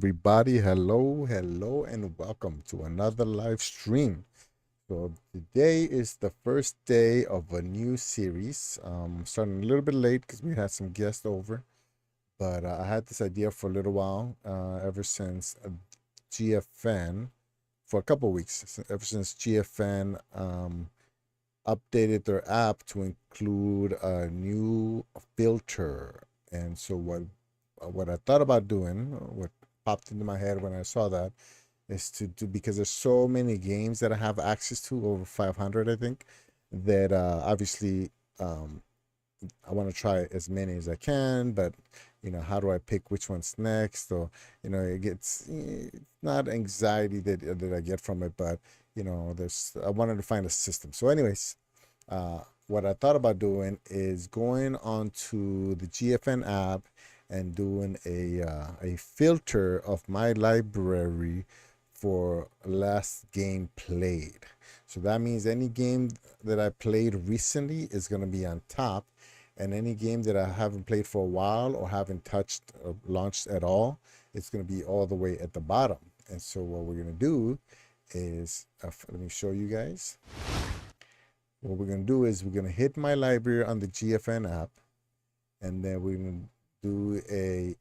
everybody. Hello, hello, and welcome to another live stream. So today is the first day of a new series. Starting a little bit late because we had some guests over, but I had this idea for a little while, ever since GFN, for a couple of weeks, ever since GFN updated their app to include a new filter. And so what I thought about doing, what popped into my head when I saw that, is to do, because there's so many games that I have access to, over 500 I think, that obviously um, I want to try as many as I can, but how do I pick which one's next? Or it gets not anxiety that I get from it, but there's I wanted to find a system. So, anyways, what I thought about doing is going onto the GFN app and doing a filter of my library for last game played. So that means any game that I played recently is going to be on top, and any game that I haven't played for a while or haven't touched or launched at all, it's going to be all the way at the bottom. And so what we're going to do is, let me show you guys. What we're going to do is we're going to hit my library on the GFN app, and then we're going to do a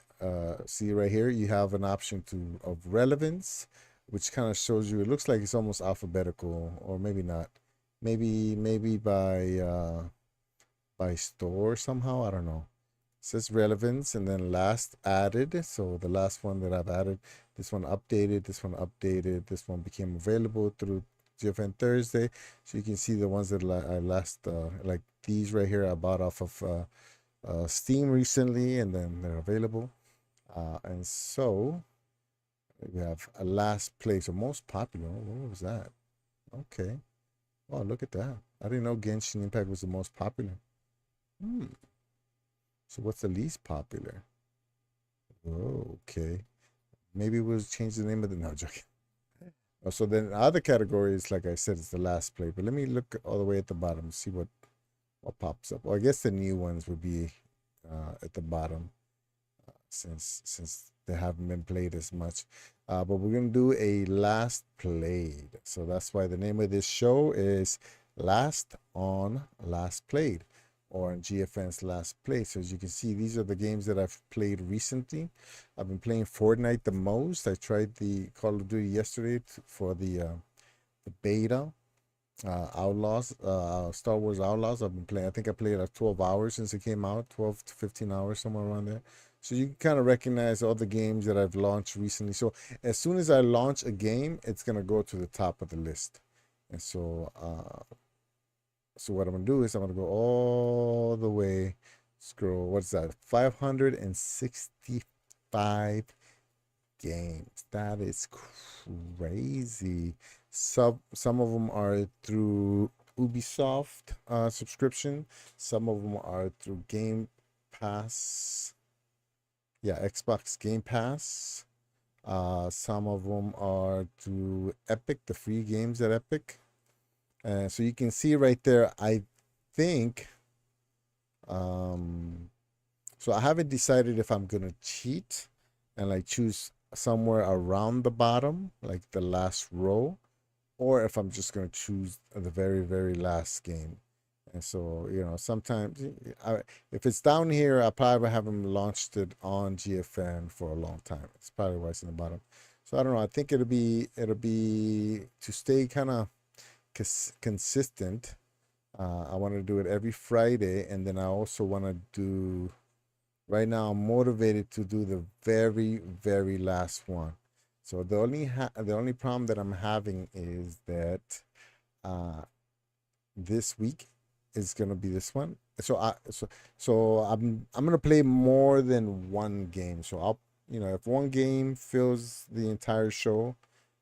see right here, you have an option of relevance, which kind of shows you, it looks like it's almost alphabetical, or maybe not, maybe by store somehow, I don't know. It says relevance and then last added. So the last one that I've added, this one updated, this one updated, this one became available through GFN Thursday. So you can see the ones that I last, like these right here, I bought off of Steam recently, and then they're available. And so we have a last place, or most popular. What was that? Okay. Oh, look at that. I didn't know Genshin Impact was the most popular. So what's the least popular? Oh, okay. Maybe we'll change the name of the, no, joking. So then the other categories, like I said, is the last play. But let me look all the way at the bottom, see what pops up. Well, I guess the new ones would be at the bottom, since they haven't been played as much. But we're gonna do a last played. So that's why the name of this show is Last on Last Played, or in GFN's Last Play. So as you can see, these are the games that I've played recently. I've been playing Fortnite the most. I tried the Call of Duty yesterday for the beta. Outlaws, Star Wars Outlaws. I've been playing. I think I played like 12 hours since it came out, 12 to 15 hours, somewhere around there. So you can kind of recognize all the games that I've launched recently. So as soon as I launch a game, it's gonna go to the top of the list. And so what I'm gonna do is I'm gonna go all the way, scroll. What's that? 565 games. That is crazy. Some of them are through Ubisoft subscription. Some of them are through Game Pass. Yeah, Xbox Game Pass. Some of them are through Epic, the free games at Epic. So you can see right there, I think, so I haven't decided if I'm gonna cheat and like choose somewhere around the bottom, like the last row, or if I'm just gonna choose the very, very last game. And so, sometimes if it's down here, I probably haven't launched it on GFN for a long time. It's probably why it's in the bottom. So I don't know. I think it'll be to stay kind of consistent. I want to do it every Friday, and then I also want to do. Right now, I'm motivated to do the very, very last one. So the only problem that I'm having is that this week is gonna be this one. So I'm gonna play more than one game. So I'll if one game fills the entire show,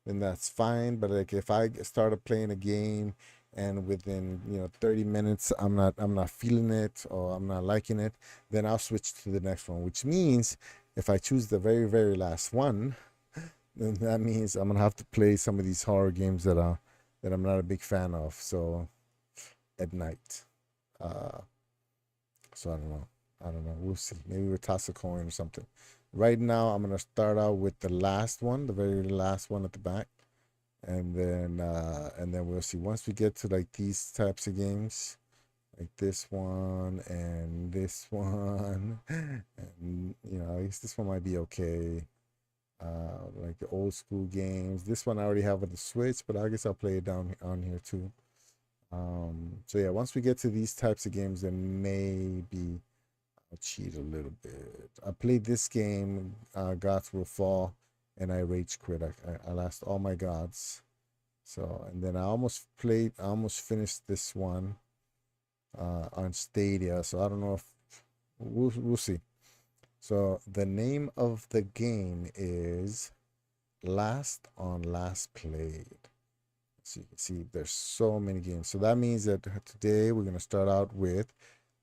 then that's fine. But like if I started playing a game and within 30 minutes I'm not feeling it, or I'm not liking it, then I'll switch to the next one. Which means if I choose the very, very last one, then that means I'm gonna have to play some of these horror games that I'm not a big fan of. So at night. Uh, so I don't know. We'll see. Maybe we'll toss a coin or something. Right now, I'm gonna start out with the last one, the very last one at the back, and then we'll see. Once we get to like these types of games, like this one and this one, and I guess this one might be okay. Like the old school games. This one I already have on the Switch, but I guess I'll play it down on here too. So yeah, once we get to these types of games, then maybe I'll cheat a little bit. I played this game, Gods Will Fall, and I rage quit. I lost all my gods. So, and then I almost finished this one on Stadia. So I don't know if we'll see. So the name of the game is Last on Last Played. So you can see there's so many games. So that means that today we're gonna start out with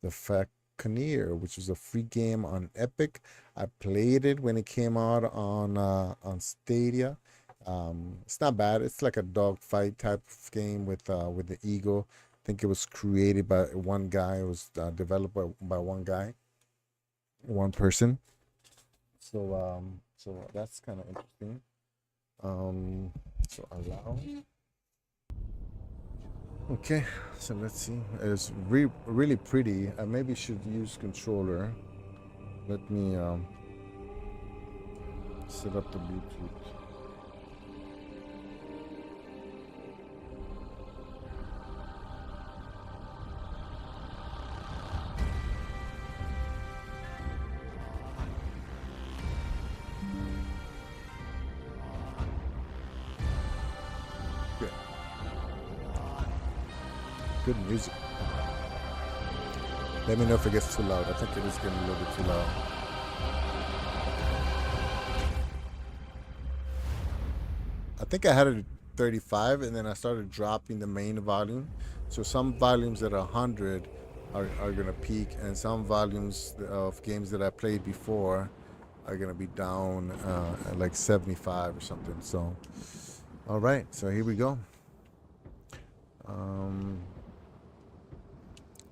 the Falconeer, which is a free game on Epic. I played it when it came out on Stadia. It's not bad. It's like a dogfight type of game with the eagle. I think it was created by one guy. It was developed by one guy, one person. So that's kind of interesting. So allow. Okay, so let's see. It's really pretty. I maybe should use controller. Let me set up the Bluetooth. Good. Good music. Let me know if it gets too loud. I think it is getting a little bit too loud. I think I had it at 35 and then I started dropping the main volume. So some volumes at 100 are going to peak, and some volumes of games that I played before are going to be down at like 75 or something. So, all right. So here we go.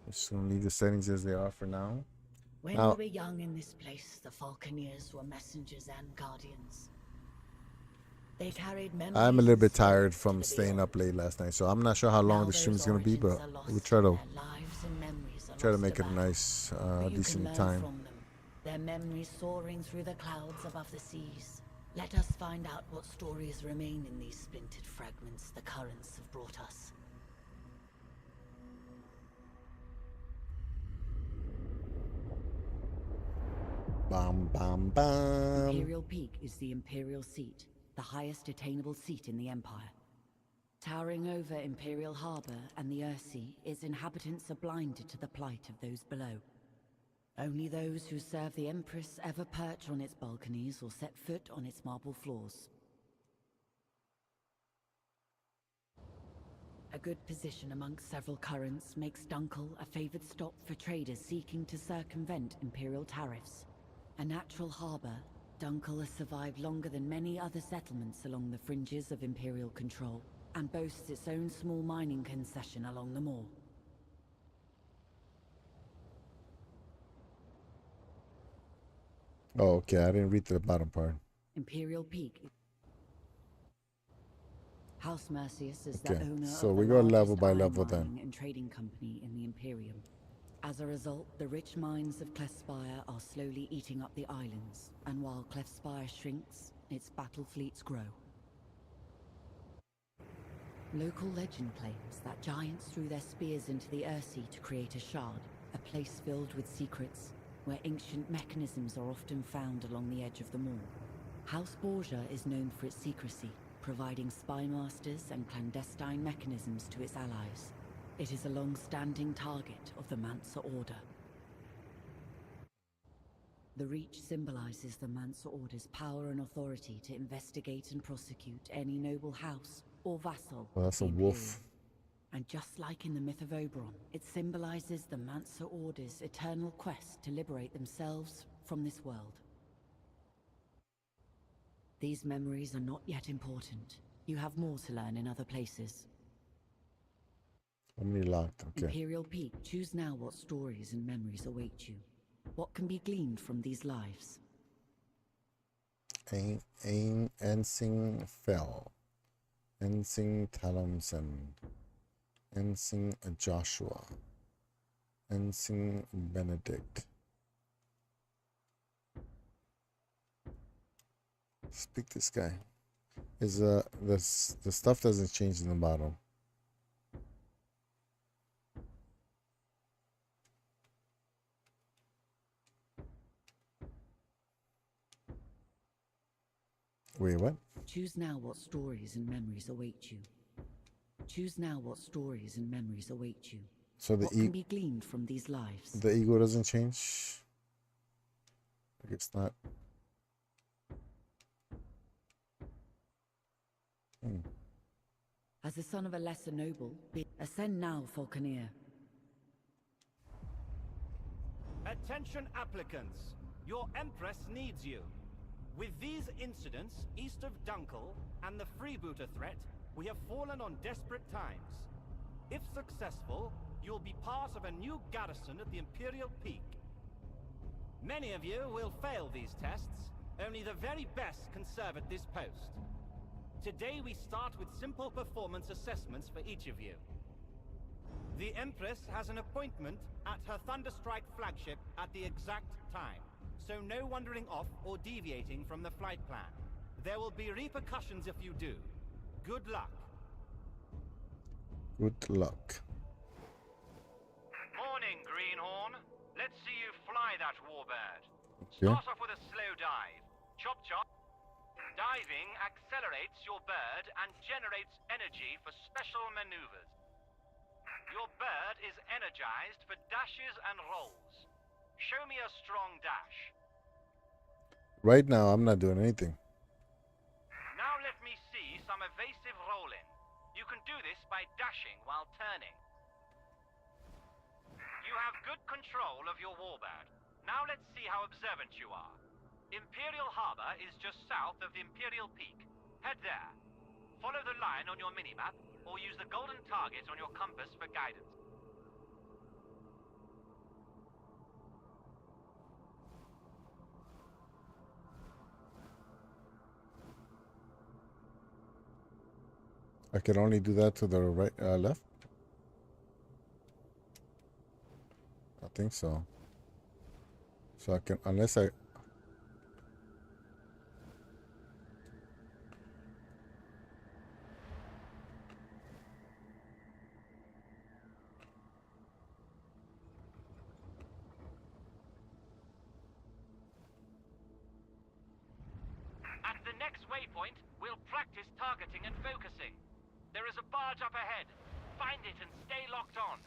Just going to leave the settings as they are for now. When we were young in this place, the Falconeers were messengers and guardians. They carried memories. I'm a little bit tired from staying up late last night, so I'm not sure how long the stream is going to be, but we'll try to make it a nice, decent time. Their memories soaring through the clouds above the seas. Let us find out what stories remain in these splintered fragments the currents have brought us. Bam, bam, bam. Imperial Peak is the Imperial Seat, the highest attainable seat in the Empire. Towering over Imperial Harbor and the Earthsea, its inhabitants are blinded to the plight of those below. Only those who serve the Empress ever perch on its balconies or set foot on its marble floors. A good position amongst several currents makes Dunkel a favored stop for traders seeking to circumvent Imperial tariffs. A natural harbor, Dunkel has survived longer than many other settlements along the fringes of Imperial control, and boasts its own small mining concession along the moor. Oh, okay, I didn't read the bottom part. Imperial Peak. House Mercius is Okay, the owner so of we the go largest level by iron level mining then. and trading company in the Imperium. As a result, the rich mines of Clefspire are slowly eating up the islands, and while Clefspire shrinks, its battle fleets grow. Local legend claims that giants threw their spears into the Earthsea to create a shard, a place filled with secrets, where ancient mechanisms are often found along the edge of the moor. House Borgia is known for its secrecy, providing spy masters and clandestine mechanisms to its allies. It is a long-standing target of the Mansa Order. The Reach symbolizes the Mansa Order's power and authority to investigate and prosecute any noble house or vassal. Well, that's a wolf. And just like in the myth of Oberon, it symbolizes the Mansa Order's eternal quest to liberate themselves from this world. These memories are not yet important. You have more to learn in other places. How many locked? Okay. Imperial Peak, choose now what stories and memories await you. What can be gleaned from these lives? Ensing Fell, Ensing Talamsen, Ensing Joshua, Ensing Benedict. Speak this guy. Is the stuff doesn't change in the bottom. Wait, what? Choose now what stories and memories await you. Choose now what stories and memories await you. So the What can be gleaned from these lives? the ego doesn't change. Like it's not. As the son of a lesser noble, ascend now, Falconeer. Attention applicants, your Empress needs you. With these incidents east of Dunkel and the freebooter threat, we have fallen on desperate times. If successful, you'll be part of a new garrison at the Imperial Peak. Many of you will fail these tests. Only the very best can serve at this post. Today we start with simple performance assessments for each of you. The Empress has an appointment at her Thunderstrike flagship at the exact time, so no wandering off or deviating from the flight plan. There will be repercussions if you do. Good luck. Good luck. Morning, Greenhorn. Let's see you fly that warbird. Okay. Start off with a slow dive. Chop chop. Diving accelerates your bird and generates energy for special maneuvers. Your bird is energized for dashes and rolls. Show me a strong dash. Right now, I'm not doing anything. Now let me see some evasive rolling. You can do this by dashing while turning. You have good control of your warbird. Now let's see how observant you are. Imperial Harbor is just south of the Imperial Peak. Head there. Follow the line on your minimap, or use the golden target on your compass for guidance. I can only do that to the right, left. I think so. So I can, unless I. At the next waypoint, we'll practice targeting and focusing. There is a barge up ahead. Find it and stay locked on.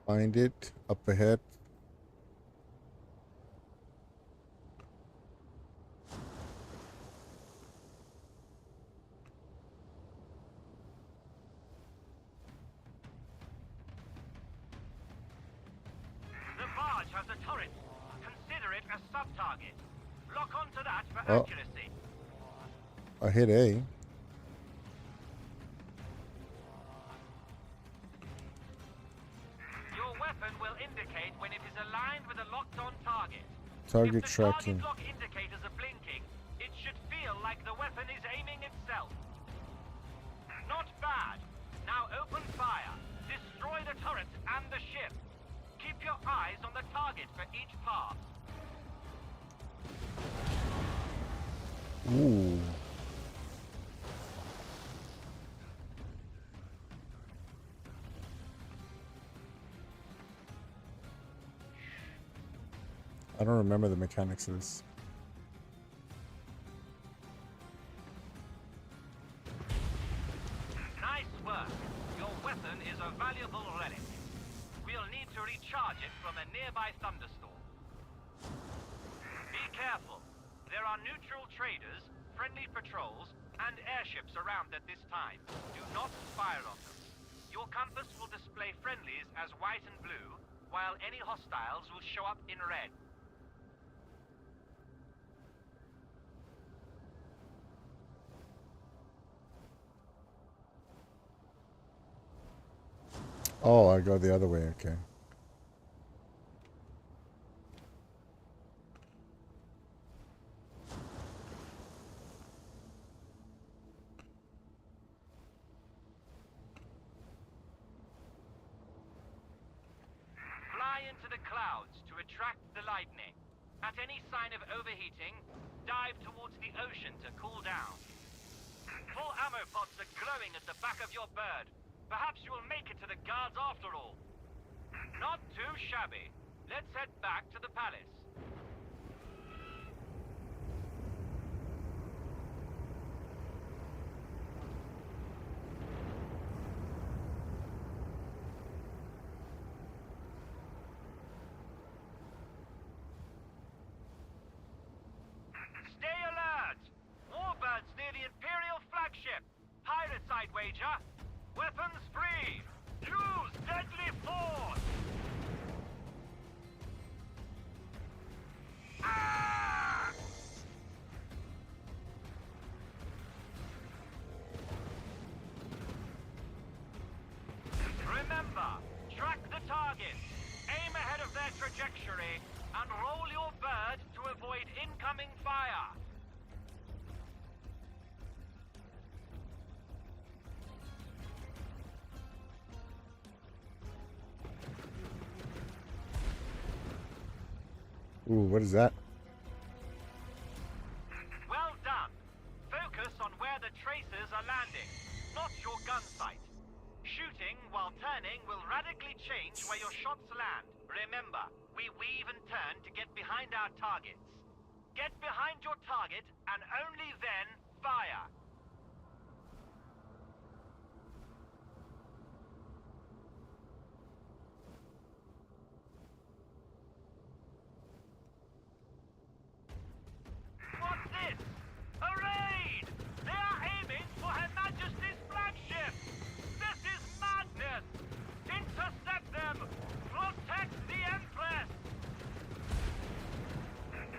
Find it up ahead. The barge has a turret. Consider it a sub-target. Lock onto that for Oh. accuracy. I hit A. Your weapon will indicate when it is aligned with a locked-on target. Target If the tracking. target lock indicators are blinking, it should feel like the weapon is aiming itself. Not bad. Now open fire. Destroy the turret and the ship. Keep your eyes on the target for each pass. Ooh. I don't remember the mechanics of this. Nice work. Your weapon is a valuable relic. We'll need to recharge it from a nearby thunderstorm. Be careful. There are neutral traders, friendly patrols, and airships around at this time. Do not fire on them. Your compass will display friendlies as white and blue, while any hostiles will show up in red. Oh, I go the other way. Okay. at any sign of overheating, dive towards the ocean to cool down. Full ammo pods are glowing at the back of your bird. Perhaps you will make it to the guards after all. Not too shabby. Let's head back to the palace. Stay alert! Warbirds near the Imperial flagship. Pirate side wager. Weapons free. Use deadly force! Ah! Remember, track the target. Aim ahead of their trajectory and roll your bird to avoid incoming fire. Ooh, what is that? Well done. Focus on where the tracers are landing, not your gun sight. Shooting while turning will radically change where your shots land. Remember, we weave and turn to get behind our targets. Get behind your target and only then fire. What's this? A raid! They are aiming for Her Majesty's flagship! This is madness! Intercept them! Protect the Empress!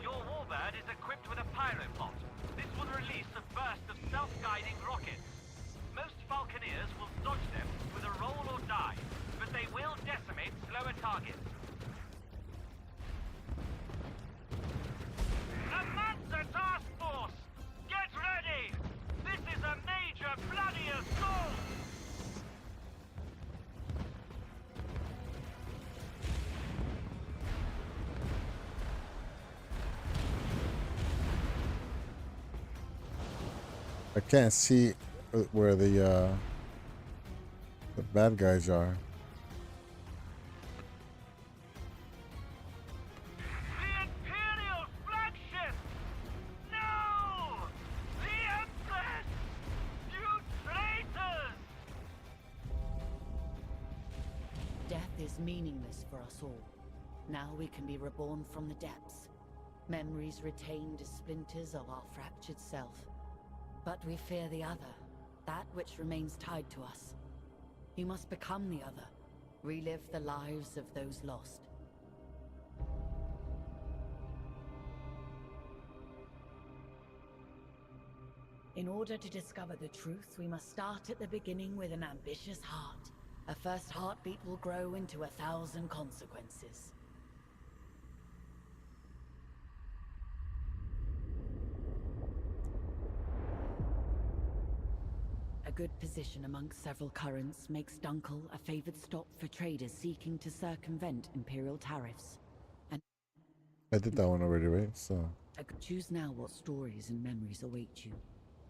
Your warbird is equipped with a pyropod. This will release a burst of self-guiding rockets. Most Falconeers will dodge them with a roll or dive, but they will decimate slower targets. A Mansa task force! Get ready! This is a major bloody assault! I can't see where the bad guys are. The Imperial flagship! No! The Empress! You traitors! Death is meaningless for us all. Now we can be reborn from the depths. Memories retained as splinters of our fractured self. But we fear the other, that which remains tied to us. You must become the other, relive the lives of those lost. In order to discover the truth, we must start at the beginning with an ambitious heart. A first heartbeat will grow into 1,000 consequences. A good position amongst several currents makes Dunkel a favored stop for traders seeking to circumvent Imperial tariffs. And I did that one already, right? So choose now what stories and memories await you.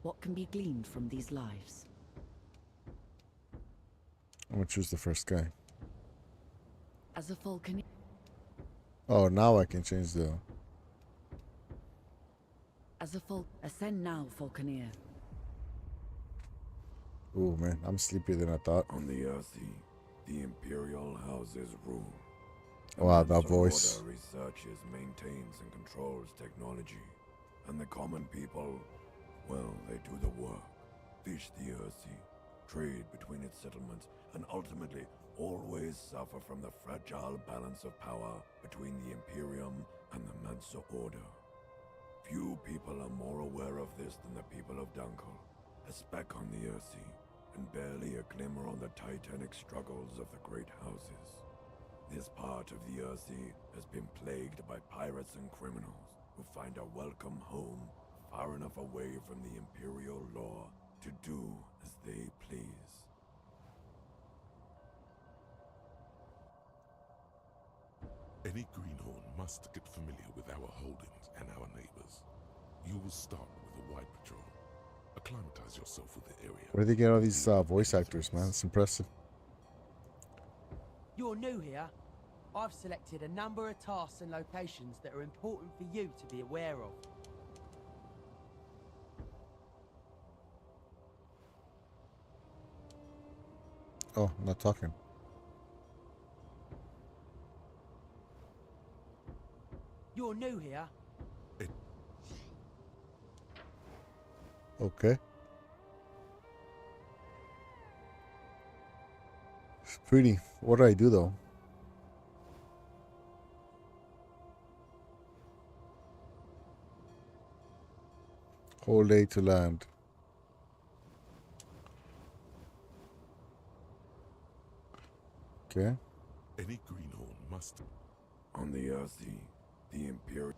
What can be gleaned from these lives? I'm gonna choose the first guy. As a Falconer, Oh, now I can change the. ascend now, Falconer. Ooh, man, I'm sleepier than I thought. On the Earthy, the Imperial houses rule. Wow, The that Mansa voice. Order researches, maintains, and controls technology. And the common people, well, they do the work. Fish the Earthy, trade between its settlements, and ultimately always suffer from the fragile balance of power between the Imperium and the Mansa Order. Few people are more aware of this than the people of Dunkel, a speck on the Earthy, and barely a glimmer on the titanic struggles of the great houses. This part of the Earthy has been plagued by pirates and criminals who find a welcome home far enough away from the Imperial law to do as they please. Any greenhorn must get familiar with our holdings and our neighbors. You will start with a wide patrol. Acclimatize yourself with the area. Where do they get all these voice actors, man? It's impressive. You're new here. I've selected a number of tasks and locations that are important for you to be aware of. Oh, not talking. You're new here. Okay. It's pretty. What do I do though? Hold A to land. Okay. Any greenhorn must. On the Earthy, the Imperial.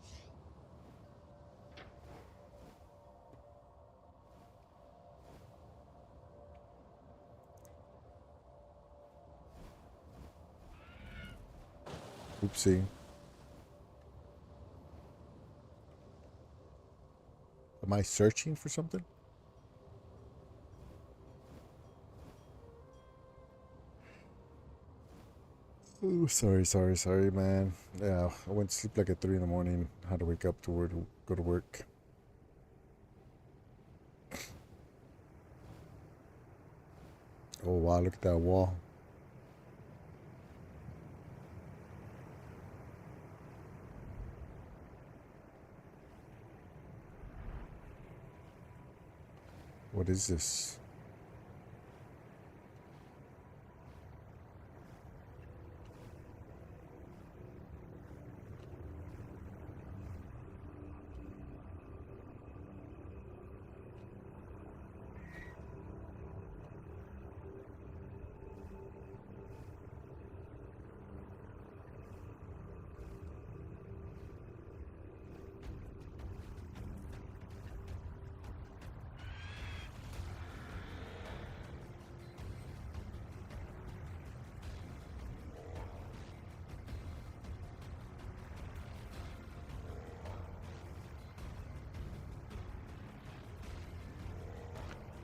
Oopsie. Am I searching for something? Oh, sorry, man. Yeah, I went to sleep like at 3 in the morning. Had to wake up to go to work. Oh wow, look at that wall. What is this?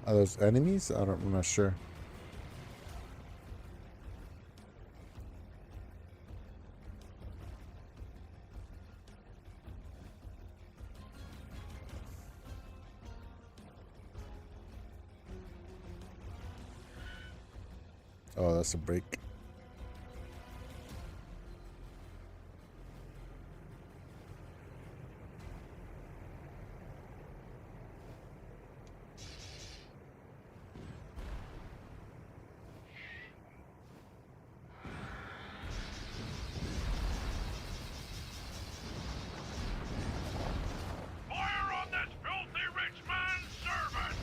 Are those enemies? I'm not sure. Oh, that's a break. Fire on this filthy rich man's servant!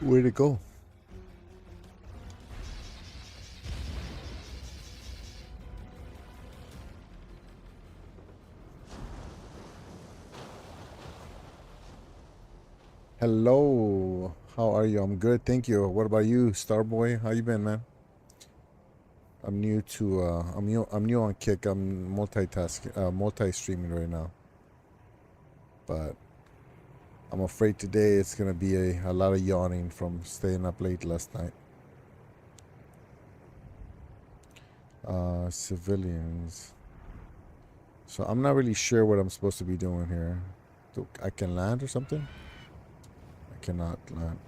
Where'd it go? Hello. How are you? I'm good, thank you. What about you, Starboy? How you been, man? I'm new to I'm new on Kick. I'm multitasking, multi-streaming right now. But I'm afraid today it's gonna be a lot of yawning from staying up late last night. Civilians. So I'm not really sure what I'm supposed to be doing here. I can land or something? I cannot land.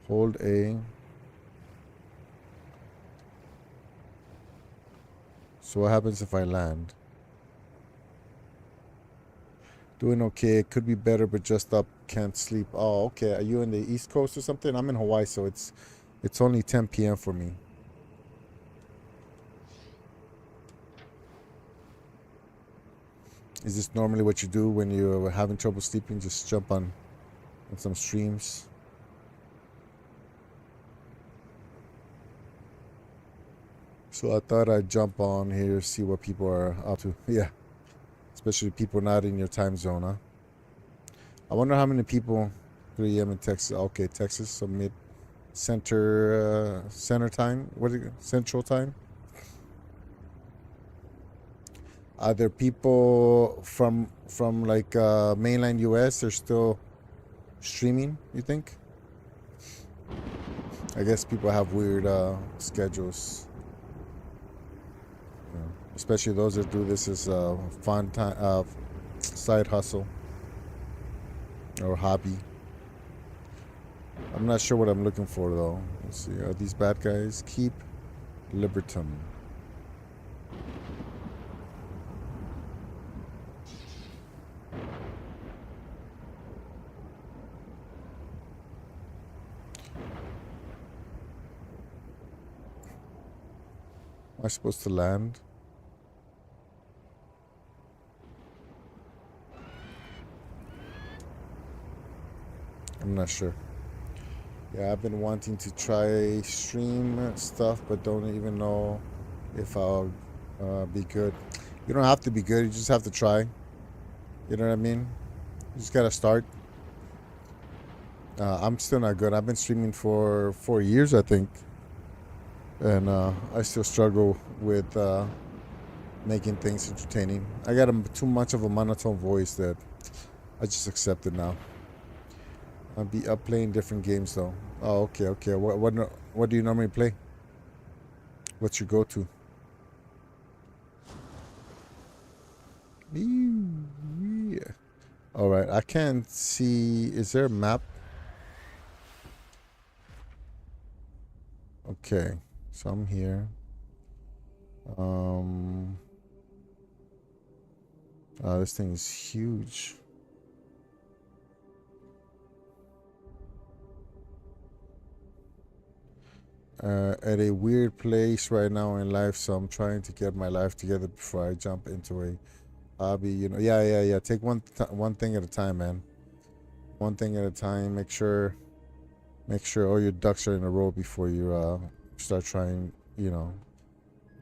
Hold A. So what happens if I land? Doing okay. It could be better, but just up. Can't sleep. Oh, okay. Are you in the East Coast or something? I'm in Hawaii, so it's only 10 p.m. for me. Is this normally what you do when you're having trouble sleeping? Just jump on some streams? So I thought I'd jump on here, see what people are up to. Yeah, especially people not in your time zone, huh? I wonder how many people 3 a.m. in Texas. Okay, Texas, so mid center time. What is it? Central time? Are there people from like mainland US are still streaming, you think? I guess people have weird schedules. You know, especially those that do this as a fun time, side hustle or hobby. I'm not sure what I'm looking for though. Let's see. Are these bad guys? Keep Libertum. Am I supposed to land? I'm not sure. Yeah, I've been wanting to try stream stuff, but don't even know if I'll be good. You don't have to be good. You just have to try. You know what I mean? You just gotta start. I'm still not good. I've been streaming for 4 years, I think. And I still struggle with making things entertaining. I got too much of a monotone voice that I just accept it now. I'll be up playing different games though. Oh, okay. What do you normally play? What's your go-to? Yeah. All right. I can't see. Is there a map? Okay. So I'm here. This thing is huge. At a weird place right now in life, so I'm trying to get my life together before I jump into a hobby. You know, yeah. Take one thing at a time, man. One thing at a time. Make sure all your ducks are in a row before you start trying. You know,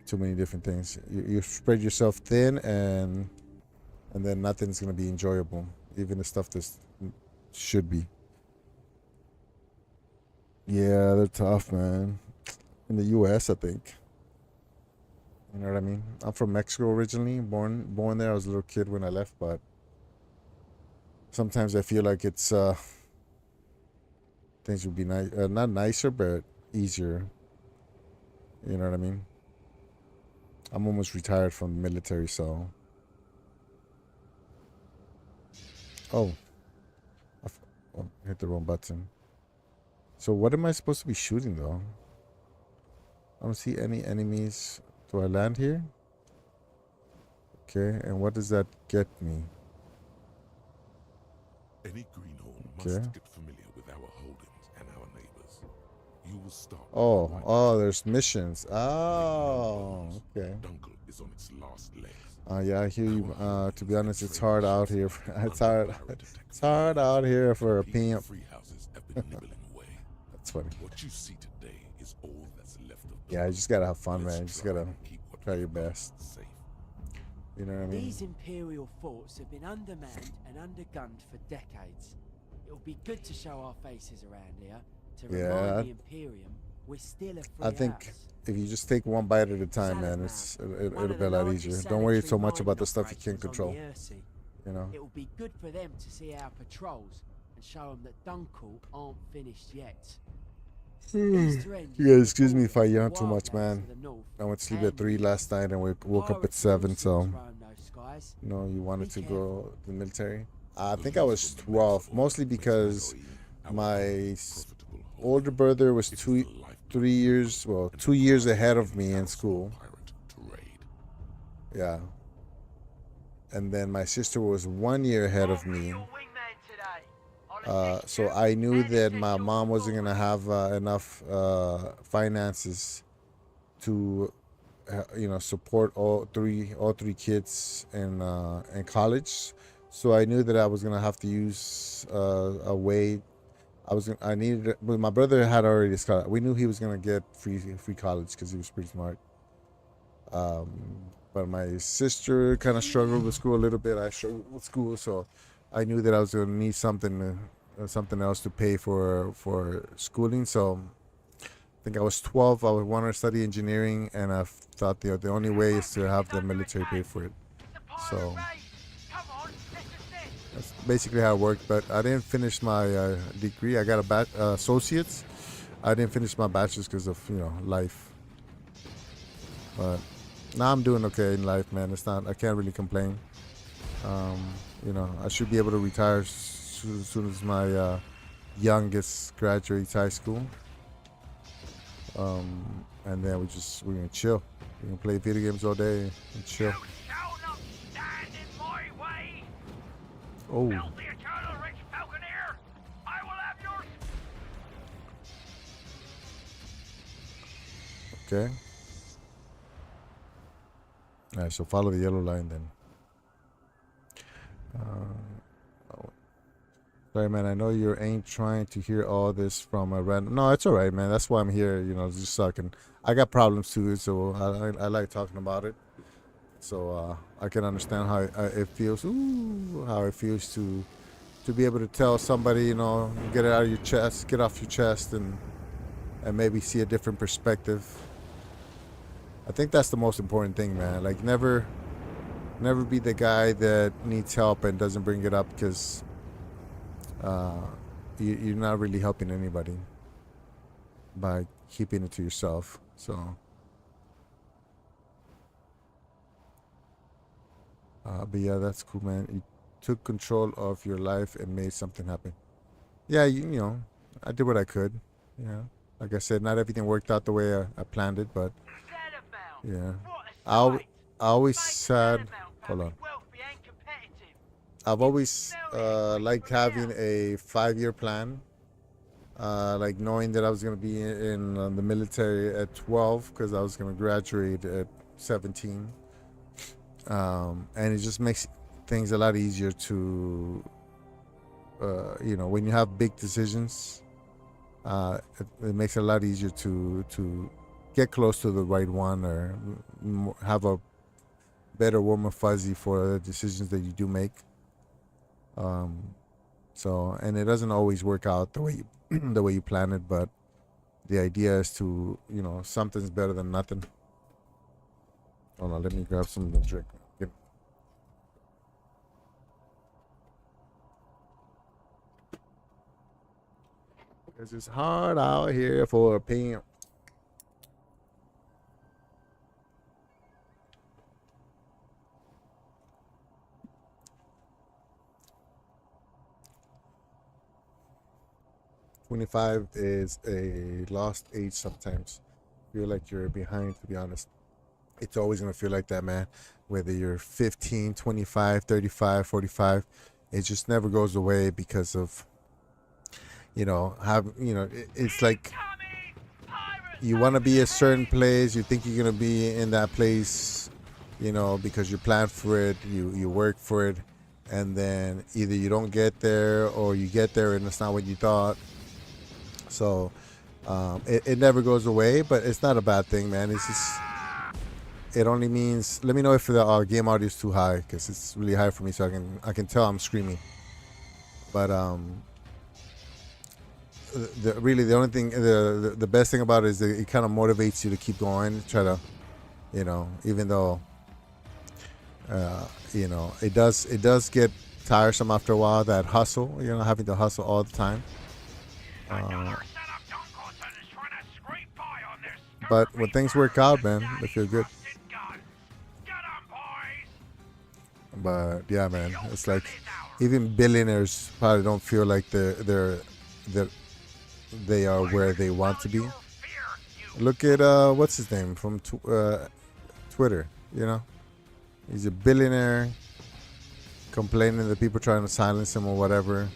too many different things. You spread yourself thin, and then nothing's gonna be enjoyable, even the stuff that should be. Yeah, they're tough, man. In the U.S., I think. You know what I mean? I'm from Mexico originally, born there. I was a little kid when I left, but sometimes I feel like it's things would be nice, not nicer, but easier. You know what I mean? I'm almost retired from the military, so. Oh, I hit the wrong button. So what am I supposed to be shooting though? I don't see any enemies. Do I land here? Okay, and what does that get me? Any greenhorn Okay. must get familiar with our holdings and our neighbors. You will start. Oh, there's missions. Oh, okay. Dunkel is on its last legs. Yeah, I hear you. To be honest, it's hard out here. It's hard out here for a PM. Free houses have been nibbling away. That's funny. What you see today is all that's left of. Yeah, you just gotta have fun, man. You Let's just gotta keep what try your we've got best. safe. You know what I mean? These Imperial forts have been undermanned and undergunned for decades. It'll be good to show our faces around here to Yeah, remind the Imperium we're still a free I think house. if you just take one bite at a time, man, it'll be a lot easier. Don't worry so much about the stuff you can't control. You know? It will be good for them to see our patrols and show them that Dunkel aren't finished yet. You guys, excuse me if I yawn too much, man. I went to sleep at 3 last night and we woke up at 7, so you know, you wanted to go to the military. I think I was 12, mostly because my older brother was 2 years ahead of me in school. Yeah. And then my sister was 1 year ahead of me. So I knew that my mom wasn't gonna have enough finances to support all three kids in college. So I knew that I was gonna have to use a way. I needed. But my brother had already discovered. We knew he was gonna get free college because he was pretty smart. Um, but my sister kind of struggled with school a little bit. I struggled with school, so I knew that I was gonna need something else to pay for schooling. So I think I was 12. I would want to study engineering, and I thought the only way is to have the military pay for it. So that's basically how it worked. But I didn't finish my degree. I got a associates. I didn't finish my bachelor's because of life. But now I'm doing okay in life, man. I can't really complain. I should be able to retire as soon as my youngest graduates high school. And then we're gonna chill. We're gonna play video games all day and chill. You shall not stand in my way. Oh, Melt the eternal rich falconer. I will have yours. okay. All right, so follow the yellow line then. Sorry, man. I know you ain't trying to hear all this from a random. No, it's all right, man. That's why I'm here. Just sucking. I got problems too, so I like talking about it. So I can understand how it feels. Ooh, how it feels to be able to tell somebody, get it out of your chest, get off your chest, and maybe see a different perspective. I think that's the most important thing, man. Like never be the guy that needs help and doesn't bring it up because you're not really helping anybody by keeping it to yourself. So, but yeah, that's cool, man. You took control of your life and made something happen. Yeah, I did what I could. Like I said, not everything worked out the way I planned it, but yeah. I always said, hold on. I've always liked having a 5-year plan. Like knowing that I was going to be in the military at 12 because I was going to graduate at 17. And it just makes things a lot easier to, when you have big decisions, it makes it a lot easier to get close to the right one or have a better warm and fuzzy for the decisions that you do make. And it doesn't always work out the way you the way you plan it, but the idea is to, something's better than nothing. Hold on, let me grab some to drink. Because it's hard out here for a pimp. $25 is a lost age sometimes. Feel like you're behind, to be honest. It's always going to feel like that, man. Whether you're 15, 25, 35, 45, it just never goes away because of, it's like you want to be a certain place. You think you're going to be in that place, because you plan for it, you work for it, and then either you don't get there or you get there and it's not what you thought. So it never goes away, but it's not a bad thing, man. It's just, it only means, let me know if the game audio is too high, because it's really high for me, so I can tell I'm screaming. But the only thing, the best thing about it is that it kind of motivates you to keep going, try to, even though it does get tiresome after a while, that hustle, having to hustle all the time. But when things work out, man, they feel good. But yeah, man, it's like even billionaires probably don't feel like they are where they want to be. Look at what's his name from Twitter. He's a billionaire, complaining that people trying to silence him or whatever.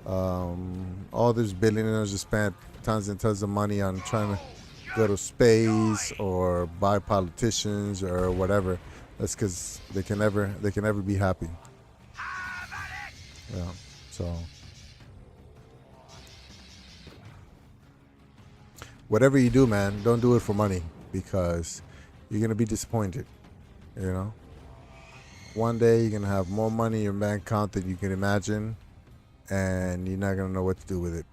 All these billionaires just spent tons and tons of money on trying to go to space or buy politicians or whatever. That's because they can never be happy. Yeah. So whatever you do, man, don't do it for money because you're gonna be disappointed. You know, one day you're gonna have more money in your bank account than you can imagine, and you're not gonna know what to do with it.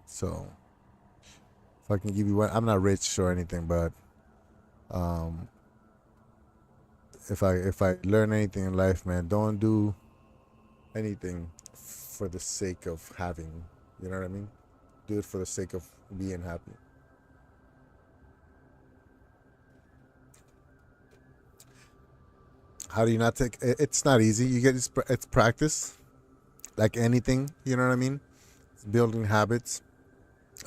So, if I can give you one, I'm not rich or anything, but um, if I learn anything in life, man, don't do anything for the sake of having. You know what I mean? Do it for the sake of being happy. How do you not take? It's not easy. You get it's practice, like anything. You know what I mean? It's building habits.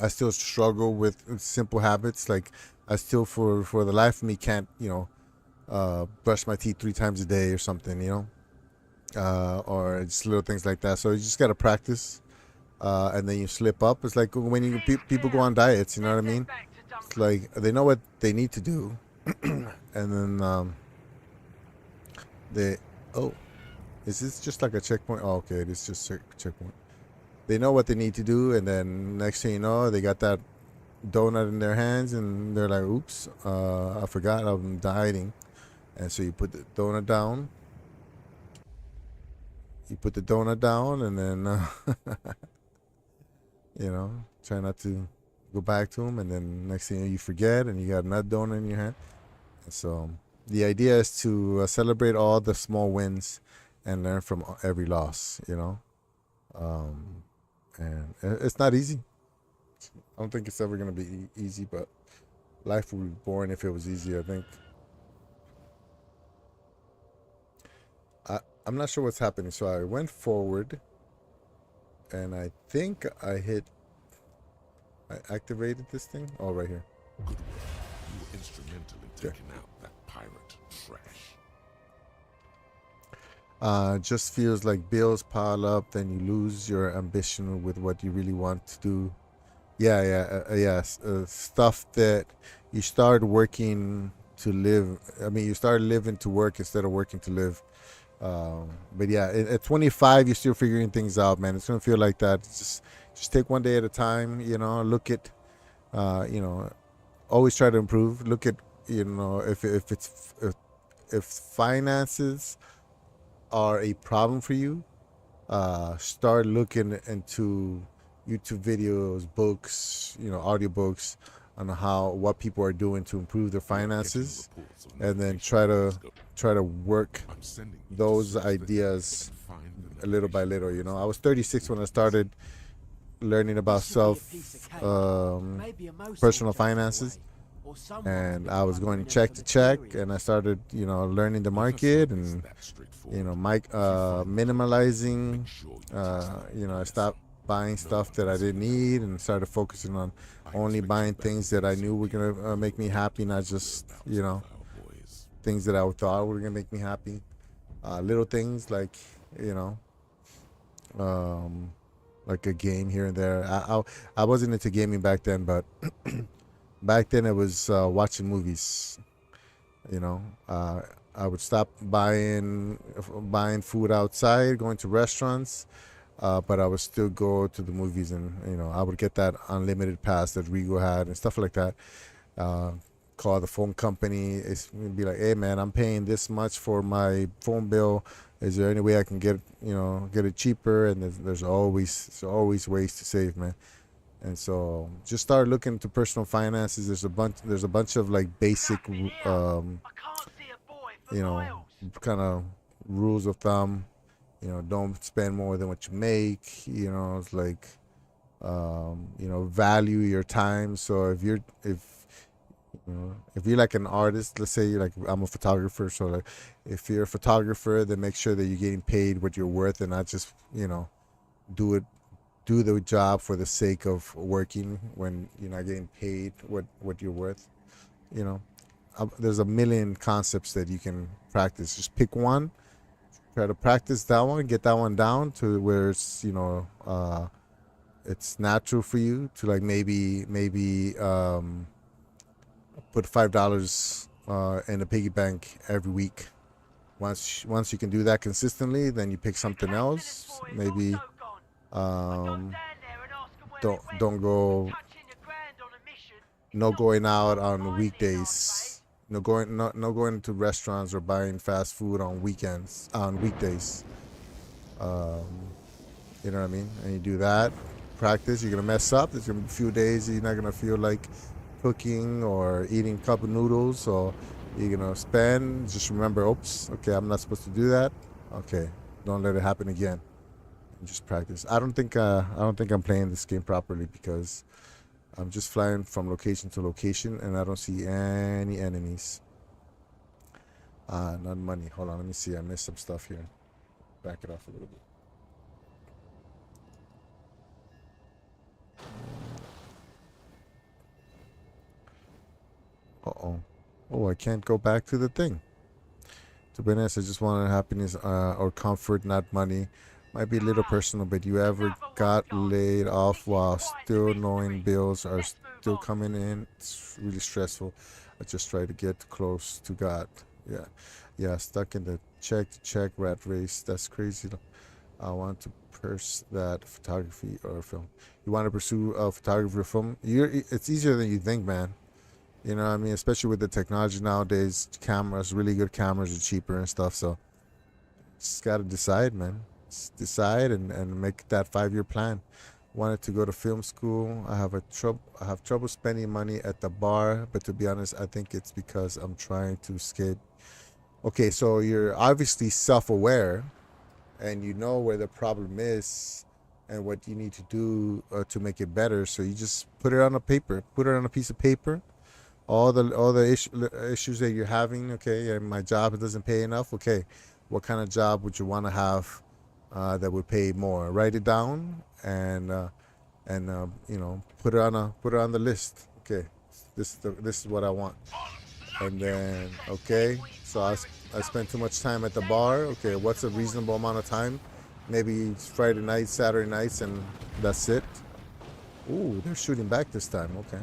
I still struggle with simple habits. Like I still, for the life of me, can't brush my teeth 3 times a day or something. Or just little things like that. So you just gotta practice, and then you slip up. It's like when people go on diets. You know what I mean? It's like they know what they need to do, and then they oh, is this just like a checkpoint? Oh, okay, this is just a checkpoint. They know what they need to do, and then next thing you know, they got that donut in their hands, and they're like, "Oops, I forgot I'm dieting." And so you put the donut down. You put the donut down, and then try not to go back to them, and then next thing you forget, and you got another donut in your hand. And so the idea is to celebrate all the small wins and learn from every loss. And it's not easy. I don't think it's ever gonna be easy, but life would be boring if it was easy. I think. I'm not sure what's happening. So I went forward, and I think I activated this thing. Oh, right here. Good work. You were instrumental in taking out that pirate trash. Just feels like bills pile up, then you lose your ambition with what you really want to do. Yes. Stuff that you start working to live. I mean, you start living to work instead of working to live. But yeah, at 25, you're still figuring things out, man. It's gonna feel like that. Just take one day at a time. Look at, always try to improve. Look at, if finances are a problem for you, start looking into YouTube videos, books, audiobooks on what people are doing to improve their finances, and then try to work those ideas little by little. I was 36 when I started learning about personal finances, and I was going check to check, and I started learning the market, and minimalizing. I stopped buying stuff that I didn't need and started focusing on only buying things that I knew were gonna make me happy, not just things that I thought were gonna make me happy. Little things like like a game here and there. I wasn't into gaming back then, but back then it was watching movies. I would stop buying food outside, going to restaurants, but I would still go to the movies, and I would get that unlimited pass that Rigo had and stuff like that. Call the phone company. It's be like, hey man, I'm paying this much for my phone bill. Is there any way I can get it cheaper? And there's always ways to save, man. And so just start looking into personal finances. There's a bunch of like basic kind of rules of thumb. Don't spend more than what you make. It's like value your time. So if you're like an artist, let's say I'm a photographer, so like if you're a photographer, then make sure that you're getting paid what you're worth, and not just do the job for the sake of working when you're not getting paid what you're worth. There's a million concepts that you can practice. Just pick one, try to practice that one, get that one down to where it's it's natural for you to like maybe put $5 in a piggy bank every week. Once you can do that consistently, then you pick something else. Maybe don't go no going out on weekdays. No going to restaurants or buying fast food on weekdays. Um, you know what I mean? And you do that, practice. You're gonna mess up. There's gonna be a few days you're not gonna feel like cooking or eating a cup of noodles, or you're gonna spend. Just remember, oops, okay, I'm not supposed to do that. Okay, don't let it happen again. And just practice. I don't think I'm playing this game properly because I'm just flying from location to location and I don't see any enemies. Not money. Hold on, let me see. I missed some stuff here. Back it off a little bit. Uh-oh. Oh, I can't go back to the thing. To be honest, I just wanted happiness or comfort, not money. Might be a little personal, but you ever got laid off while still knowing bills are still coming in? It's really stressful. I just try to get close to God. Yeah, stuck in the check to check rat race. That's crazy. I want to pursue that photography or film. You want to pursue photography or film? It's easier than you think, man. You know what I mean? Especially with the technology nowadays, cameras, really good cameras are cheaper and stuff. So just got to decide, man. Just decide and make that 5-year plan. Wanted to go to film school. I have trouble spending money at the bar, but to be honest, I think it's because I'm trying to escape. Okay, so you're obviously self-aware and you know where the problem is and what you need to do to make it better. So you just put it on a piece of paper. All the issues that you're having. Okay, and my job doesn't pay enough. Okay, what kind of job would you want to have that would pay more? Write it down and put it on the list. Okay, this is what I want. And then so I spent too much time at the bar. Okay, what's a reasonable amount of time? Maybe Friday nights, Saturday nights, and that's it. Ooh, they're shooting back this time. Okay.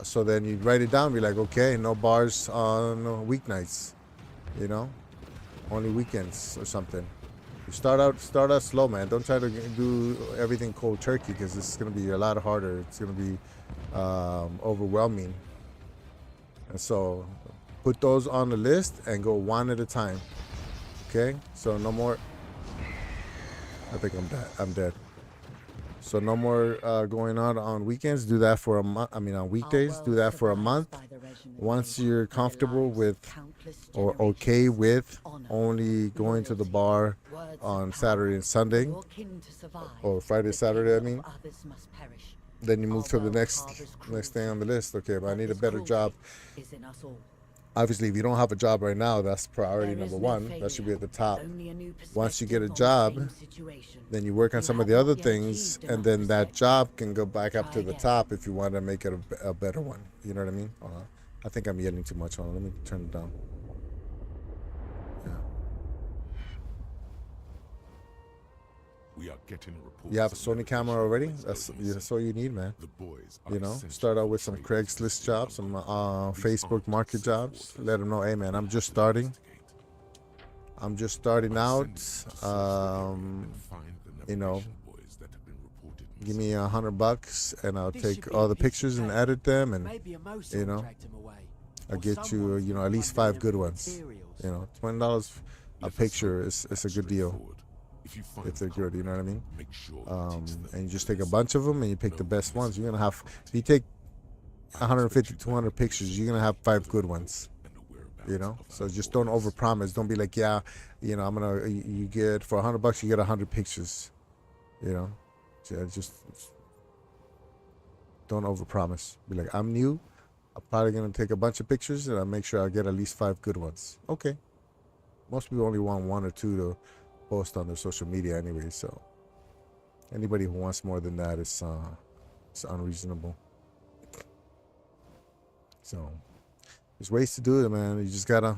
So then you write it down, be like, okay, no bars on weeknights, only weekends or something. You start out slow, man. Don't try to do everything cold turkey because it's going to be a lot harder. It's going to be overwhelming. And so put those on the list and go one at a time. Okay, so no more. I think I'm dead. So no more going on weekends. Do that for a month. I mean, on weekdays, do that for a month. Once you're comfortable with or okay with only going to the bar on Saturday and Sunday, or Friday, Saturday, I mean, then you move to the next thing on the list. Okay, but I need a better job. Obviously, if you don't have a job right now, that's priority number one. That should be at the top. Once you get a job, then you work on some of the other things, and then that job can go back up to the top if you want to make it a better one. You know what I mean? I think I'm yelling too much. Hold on, let me turn it down. Yeah. We are getting reports. You have a Sony camera already? That's all you need, man. The boys Start out with some Craigslist jobs, some Facebook market jobs. Let them know, hey, man, I'm just starting out. Give me $100 and I'll take all the pictures and edit them, and I'll get you at least 5 good ones. $20 a picture is a good deal if they're good. You know what I mean? And you just take a bunch of them and you pick the best ones. You're gonna have, if you take 150, 200 pictures, you're gonna have 5 good ones. So just don't overpromise. Don't be like, I'm gonna. You get for $100, you get 100 pictures. So just don't overpromise. Be like, I'm new. I'm probably gonna take a bunch of pictures and I'll make sure I get at least 5 good ones. Okay. Most people only want 1 or 2 to post on their social media anyway. So anybody who wants more than that is unreasonable. So there's ways to do it, man. You just gotta,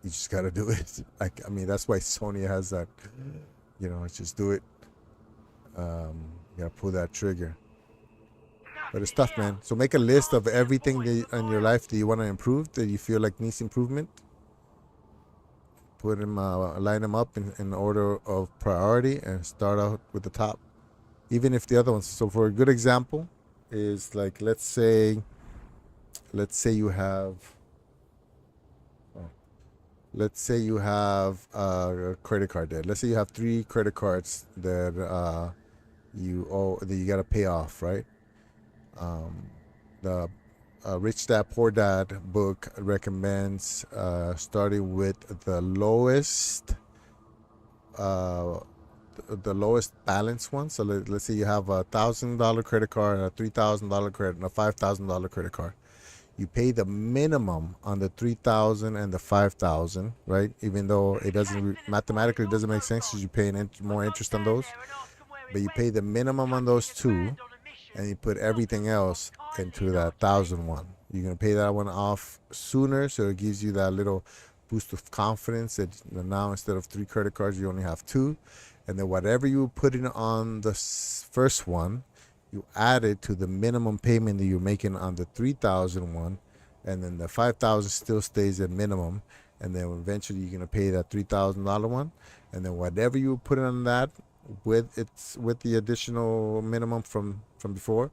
You just gotta do it. Like, I mean, that's why Sony has that. You know, just do it. You gotta pull that trigger. But it's tough, man. So make a list of everything that in your life that you want to improve, that you feel like needs improvement. Put them, line them up in order of priority, and start out with the top. Even if the other ones. So for a good example, is like let's say you have. Let's say you have a credit card debt. Let's say you have 3 credit cards that you owe, that you gotta pay off, right? The Rich Dad Poor Dad book recommends starting with the lowest balance one. So let's say you have $1,000 credit card, a $3,000 credit, and a $5,000 credit card. You pay the minimum on the 3,000 and the 5,000, right? Even though it doesn't mathematically doesn't make sense because you pay more interest on those, but you pay the minimum on those two, and you put everything else into that 1,000 one. You're gonna pay that one off sooner, so it gives you that little boost of confidence that now instead of 3 credit cards, you only have 2, and then whatever you put in on the first one, you add it to the minimum payment that you're making on the 3,000 one, and then the 5,000 still stays at minimum, and then eventually you're gonna pay that $3,000 one, and then whatever you put on that with the additional minimum from before,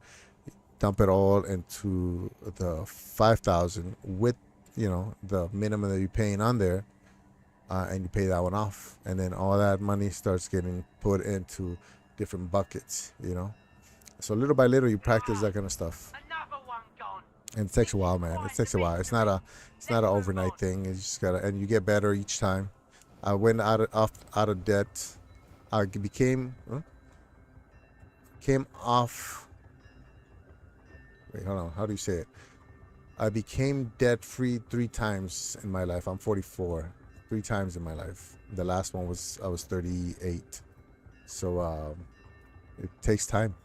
dump it all into the 5,000 with the minimum that you're paying on there, and you pay that one off, and then all that money starts getting put into different buckets. So little by little, you practice that kind of stuff. And it takes a while, man. It takes a while. It's not an overnight thing. You just gotta, and you get better each time. I went out of debt. I came off. Wait, hold on. How do you say it? I became debt free 3 times in my life. I'm 44. 3 times in my life. The last one was I was 38. So it takes time.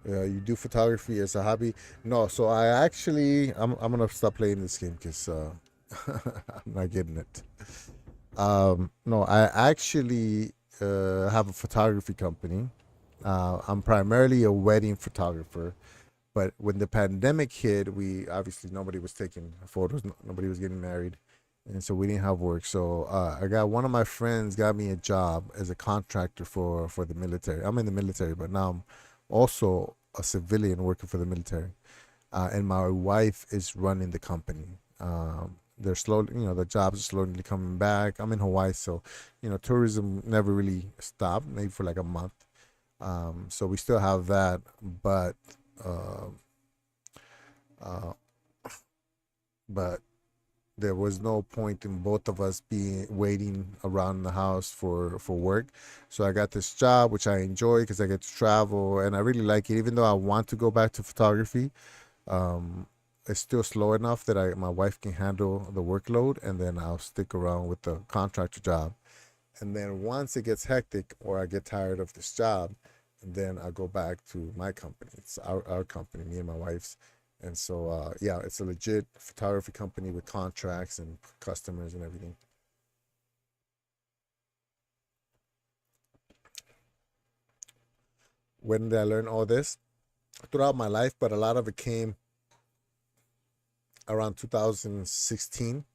Yeah, you do photography as a hobby? No, so I'm gonna stop playing this game because I'm not getting it. No, I actually have a photography company. I'm primarily a wedding photographer, but when the pandemic hit, we obviously nobody was taking photos, nobody was getting married, and so we didn't have work. So I got one of my friends got me a job as a contractor for the military. I'm in the military, but now I'm also a civilian working for the military, and my wife is running the company. They're slowly, the jobs are slowly coming back. I'm in Hawaii, so tourism never really stopped, maybe for like a month. So we still have that, but there was no point in both of us waiting around the house for work. So I got this job, which I enjoy because I get to travel and I really like it. Even though I want to go back to photography, it's still slow enough that my wife can handle the workload, and then I'll stick around with the contractor job. And then once it gets hectic or I get tired of this job, then I go back to my company. It's our company, me and my wife's. And so, yeah, it's a legit photography company with contracts and customers and everything. When did I learn all this? Throughout my life, but a lot of it came around 2016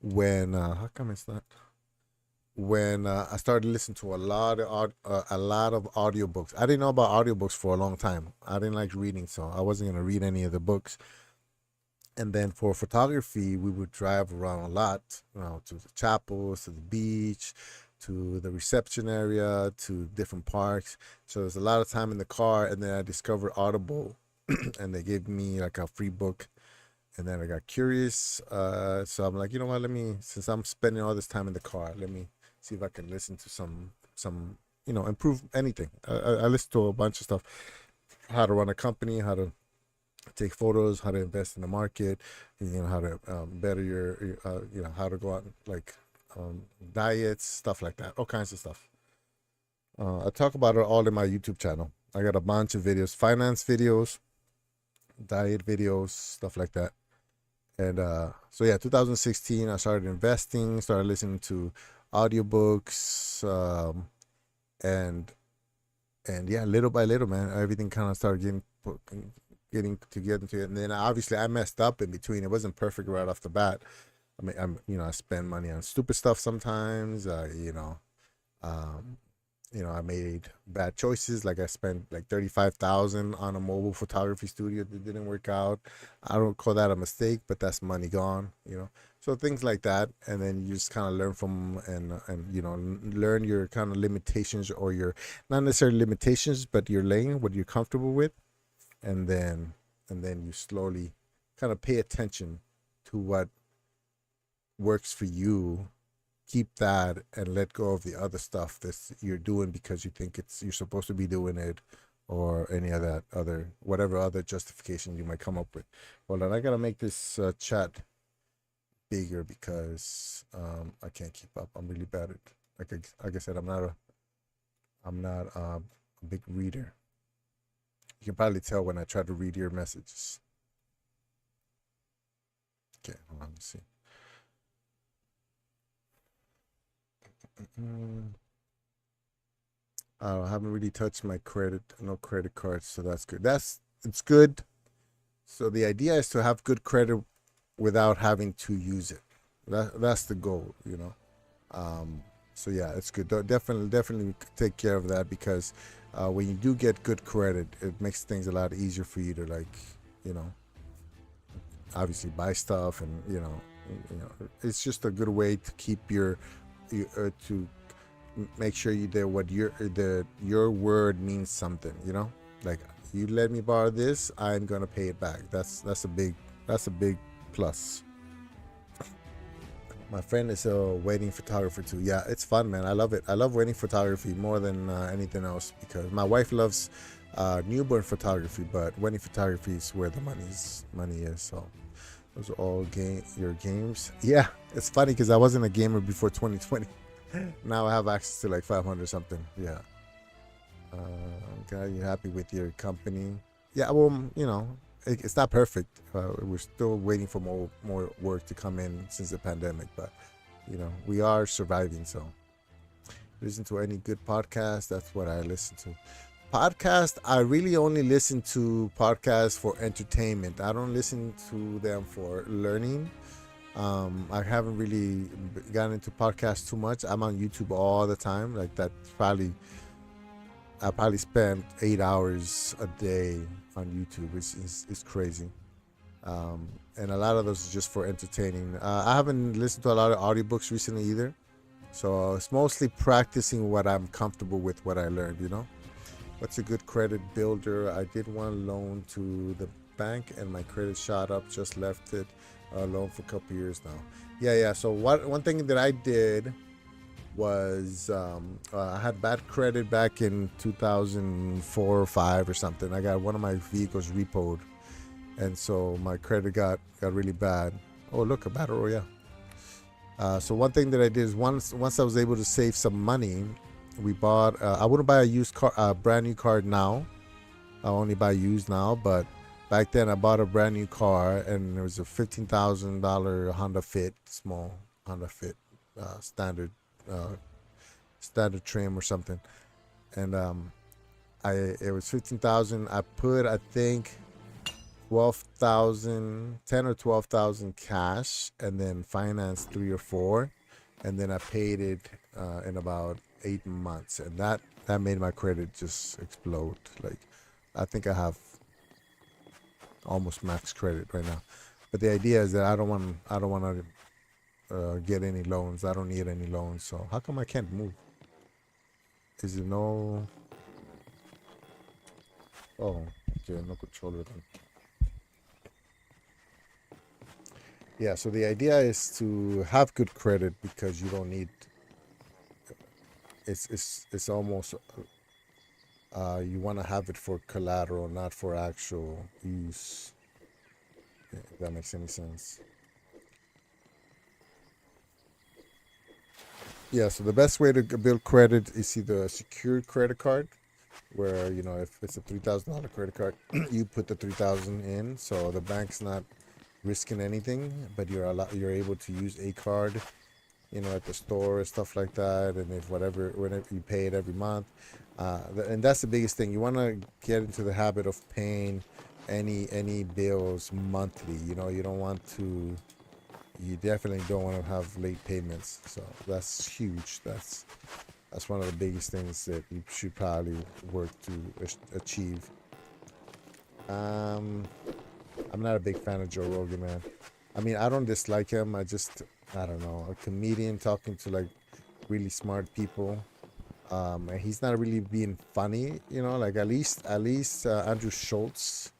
when, how come it's not? When I started listening to a lot of audiobooks. I didn't know about audiobooks for a long time. I didn't like reading, so I wasn't going to read any of the books. And then for photography, we would drive around a lot, to the chapels, to the beach, to the reception area, to different parks. So there's a lot of time in the car, and then I discovered Audible, and they gave me like a free book. And then I got curious, so I'm like, you know what? Since I'm spending all this time in the car, let me see if I can listen to some improve anything. I listen to a bunch of stuff: how to run a company, how to take photos, how to invest in the market, how to better your, how to go out and diets, stuff like that, all kinds of stuff. I talk about it all in my YouTube channel. I got a bunch of videos, finance videos, diet videos, stuff like that. And so yeah, 2016, I started investing, started listening to audiobooks, and yeah, little by little, man, everything kind of started getting together. And then obviously I messed up in between. It wasn't perfect right off the bat. I mean, I spend money on stupid stuff sometimes. Um, I made bad choices. Like I spent like 35,000 on a mobile photography studio that didn't work out. I don't call that a mistake, but that's money gone. So things like that, and then you just kind of learn from and learn your kind of limitations, or your not necessarily limitations, but your lane, what you're comfortable with, and then you slowly kind of pay attention to what works for you. Keep that and let go of the other stuff that you're doing because you think you're supposed to be doing it, or any of that other whatever other justification you might come up with. Hold on, I gotta make this chat bigger because I can't keep up. I'm really bad at, like I said, I'm not a big reader. You can probably tell when I try to read your messages. Okay, hold on, let's see. I haven't really touched my no credit cards, so that's good. It's good. So the idea is to have good credit without having to use it. That's the goal. So yeah, it's good. Definitely take care of that, because when you do get good credit, it makes things a lot easier for you to obviously buy stuff, and it's just a good way to keep to make sure that what your word means something. Like, you let me borrow this, I'm gonna pay it back. That's a big plus. My friend is a wedding photographer too. Yeah, it's fun, man. I love it. I love wedding photography more than anything else, because my wife loves newborn photography, but wedding photography is where the money is. So those are all your games. Yeah, it's funny because I wasn't a gamer before 2020. Now I have access to like 500 something. Yeah. Okay, you happy with your company? Yeah, well, it's not perfect. We're still waiting for more work to come in since the pandemic, but we are surviving. So listen to any good podcast. That's what I listen to. Podcast, I really only listen to podcasts for entertainment. I don't listen to them for learning. I haven't really gotten into podcasts too much. I'm on YouTube all the time. Like, I probably spend 8 hours a day on YouTube. It's crazy. And a lot of those is just for entertaining. I haven't listened to a lot of audiobooks recently either. So it's mostly practicing what I'm comfortable with, what I learned, What's a good credit builder? I did one loan to the bank and my credit shot up, just left it alone for a couple years now. Yeah. So one thing that I did was I had bad credit back in 2004 or 5 or something. I got one of my vehicles repoed, and so my credit got really bad. Oh, look, a battle royale. So one thing that I did is once I was able to save some money, we bought. I wouldn't buy a used car, brand new car now. I only buy used now, but back then I bought a brand new car, and it was a $15,000 Honda Fit, small Honda Fit, standard trim or something, and it was 15,000. I put, I think, 12,000, 10 or 12,000 cash, and then financed 3 or 4, and then I paid it in about 8 months, and that made my credit just explode. Like, I think I have almost max credit right now. But the idea is that I don't want to get any loans. I don't need any loans. So how come I can't move? Is it no? Oh, okay, no controller then. Yeah, so the idea is to have good credit, because you don't need. It's almost. You want to have it for collateral, not for actual use. If that makes any sense. Yeah, so the best way to build credit is either a secured credit card, where if it's a $3,000 credit card, you put the 3,000 in, so the bank's not risking anything, but you're able to use a card, at the store and stuff like that, and if whenever you pay it every month, and that's the biggest thing. You want to get into the habit of paying any bills monthly. You don't want to. You definitely don't want to have late payments. So that's huge. That's one of the biggest things that you should probably work to achieve. I'm not a big fan of Joe Rogan, man. I mean, I don't dislike him. I don't know, a comedian talking to like really smart people. And he's not really being funny, like at least Andrew Schultz.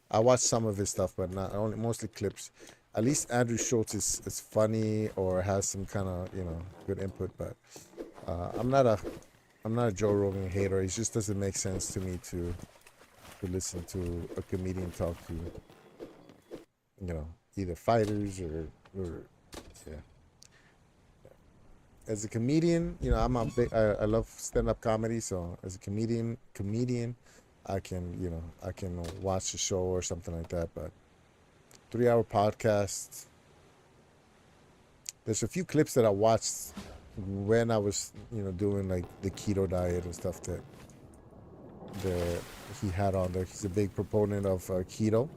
I watched some of his stuff, but not only, mostly clips. At least Andrew Schultz is funny or has some kind of good input. But I'm not a Joe Rogan hater. It just doesn't make sense to me to listen to a comedian talk to either fighters or yeah. As a comedian, I love stand-up comedy. So as a comedian, I can watch a show or something like that. But 3-hour podcast. There's a few clips that I watched when I was doing like the keto diet and stuff that he had on there. He's a big proponent of keto.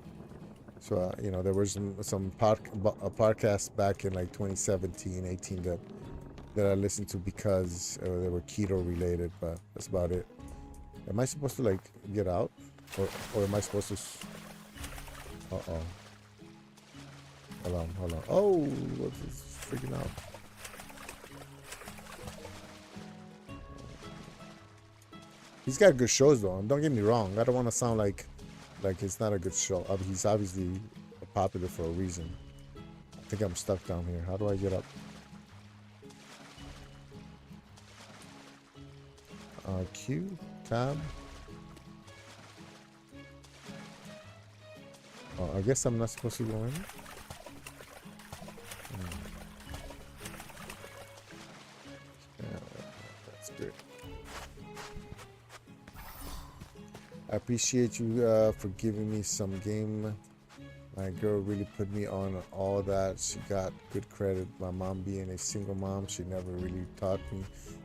So there was some podcast back in like 2017, 18 that I listened to because they were keto related, but that's about it. Am I supposed to like get out, or am I supposed to? Uh-oh. Hold on. Oh, what's this freaking out? He's got good shows though. Don't get me wrong. I don't want to sound like it's not a good show. He's obviously popular for a reason. I think I'm stuck down here. How do I get up? Q, tab. Oh, I guess I'm not supposed to go in. Yeah, that's good. I appreciate you for giving me some game. My girl really put me on all that. She got good credit. My mom being a single mom, she never really taught me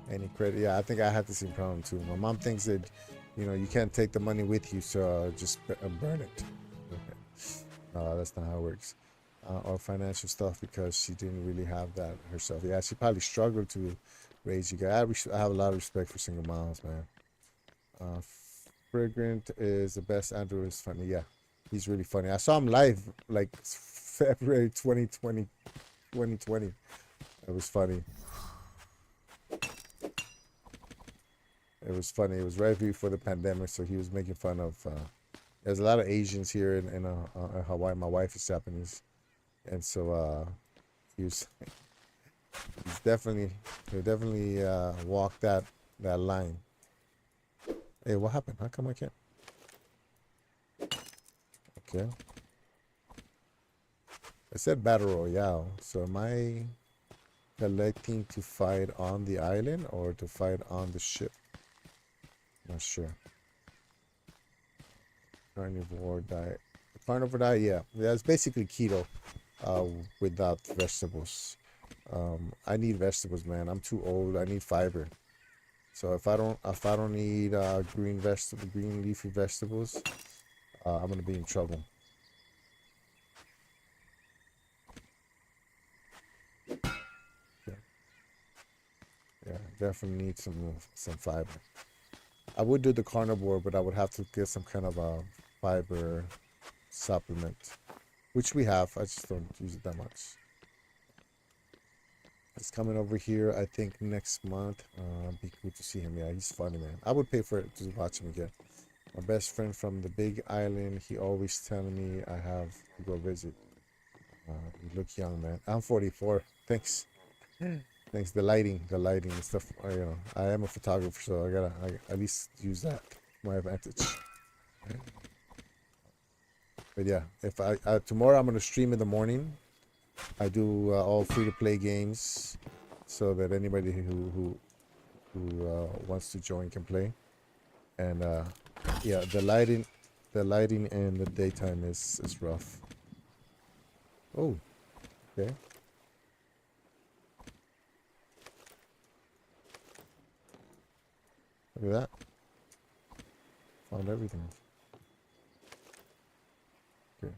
any credit. Yeah, I think I had the same problem too. My mom thinks that, you can't take the money with you, so just burn it. No, that's not how it works. Or financial stuff, because she didn't really have that herself. Yeah, she probably struggled to raise you guys. I have a lot of respect for single moms, man. Fragrant is the best. Andrew is funny. Yeah, he's really funny. I saw him live like February 2020. It was funny. It was funny. It was right before the pandemic, so he was making fun of. There's a lot of Asians here in Hawaii. My wife is Japanese, and so he's definitely walked that line. Hey, what happened? How come I can't? Okay. I said Battle Royale. So am I collecting to fight on the island or to fight on the ship? Not sure. Carnivore diet. Carnivore diet, yeah. Yeah, it's basically keto without vegetables. I need vegetables, man. I'm too old. I need fiber. So if I don't eat green leafy vegetables, I'm gonna be in trouble. Yeah, definitely need some fiber. I would do the carnivore, but I would have to get some kind of a fiber supplement, which we have. I just don't use it that much. He's coming over here, I think, next month. Be cool to see him. Yeah, he's funny, man. I would pay for it to watch him again. My best friend from the Big Island, he always telling me I have to go visit. You look young, man. I'm 44. Thanks. Thanks. The lighting and stuff. I am a photographer, so I gotta at least use that to my advantage. But yeah, if tomorrow I'm gonna stream in the morning. I do all free-to-play games, so that anybody who wants to join can play. And yeah, the lighting in the daytime is rough. Oh, okay. Look at that. Found everything. Okay.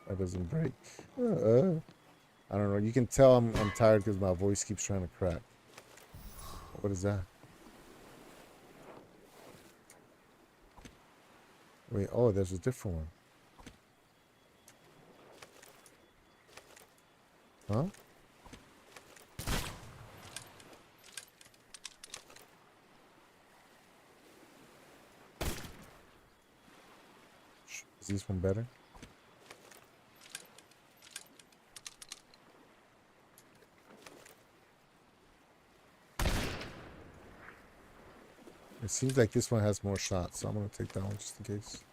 That doesn't break. I don't know. You can tell I'm tired because my voice keeps trying to crack. What is that? Wait, oh, there's a different one. Huh? Is this one better? It seems like this one has more shots, so I'm gonna take that one just in case.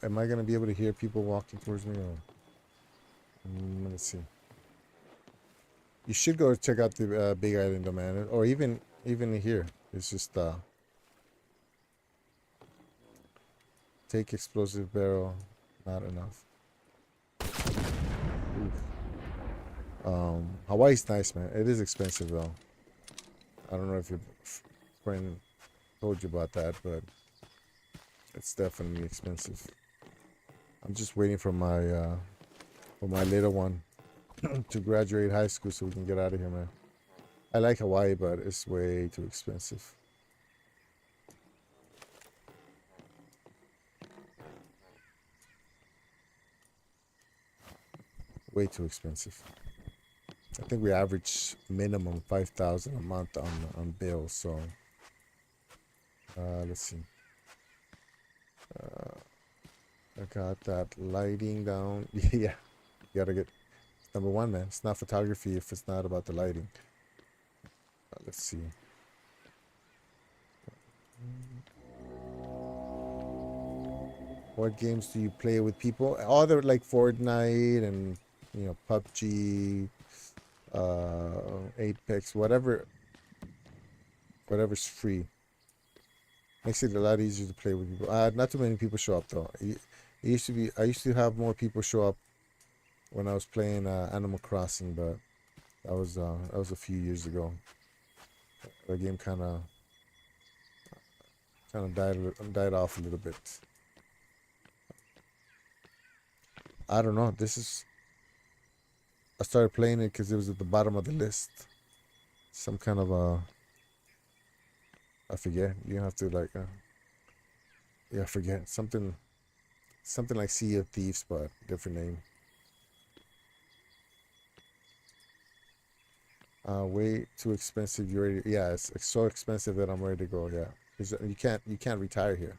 Am I gonna be able to hear people walking towards me or? Let's see. You should go check out the Big Island though, man, or even here. It's just take explosive barrel, not enough. Hawaii's nice, man. It is expensive though. I don't know if your friend told you about that, but it's definitely expensive. I'm just waiting for my little one to graduate high school so we can get out of here, man. I like Hawaii, but it's way too expensive. Way too expensive. I think we average minimum 5,000 a month on bills. So let's see. I got that lighting down. Yeah, you gotta get number one, man. It's not photography if it's not about the lighting. Let's see. What games do you play with people? All the like Fortnite and PUBG, Apex, whatever's free. Makes it a lot easier to play with people. Not too many people show up though. I used to have more people show up when I was playing Animal Crossing, but that was a few years ago. The game kind of died off a little bit. I don't know. I started playing it because it was at the bottom of the list. Some kind of I forget. You have to like I forget something like Sea of Thieves, but different name. Way too expensive. It's so expensive that I'm ready to go. Yeah, you can't retire here.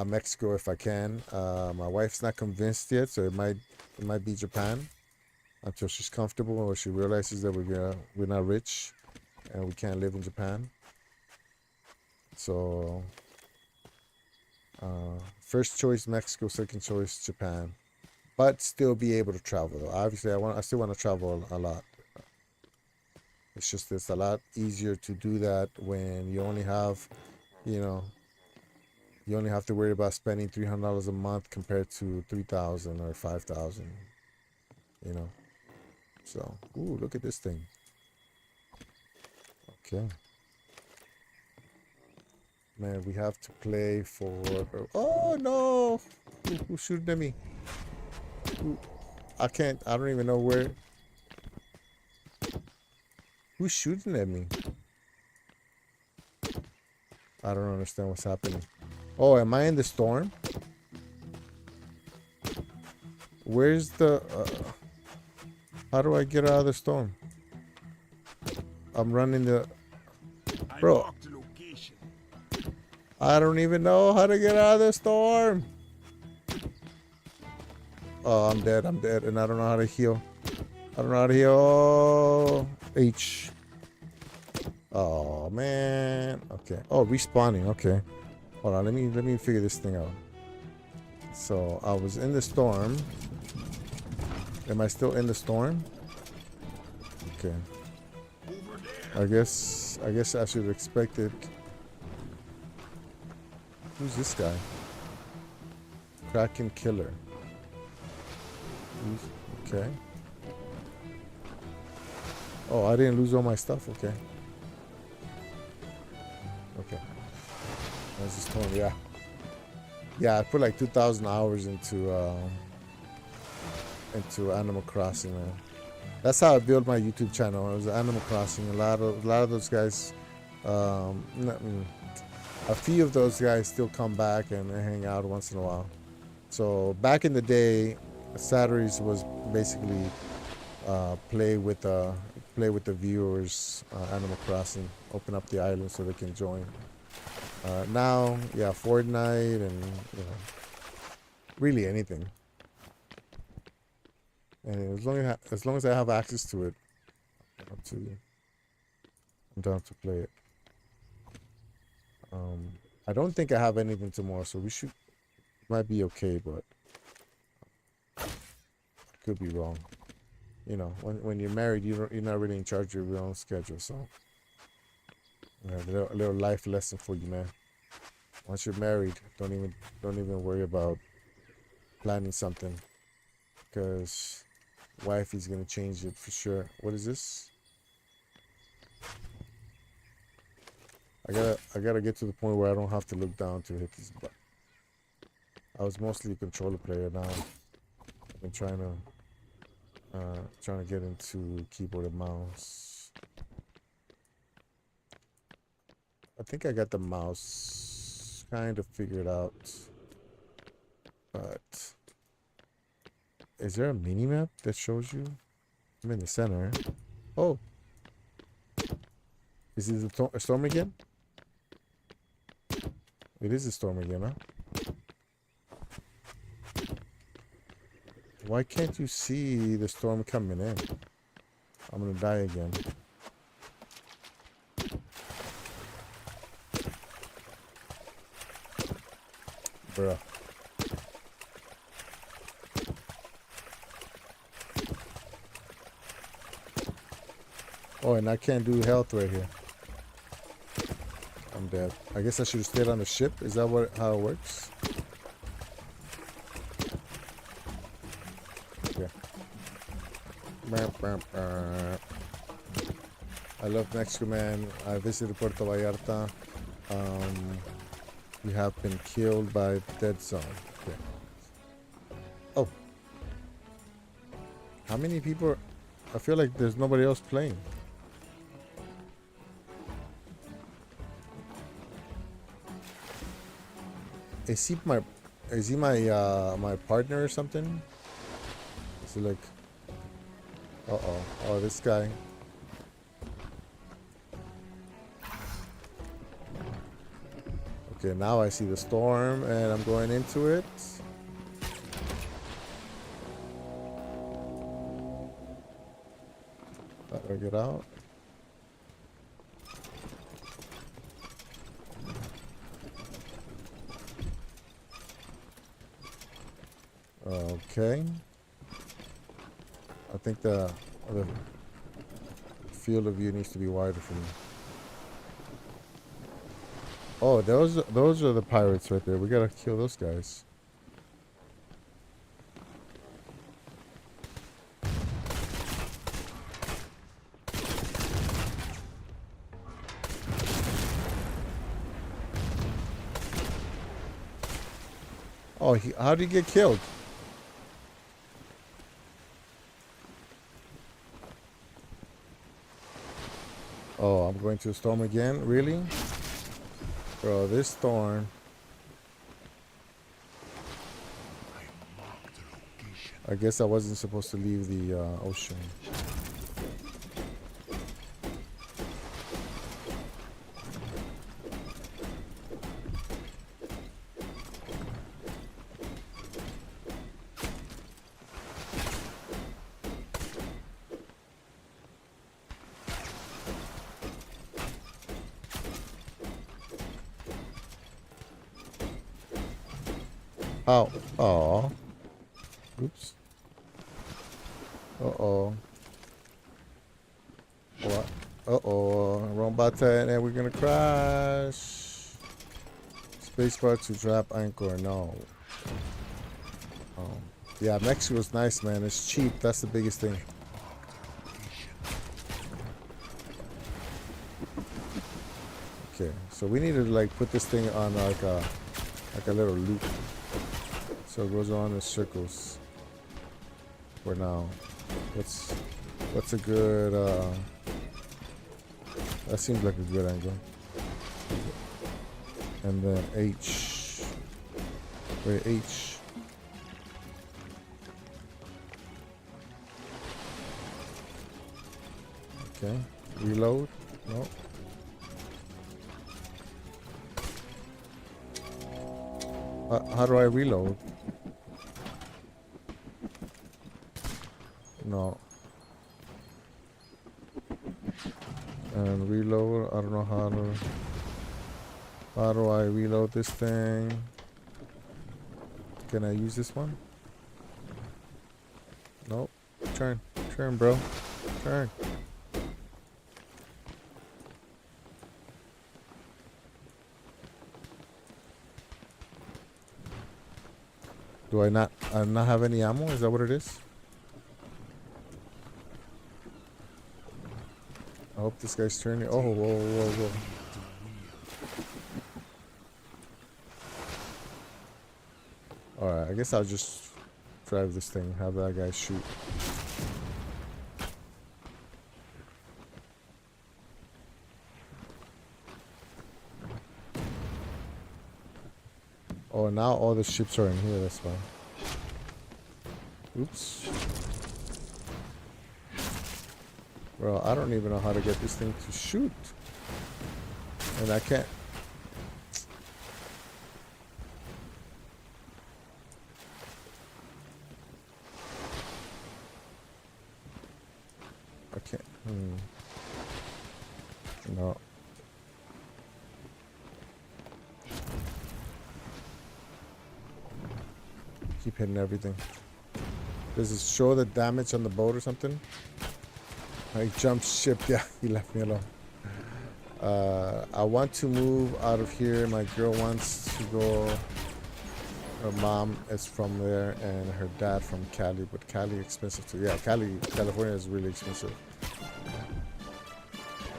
Mexico if I can. My wife's not convinced yet, so it might be Japan until she's comfortable or she realizes that we're not rich and we can't live in Japan. So first choice Mexico, second choice Japan, but still be able to travel though. Obviously, I still want to travel a lot. It's a lot easier to do that when you only have, you only have to worry about spending $300 a month compared to $3,000 or $5,000. So, ooh, look at this thing. Okay. Man, we have to play for. Oh no! Who's shooting at me? I don't even know where. Who's shooting at me? I don't understand what's happening. Oh, am I in the storm? Where's the... how do I get out of the storm? I'm running the... Bro. I don't even know how to get out of the storm. Oh, I'm dead. And I don't know how to heal. Oh, H. Oh, man. Okay. Oh, respawning. Okay. Hold on. Let me figure this thing out. So, I was in the storm. Am I still in the storm? Okay. I guess I should expect it. Who's this guy? Kraken Killer. Okay. Oh, I didn't lose all my stuff. Okay. Okay. That's just torn. Yeah. Yeah, I put like 2,000 hours into Animal Crossing, man. That's how I built my YouTube channel. It was Animal Crossing. A lot of those guys, a few of those guys still come back and hang out once in a while. So back in the day, Saturdays was basically play with the viewers, Animal Crossing, open up the island so they can join. Now, yeah, Fortnite and really anything. And as long as I have access to it, I'm down to play it. I don't think I have anything tomorrow, so might be okay, but I could be wrong. You know, when you're married, you're not really in charge of your own schedule, so a little life lesson for you, man. Once you're married, don't even worry about planning something, because wifey's gonna change it for sure. What is this? I gotta get to the point where I don't have to look down to hit this button. I was mostly a controller player. Now I've been trying to get into keyboard and mouse. I think I got the mouse kind of figured out, but is there a mini map that shows you? I'm in the center. Oh, is it a storm again? It is a storm again, huh? Why can't you see the storm coming in? I'm gonna die again. Bruh. Oh, and I can't do health right here. I'm dead. I guess I should have stayed on the ship. Is that how it works? Yeah. I love Mexico, man. I visited Puerto Vallarta. We have been killed by Dead Zone. Okay. Oh. How many people? I feel like there's nobody else playing. Is he my partner or something? Is he like, oh, this guy. Okay, now I see the storm and I'm going into it. How do I get out? Okay. I think the field of view needs to be wider for me. Oh, those are the pirates right there. We gotta kill those guys. Oh, how did he get killed? Oh, I'm going to a storm again? Really? Bro, this storm. I guess I wasn't supposed to leave the ocean. Oh, oh. Oops. Uh-oh. Uh-oh. Wrong button and we're gonna crash. Spacebar to drop anchor. No. Yeah, Mexico's nice, man. It's cheap. That's the biggest thing. Okay, so we need to like put this thing on like a little loop, so it goes on in circles. For now, what's a good? That seems like a good angle. And then H. Wait, H. Okay, reload. No. How do I reload? No. And reload, I don't know how do I reload this thing? Can I use this one? Nope. Turn, bro. Turn. Do I not have any ammo? Is that what it is? I hope this guy's turning. Oh, whoa. Alright, I guess I'll just drive this thing, have that guy shoot. Oh, now all the ships are in here, that's why. Oops. Bro, I don't even know how to get this thing to shoot. And I can't. I can't. No. Keep hitting everything. Does it show the damage on the boat or something? I jumped ship. Yeah, he left me alone. I want to move out of here. My girl wants to go. Her mom is from there and her dad from Cali, but Cali expensive too. Yeah, California is really expensive.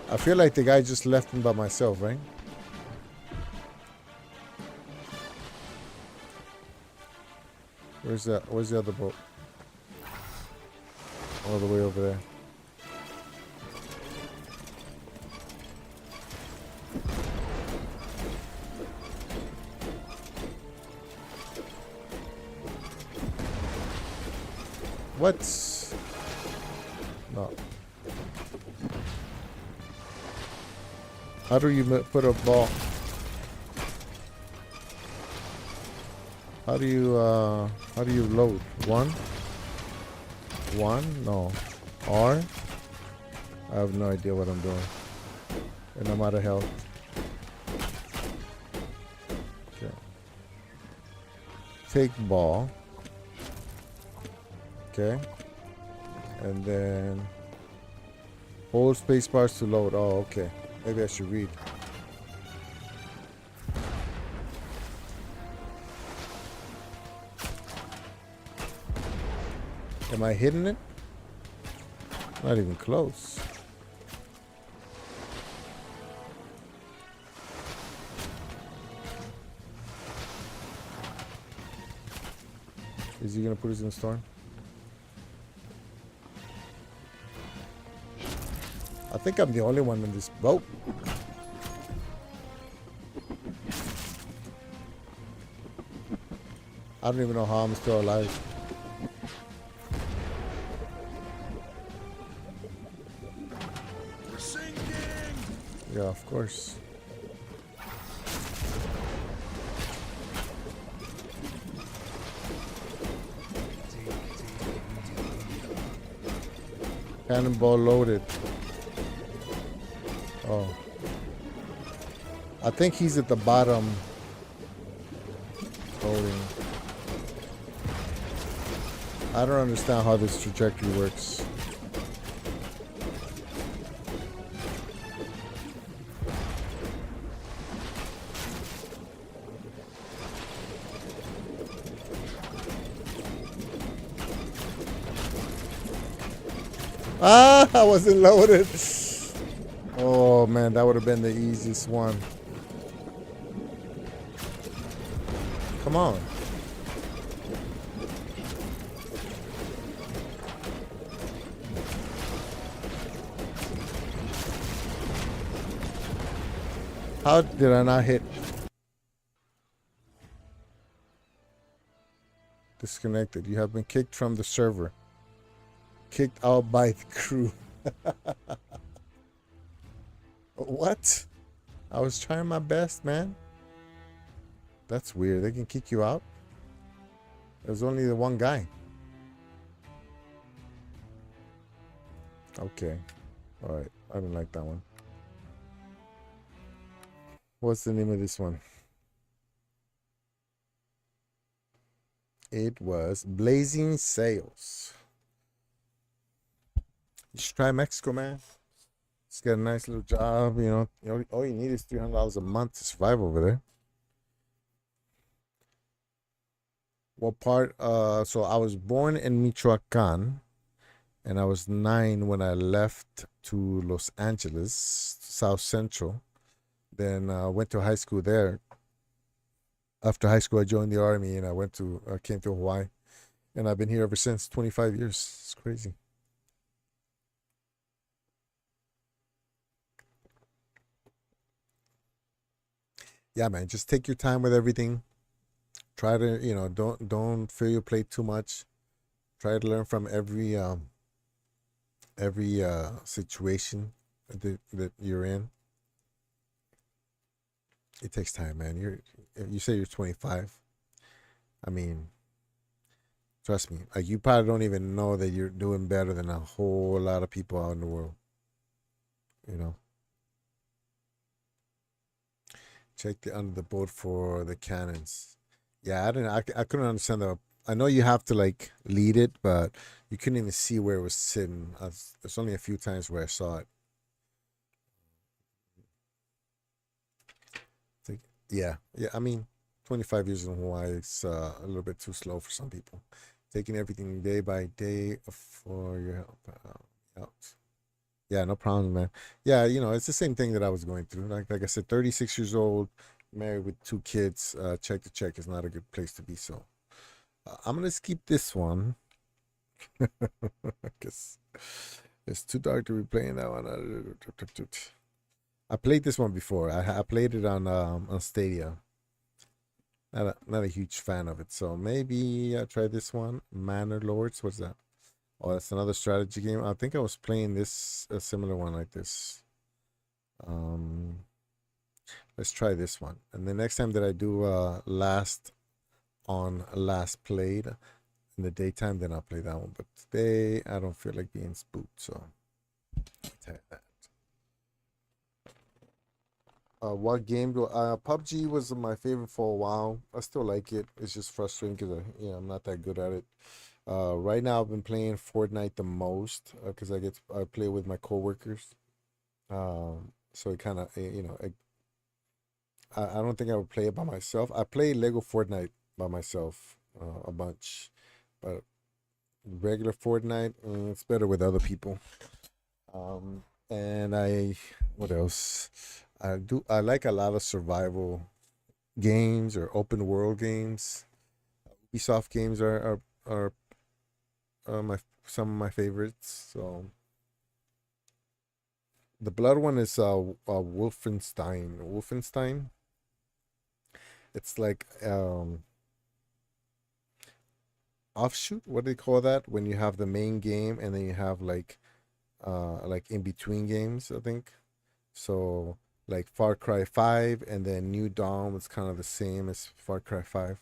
I feel like the guy just left me by myself, right? Where's the other boat? All the way over there. What? No. How do you put a ball? How do you load? One? No. R? I have no idea what I'm doing. And I'm out of health. Okay. Take ball. Okay. And then hold space bars to load. Oh, okay. Maybe I should read. Am I hitting it? Not even close. Is he gonna put us in a storm? I think I'm the only one in this boat. I don't even know how I'm still alive. We're sinking! Yeah, of course. Cannonball loaded. Oh. I think he's at the bottom. Loading. I don't understand how this trajectory works. Ah, I wasn't loaded. Oh man, that would have been the easiest one. Come on. How did I not hit? Disconnected. You have been kicked from the server. Kicked out by the crew. What? I was trying my best, man. That's weird. They can kick you out? There's only the one guy. Okay. Alright. I didn't like that one. What's the name of this one? It was Blazing Sails. You should try Mexico, man. It's got a nice little job, you know. All you need is $300 a month to survive over there. What part? So I was born in Michoacan, and I was 9 when I left to Los Angeles, South Central. Then went to high school there. After high school, I joined the army, and I came to Hawaii, and I've been here ever since. 25 years. It's crazy. Yeah, man. Just take your time with everything. Try to, don't fill your plate too much. Try to learn from every situation that you're in. It takes time, man. You say you're 25. I mean, trust me. Like, you probably don't even know that you're doing better than a whole lot of people out in the world. You know. Check the under the boat for the cannons. Yeah, I couldn't understand the. I know you have to like lead it, but you couldn't even see where it was sitting. There's only a few times where I saw it. Yeah. I mean, 25 years in Hawaii, it's a little bit too slow for some people. Taking everything day by day for your help out. Yeah, no problem, man. Yeah, it's the same thing that I was going through. Like I said, 36 years old, married with 2 kids. Check to check is not a good place to be. So I'm gonna skip this one because it's too dark to be playing that one. I played this one before. I played it on Stadia. Not a huge fan of it. So maybe I try this one. Manor Lords. What's that? Oh, that's another strategy game. I think I was playing a similar one like this. Let's try this one. And the next time that I do last played in the daytime, then I'll play that one. But today I don't feel like being spooked, so I'll tell you that. What game do PUBG was my favorite for a while. I still like it. It's just frustrating because I'm not that good at it. Right now I've been playing Fortnite the most because I play with my coworkers. So it kind of I don't think I would play it by myself. I play Lego Fortnite by myself a bunch, but regular Fortnite it's better with other people. And what else? I like a lot of survival games or open world games. Ubisoft games are some of my favorites. So the blood one is Wolfenstein. Wolfenstein. It's like offshoot. What do they call that? When you have the main game and then you have like in between games, I think. So like Far Cry 5 and then New Dawn was kind of the same as Far Cry 5.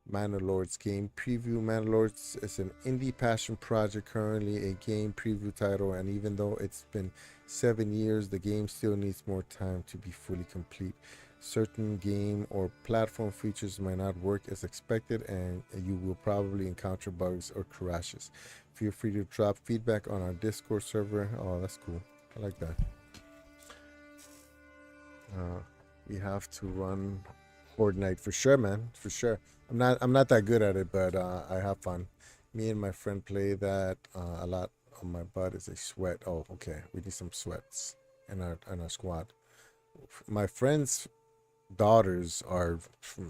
Manor Lords game preview. Manor Lords is an indie passion project, currently a game preview title, and even though it's been 7 years, the game still needs more time to be fully complete. Certain game or platform features might not work as expected, and you will probably encounter bugs or crashes. Feel free to drop feedback on our Discord server. Oh, that's cool. I like that. We have to run Fortnite for sure, man. For sure. I'm not that good at it, but I have fun. Me and my friend play that a lot on my butt is a sweat. Oh, okay. We need some sweats in our squad. My friend's daughters are.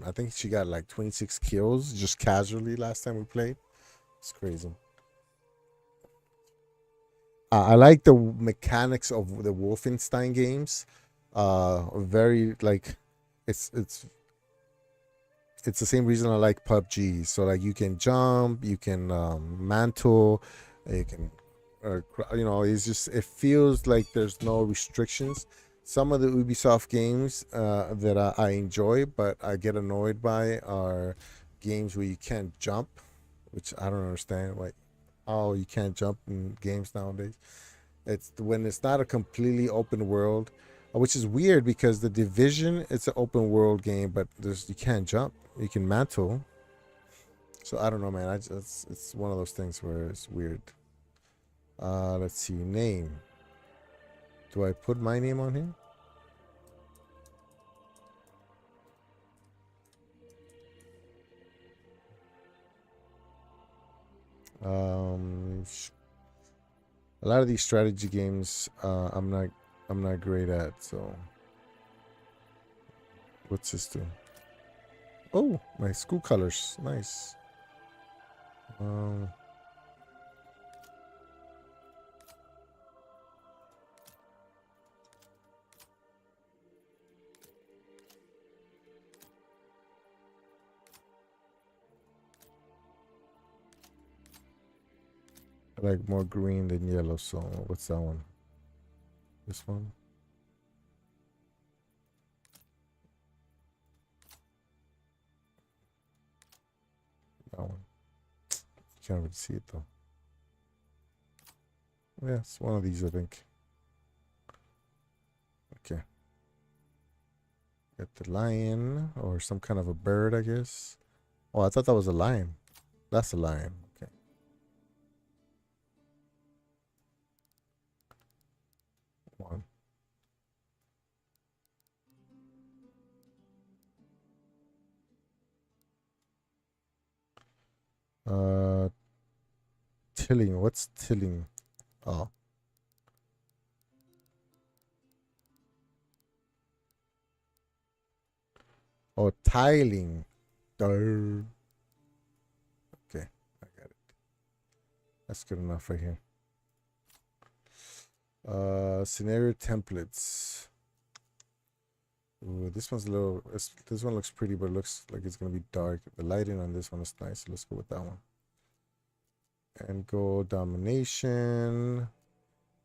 I think she got like 26 kills just casually last time we played. It's crazy. I like the mechanics of the Wolfenstein games. Very like, it's it's the same reason I like PUBG. So like you can jump, you can mantle, you can, it's just it feels like there's no restrictions. Some of the Ubisoft games that I enjoy, but I get annoyed by are games where you can't jump, which I don't understand. Like, oh, you can't jump in games nowadays. It's when it's not a completely open world, which is weird because the Division, it's an open world game, but you can't jump. You can mantle. So I don't know, man. It's one of those things where it's weird. Let's see, name. Do I put my name on here? A lot of these strategy games, I'm not great at. So, what's this do? Oh, my school colors, nice. I like more green than yellow, so what's that one? This one? That one. Can't really see it though. Yeah, it's one of these, I think. Okay. Got the lion or some kind of a bird, I guess. Oh, I thought that was a lion. That's a lion. Okay. One. Tilling. What's tilling? Oh. Oh, tiling. Durr. Okay, I got it. That's good enough right here. Scenario templates. Ooh, this one's a little. This one looks pretty, but it looks like it's gonna be dark. The lighting on this one is nice. So let's go with that one. And go domination.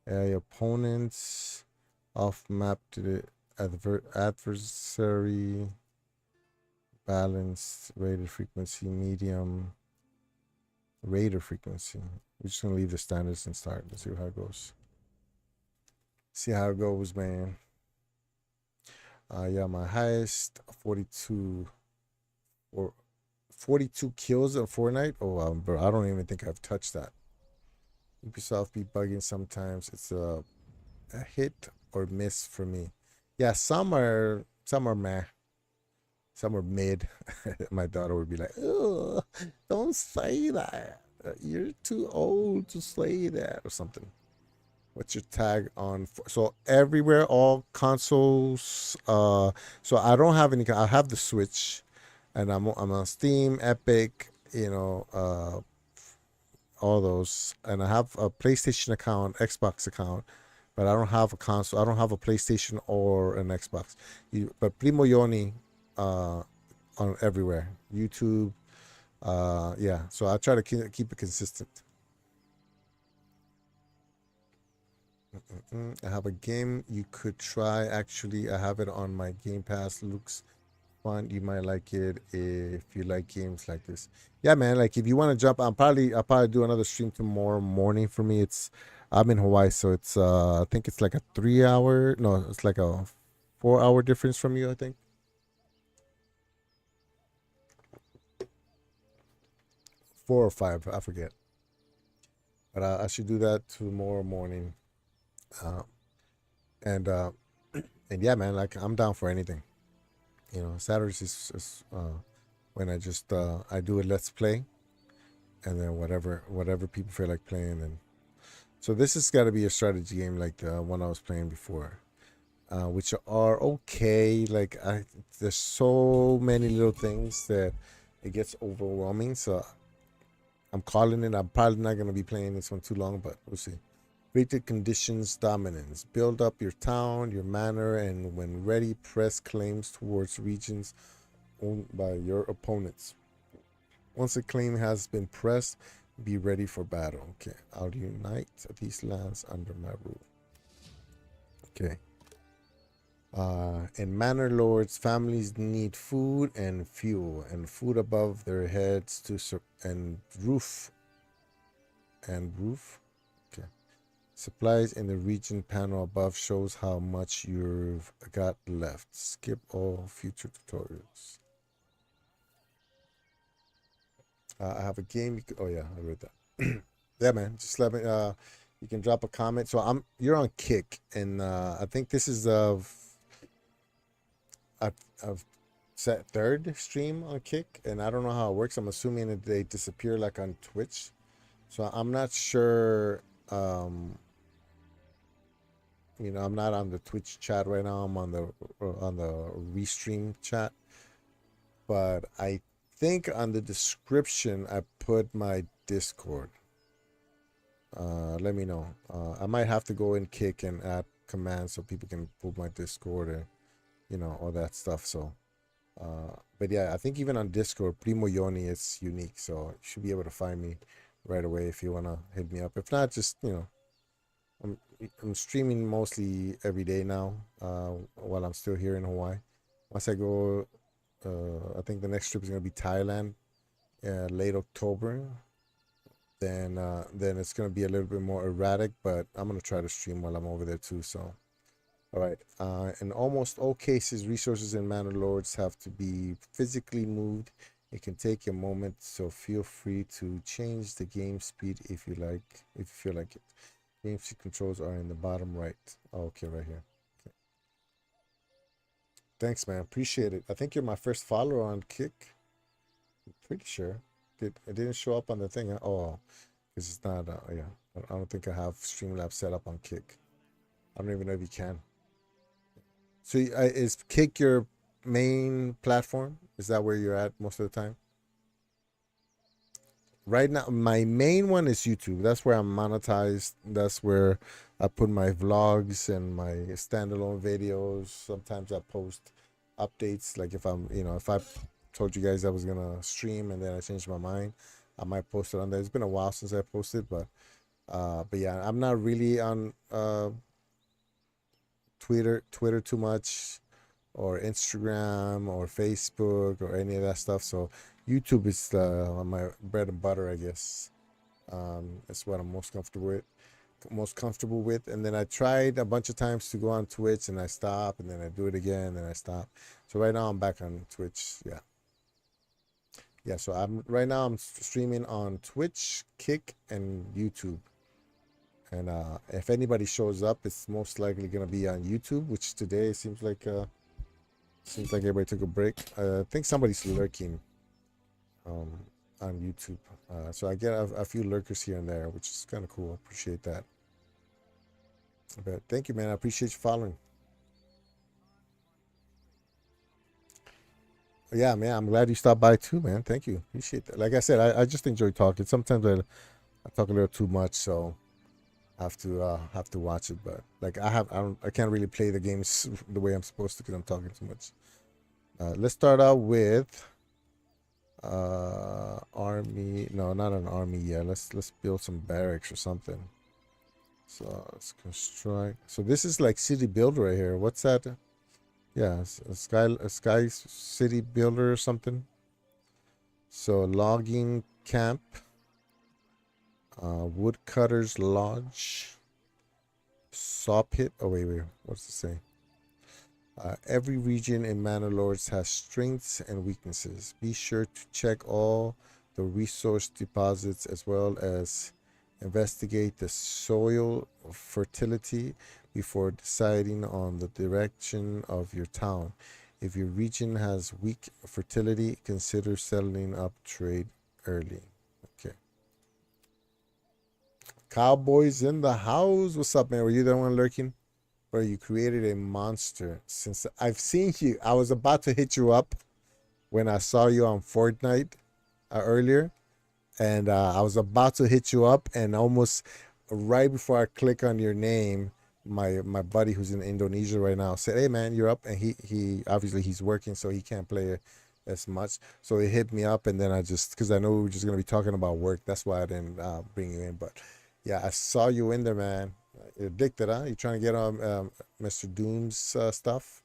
AI opponents. Off map to the adversary. Balanced, raider frequency, medium, raider frequency. We're just gonna leave the standards and start. Let's see how it goes. See how it goes, man. Yeah, my highest 42 or 42 kills in Fortnite. Oh, bro, I don't even think I've touched that. Ubisoft be bugging sometimes. It's a hit or miss for me. Yeah, some are meh. Some are mid. My daughter would be like, "Oh, don't say that. You're too old to say that," or something. What's your tag on? So everywhere, all consoles. So I don't have any. I have the Switch, and I'm on Steam, Epic. All those, and I have a PlayStation account, Xbox account, but I don't have a console. I don't have a PlayStation or an Xbox. But Primo Yoni, on everywhere, YouTube. Yeah, so I try to keep it consistent. I have a game you could try. Actually, I have it on my Game Pass. Looks fun. You might like it if you like games like this. Yeah, man. Like if you want to jump, I'll probably do another stream tomorrow morning. For me, I'm in Hawaii, so it's I think it's like a 3 hour. No, it's like a 4 hour difference from you, I think. 4 or 5, I forget. But I should do that tomorrow morning. Uh, and and yeah, man, like I'm down for anything. Saturdays is when I do a let's play, and then whatever people feel like playing, and So this has got to be a strategy game like the one I was playing before, which are okay. Like there's so many little things that it gets overwhelming. So I'm calling it. I'm probably not going to be playing this one too long, but we'll see. Created conditions dominance. Build up your town, your manor, and when ready, press claims towards regions owned by your opponents. Once a claim has been pressed, be ready for battle. Okay, I'll unite these lands under my rule. Okay. And manor lords, families need food and fuel, and food above their heads and roof. Okay. Supplies in the region panel above shows how much you've got left. Skip all future tutorials. I have a game. Oh yeah, I read that. Yeah, man. Just let me. You can drop a comment. So you're on Kick, and I think this is I've set third stream on Kick, and I don't know how it works. I'm assuming that they disappear like on Twitch, so I'm not sure. You know, I'm not on the Twitch chat right now. I'm on the Restream chat, but I think on the description I put my Discord. Let me know. I might have to go in Kick and add commands so people can pull my Discord and, you know, all that stuff. So, but yeah, I think even on Discord, Primo Yoni is unique, so you should be able to find me right away if you wanna hit me up. If not, just, you know, I'm streaming mostly every day now, while I'm still here in Hawaii. Once I go, I think the next trip is gonna be Thailand, late October. Then it's gonna be a little bit more erratic, but I'm gonna try to stream while I'm over there too. So, all right. In almost all cases, resources in Manor Lords have to be physically moved. It can take a moment, so feel free to change the game speed if you like, if you feel like it. Game speed controls are in the bottom right. Oh, okay, right here. Okay. Thanks, man. Appreciate it. I think you're my first follower on Kick. I'm pretty sure. It didn't show up on the thing. Oh, because it's not. Yeah, I don't think I have Streamlabs set up on Kick. I don't even know if you can. So is Kick your main platform? Is that where you're at most of the time? Right now, my main one is YouTube. That's where I'm monetized. That's where I put my vlogs and my standalone videos. Sometimes I post updates. Like if I'm, you know, if I told you guys I was gonna stream and then I changed my mind, I might post it on there. It's been a while since I posted, but yeah, I'm not really on Twitter too much, or Instagram or Facebook or any of that stuff. So YouTube is my bread and butter, I guess. It's what I'm most comfortable with. And then I tried a bunch of times to go on Twitch, and I stop, and then I do it again, and I stop. So right now I'm back on Twitch. Yeah. So I'm streaming on Twitch, Kick, and YouTube. And if anybody shows up, it's most likely gonna be on YouTube, which today seems like everybody took a break. I think somebody's lurking on YouTube. So I get a few lurkers here and there, which is kind of cool. Appreciate that. But thank you, man. I appreciate you following. Yeah, man. I'm glad you stopped by too, man. Thank you. Appreciate that. Like I said, I just enjoy talking. Sometimes I talk a little too much, so I have to watch it. But like I can't really play the games the way I'm supposed to because I'm talking too much. Let's start out with army. No, not an army yet. Let's build some barracks or something. So let's construct. So this is like city builder right here. What's that? Yeah, a sky city builder or something. So logging camp, woodcutters lodge, saw pit. Oh wait, what's it say? Every region in Manor Lords has strengths and weaknesses. Be sure to check all the resource deposits as well as investigate the soil fertility before deciding on the direction of your town. If your region has weak fertility, consider settling up trade early. Okay. Cowboys in the house. What's up, man? Were you the one lurking? Bro, you created a monster. Since I've seen you, I was about to hit you up when I saw you on Fortnite earlier, and I was about to hit you up, and almost right before I click on your name, my buddy who's in Indonesia right now said, "Hey man, you're up," and he obviously he's working, so he can't play as much. So he hit me up, and then I just, because I know we were just gonna be talking about work, that's why I didn't bring you in. But yeah, I saw you in there, man. You're addicted, huh? You trying to get on Mr. Doom's stuff?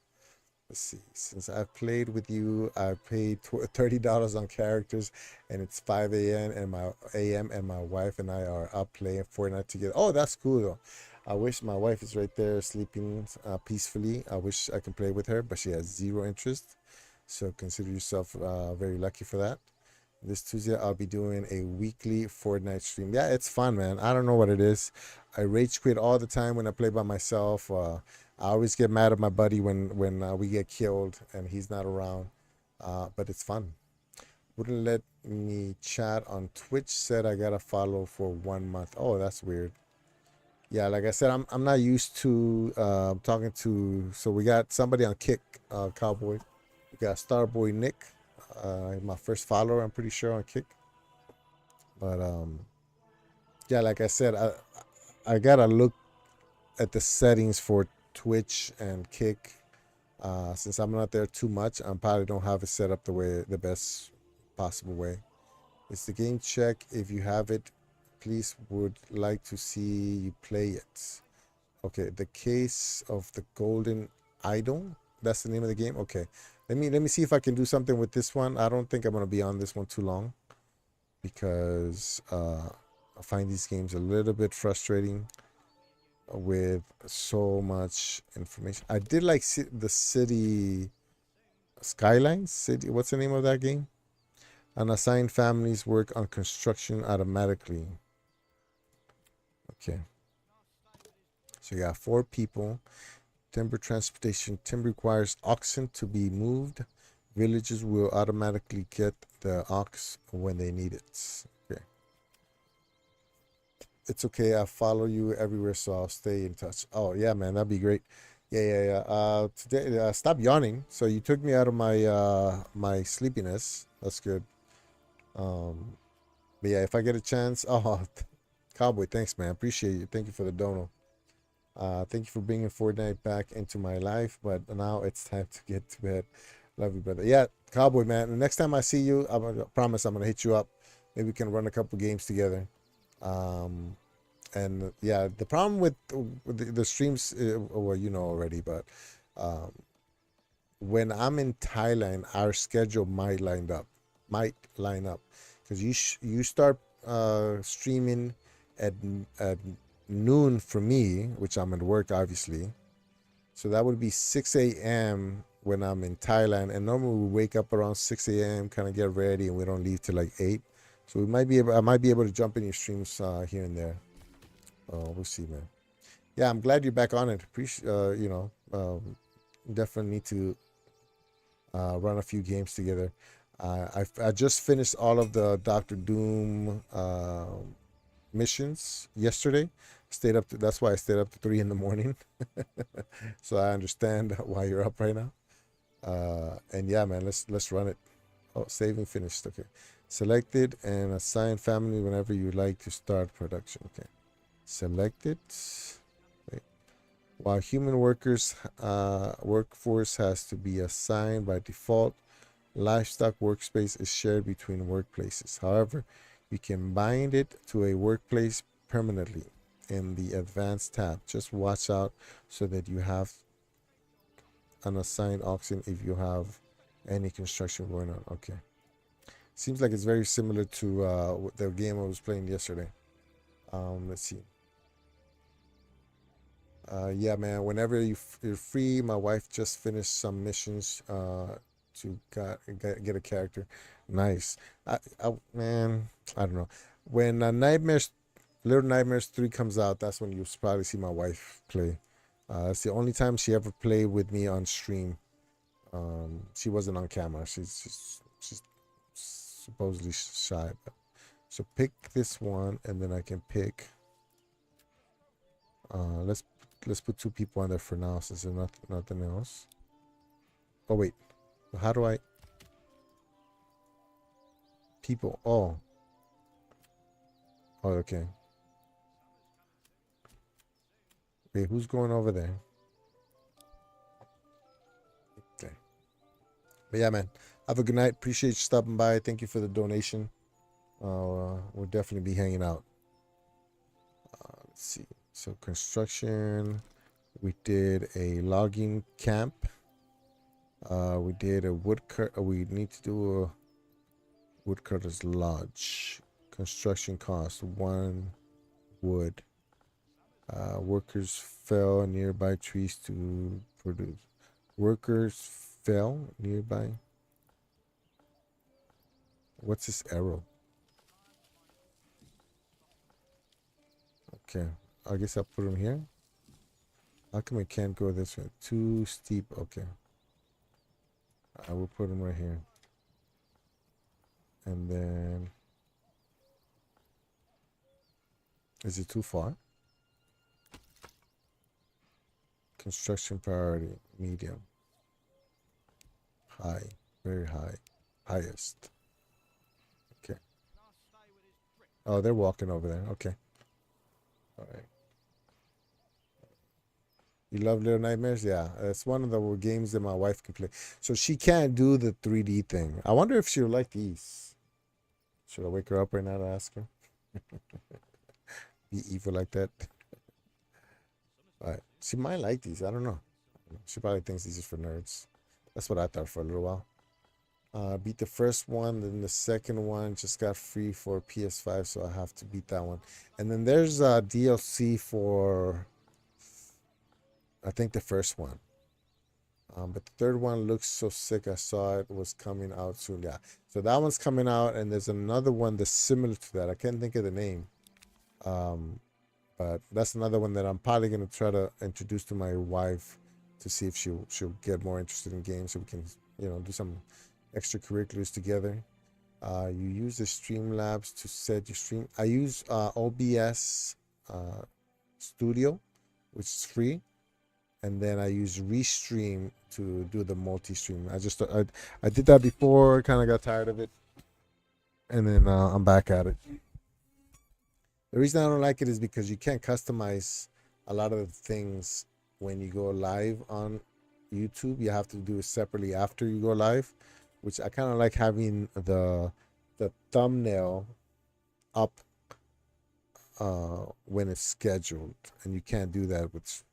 Let's see. Since I've played with you, I paid $30 on characters, and it's 5 a.m. and my wife and I are up playing Fortnite together. Oh, that's cool though. I wish my wife is right there sleeping peacefully. I wish I can play with her, but she has zero interest. So consider yourself very lucky for that. This Tuesday, I'll be doing a weekly Fortnite stream. Yeah, it's fun, man. I don't know what it is. I rage quit all the time when I play by myself. I always get mad at my buddy when we get killed and he's not around. But it's fun. Wouldn't let me chat on Twitch. Said I gotta follow for 1 month. Oh, that's weird. Yeah, like I said, I'm not used to talking to. So we got somebody on Kick, Cowboy. We got Starboy Nick, my first follower, I'm pretty sure, on Kick. But yeah, like I said, I gotta look at the settings for Twitch and Kick. Since I'm not there too much, I probably don't have it set up the best possible way. It's the game check. If you have it, please would like to see you play it. Okay, the case of the golden idol. That's the name of the game. Okay, let me see if I can do something with this one. I don't think I'm gonna be on this one too long because I find these games a little bit frustrating with so much information. I did like the City Skylines. City. What's the name of that game? Unassigned families work on construction automatically. Okay. So you got 4 people. Timber transportation. Timber requires oxen to be moved. Villages will automatically get the ox when they need it. Okay. It's okay. I follow you everywhere, so I'll stay in touch. Oh yeah, man, that'd be great. Yeah. Today, stop yawning. So you took me out of my my sleepiness. That's good. But yeah, if I get a chance, Cowboy, thanks, man. Appreciate you. Thank you for the dono. Thank you for bringing Fortnite back into my life, but now it's time to get to bed. Love you, brother. Yeah, Cowboy, man. The next time I see you, I promise I'm gonna hit you up. Maybe we can run a couple games together. And yeah, the problem with the streams, well, you know already, but when I'm in Thailand, our schedule might line up, because you start streaming at noon for me, which I'm at work, obviously. So that would be 6 a.m. when I'm in Thailand, and normally we wake up around 6 a.m., kind of get ready, and we don't leave till like 8. So I might be able to jump in your streams here and there. We'll see, man. Yeah, I'm glad you're back on it. Definitely need to run a few games together. I just finished all of the Doctor Doom missions yesterday. That's why I stayed up to 3 in the morning. So I understand why you're up right now. And yeah, man, let's run it. Oh, saving finished. Okay. Selected and assign family whenever you like to start production. Okay. Selected. Wait. While human workforce has to be assigned by default, livestock workspace is shared between workplaces. However, you can bind it to a workplace permanently in the advanced tab. Just watch out so that you have unassigned oxen if you have any construction going on. Okay. Seems like it's very similar to the game I was playing yesterday. Let's see. Yeah, man, whenever you're free. My wife just finished some missions to get a character. Nice. Man, I don't know. When Little Nightmares 3 comes out, that's when you'll probably see my wife play. That's the only time she ever played with me on stream. She wasn't on camera. She's supposedly shy. So pick this one, and then I can pick Let's put 2 people on there for now since there's nothing else. Oh wait, how do I? People. Oh. Oh, okay. Wait, who's going over there? Okay. But yeah, man. Have a good night. Appreciate you stopping by. Thank you for the donation. We'll definitely be hanging out. Let's see. So construction. We did a logging camp. We did a woodcut. We need to do a woodcutter's lodge. Construction cost 1 wood. Workers fell nearby trees to produce. Workers fell nearby. What's this arrow? Okay, I guess I'll put them here. How come I can't go this way? Too steep. Okay. I will put them right here. And then... Is it too far? Construction priority, medium. High, very high. Highest. Okay. Oh, they're walking over there. Okay. All right. You love Little Nightmares? Yeah, it's one of the games that my wife can play. So she can't do the 3D thing. I wonder if she'll like these. Should I wake her up right now to ask her? Be evil like that. But she might like these. I don't know. She probably thinks these are for nerds. That's what I thought for a little while. Beat the first one, then the second one just got free for PS5, so I have to beat that one. And then there's DLC for, I think, the first one. But the third one looks so sick. I saw it was coming out soon. Yeah, so that one's coming out, and there's another one that's similar to that. I can't think of the name. But that's another one that I'm probably gonna try to introduce to my wife to see if she'll get more interested in games, so we can, you know, do some extracurriculars together. You use the Streamlabs to set your stream. I use OBS Studio, which is free, and then I use Restream to do the multi-stream. I did that before, kind of got tired of it, and then I'm back at it. The reason I don't like it is because you can't customize a lot of the things when you go live on YouTube. You have to do it separately after you go live, which I kind of like having the thumbnail up when it's scheduled, and you can't do that with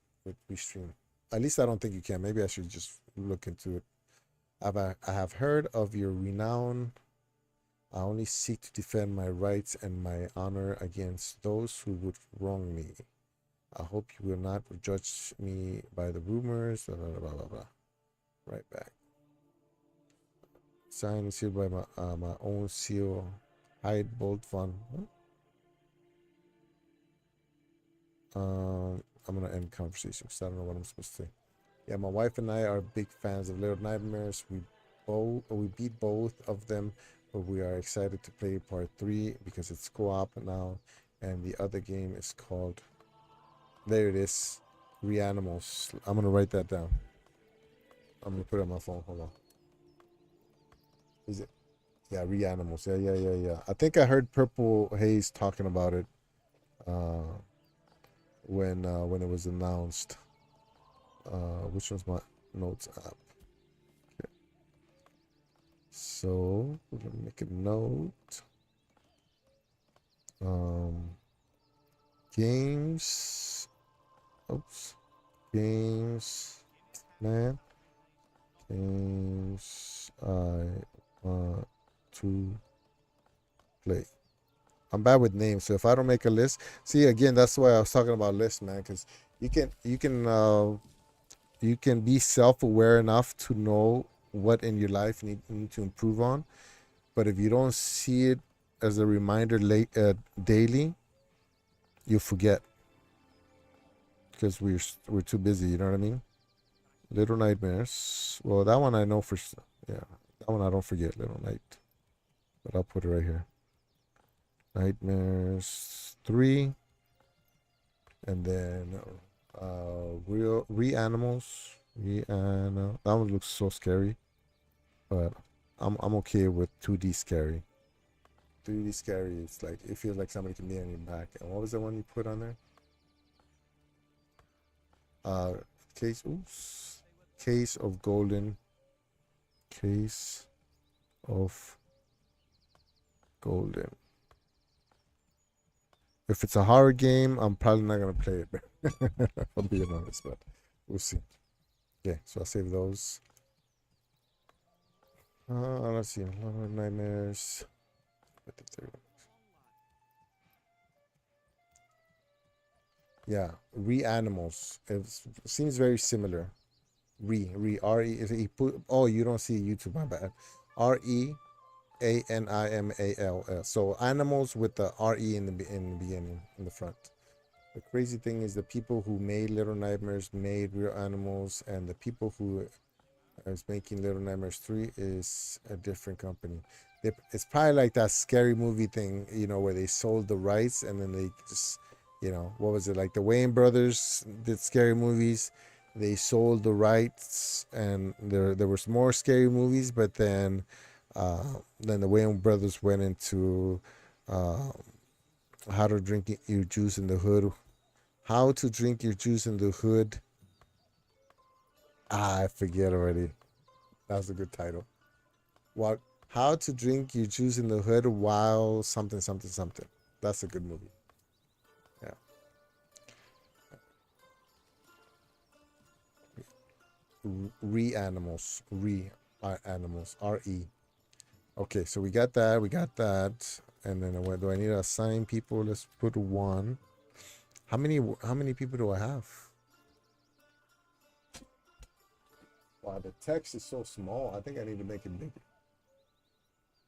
Restream. At least I don't think you can. Maybe I should just look into it. I have heard of your renown. I only seek to defend my rights and my honor against those who would wrong me. I hope you will not judge me by the rumors. Blah, blah, blah, blah, blah. Right back. Signed and sealed by my own seal. Hide Bolt Fun. I'm gonna end conversation because I don't know what I'm supposed to say. Yeah, my wife and I are big fans of Little Nightmares. We beat both of them, but we are excited to play part 3 because it's co-op now, and the other game is called, there it is, Reanimals. I'm gonna write that down. I'm gonna put it on my phone. Hold on. Is it? Yeah, Reanimals. Yeah. I think I heard Purple Haze talking about it when it was announced. Which one's my notes app? Okay. So we're gonna make a note. Games. Oops. Games. Man. Games I want to play. I'm bad with names, so if I don't make a list, see, again, that's why I was talking about lists, man, because you can be self-aware enough to know what in your life you need to improve on, but if you don't see it as a reminder daily, you forget because we're too busy. You know what I mean? Little Nightmares. Well, that one I know for, yeah, that one I don't forget. Little Night, but I'll put it right here. Nightmares 3. And then real Reanimals. That one looks so scary, but I'm okay with 2D scary. 3D scary, it's like it feels like somebody can be on your back. And what was the one you put on there? Case Case of Golden. Case of Golden. If it's a horror game, I'm probably not gonna play it. I'm being honest, but we'll see. Okay, so I'll save those. Let's see. Little Nightmares. Yeah, Reanimals. It seems very similar. R-E. He put. Oh, you don't see YouTube. My bad. Reanimal. So animals with the RE in the beginning, in the front. The crazy thing is the people who made Little Nightmares made Reanimals, and the people who is making Little Nightmares 3 is a different company. It's probably like that Scary Movie thing, you know, where they sold the rights and then they just, you know, what was it, like the Wayne brothers did scary movies. They sold the rights and there was more scary movies, but then the Wayne brothers went into how to drink your juice in the hood. How to drink your juice in the hood. I forget already. That was a good title. What? How to drink your juice in the hood while something. That's a good movie. Yeah. Reanimals. Reanimals. R-E. Okay, so we got that. And then what do I need to assign people? Let's put 1. How many people do I have? Wow, the text is so small. I think I need to make it bigger.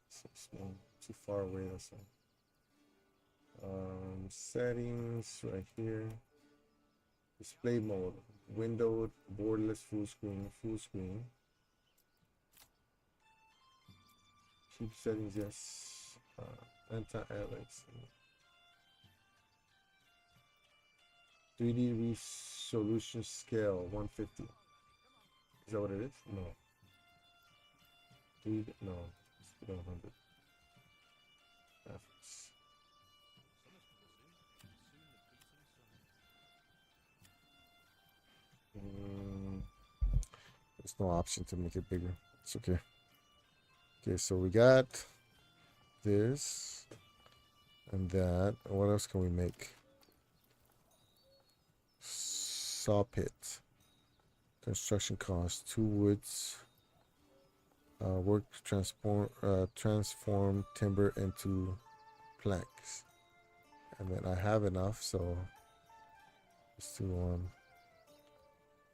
So small, too far away. That's all. Settings right here. Display mode, windowed, borderless, full screen. Keep settings, yes. Anti-aliasing. 3D resolution scale 150. Is that what it is? No. 3D, no. It's 100. Graphics. There's no option to make it bigger. It's okay. Okay, so we got this and that. What else can we make? Saw pit. Construction cost 2 woods. Work to transform timber into planks. And then I have enough, so let's do one.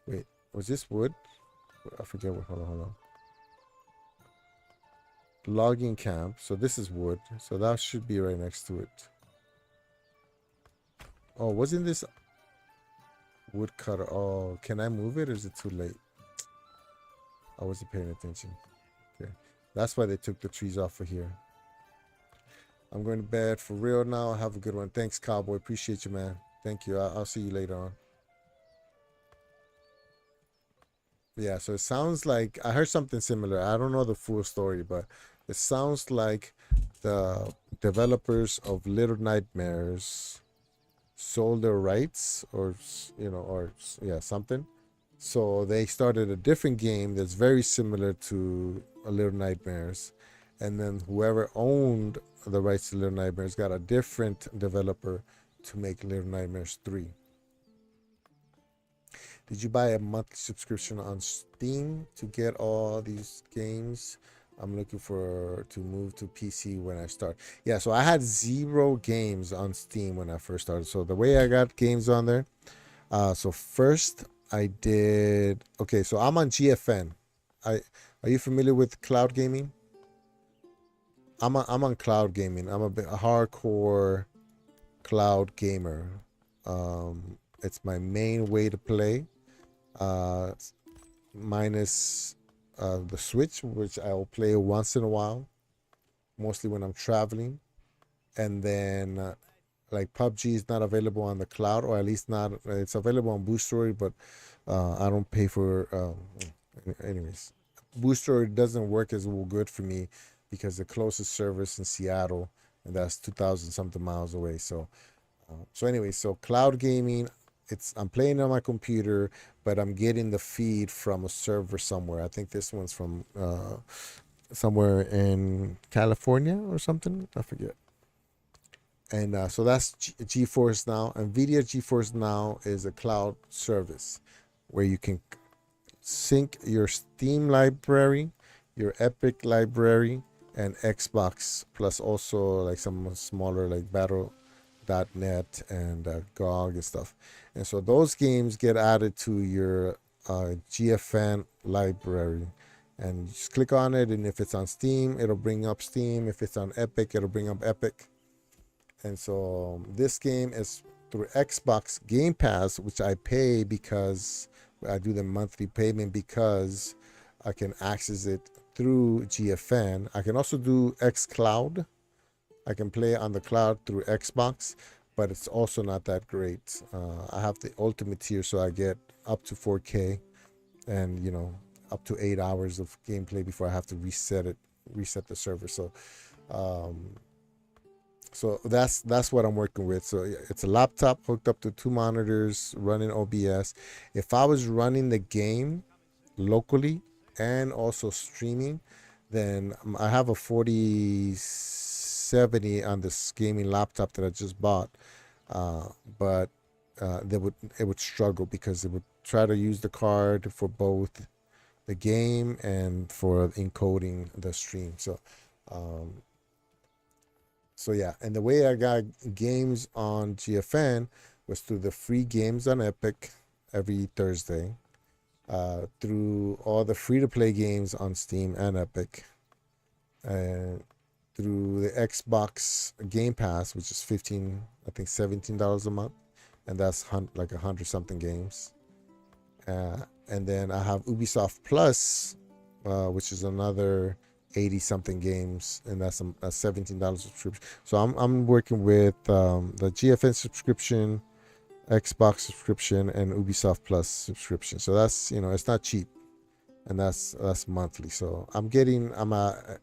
Wait, was this wood? I forget what. Hold on. Logging camp. So this is wood. So that should be right next to it. Oh, wasn't this woodcutter? Oh, can I move it or is it too late? I wasn't paying attention. Okay. That's why they took the trees off of here. I'm going to bed for real now. Have a good one. Thanks, Cowboy. Appreciate you, man. Thank you. I'll see you later on. Yeah, so it sounds like I heard something similar. I don't know the full story, but it sounds like the developers of Little Nightmares sold their rights or something. So they started a different game that's very similar to Little Nightmares. And then whoever owned the rights to Little Nightmares got a different developer to make Little Nightmares 3. Did you buy a monthly subscription on Steam to get all these games? I'm looking to move to PC when I start. Yeah, so I had 0 games on Steam when I first started. So the way I got games on there, so first I did. Okay, so I'm on GFN. Are you familiar with cloud gaming? I'm on cloud gaming. I'm a hardcore cloud gamer. It's my main way to play. Minus the Switch, which I'll play once in a while, mostly when I'm traveling, and then like PUBG is not available on the cloud, or at least not. It's available on Boosteroid, but I don't pay for. Anyways, Boosteroid doesn't work as well good for me because the closest service in Seattle, and that's 2,000 something miles away. So anyway, so cloud gaming. I'm playing on my computer, but I'm getting the feed from a server somewhere. I think this one's from somewhere in California or something. I forget. And so that's GeForce Now. NVIDIA GeForce Now is a cloud service where you can sync your Steam library, your Epic library, and Xbox, plus also like some smaller like Battle.net and GOG and stuff. And so those games get added to your GFN library. And you just click on it, and if it's on Steam, it'll bring up Steam. If it's on Epic, it'll bring up Epic. And so this game is through Xbox Game Pass, which I pay because I do the monthly payment because I can access it through GFN. I can also do xCloud. I can play on the cloud through Xbox, but it's also not that great. I have the ultimate tier, so I get up to 4K and, you know, up to 8 hours of gameplay before I have to reset the server. So that's what I'm working with. So it's a laptop hooked up to 2 monitors running OBS. If I was running the game locally and also streaming, then I have a 4070 on this gaming laptop that I just bought. But it would struggle because it would try to use the card for both the game and for encoding the stream. So yeah, and the way I got games on GFN was through the free games on Epic every Thursday, through all the free-to-play games on Steam and Epic, and through the Xbox Game Pass, which is $17 a month, and that's like 100 something games. And then I have Ubisoft Plus, which is another 80 something games, and that's a $17 subscription. So I'm working with the GFN subscription, Xbox subscription, and Ubisoft Plus subscription. So that's, you know, it's not cheap, and that's monthly. So I'm a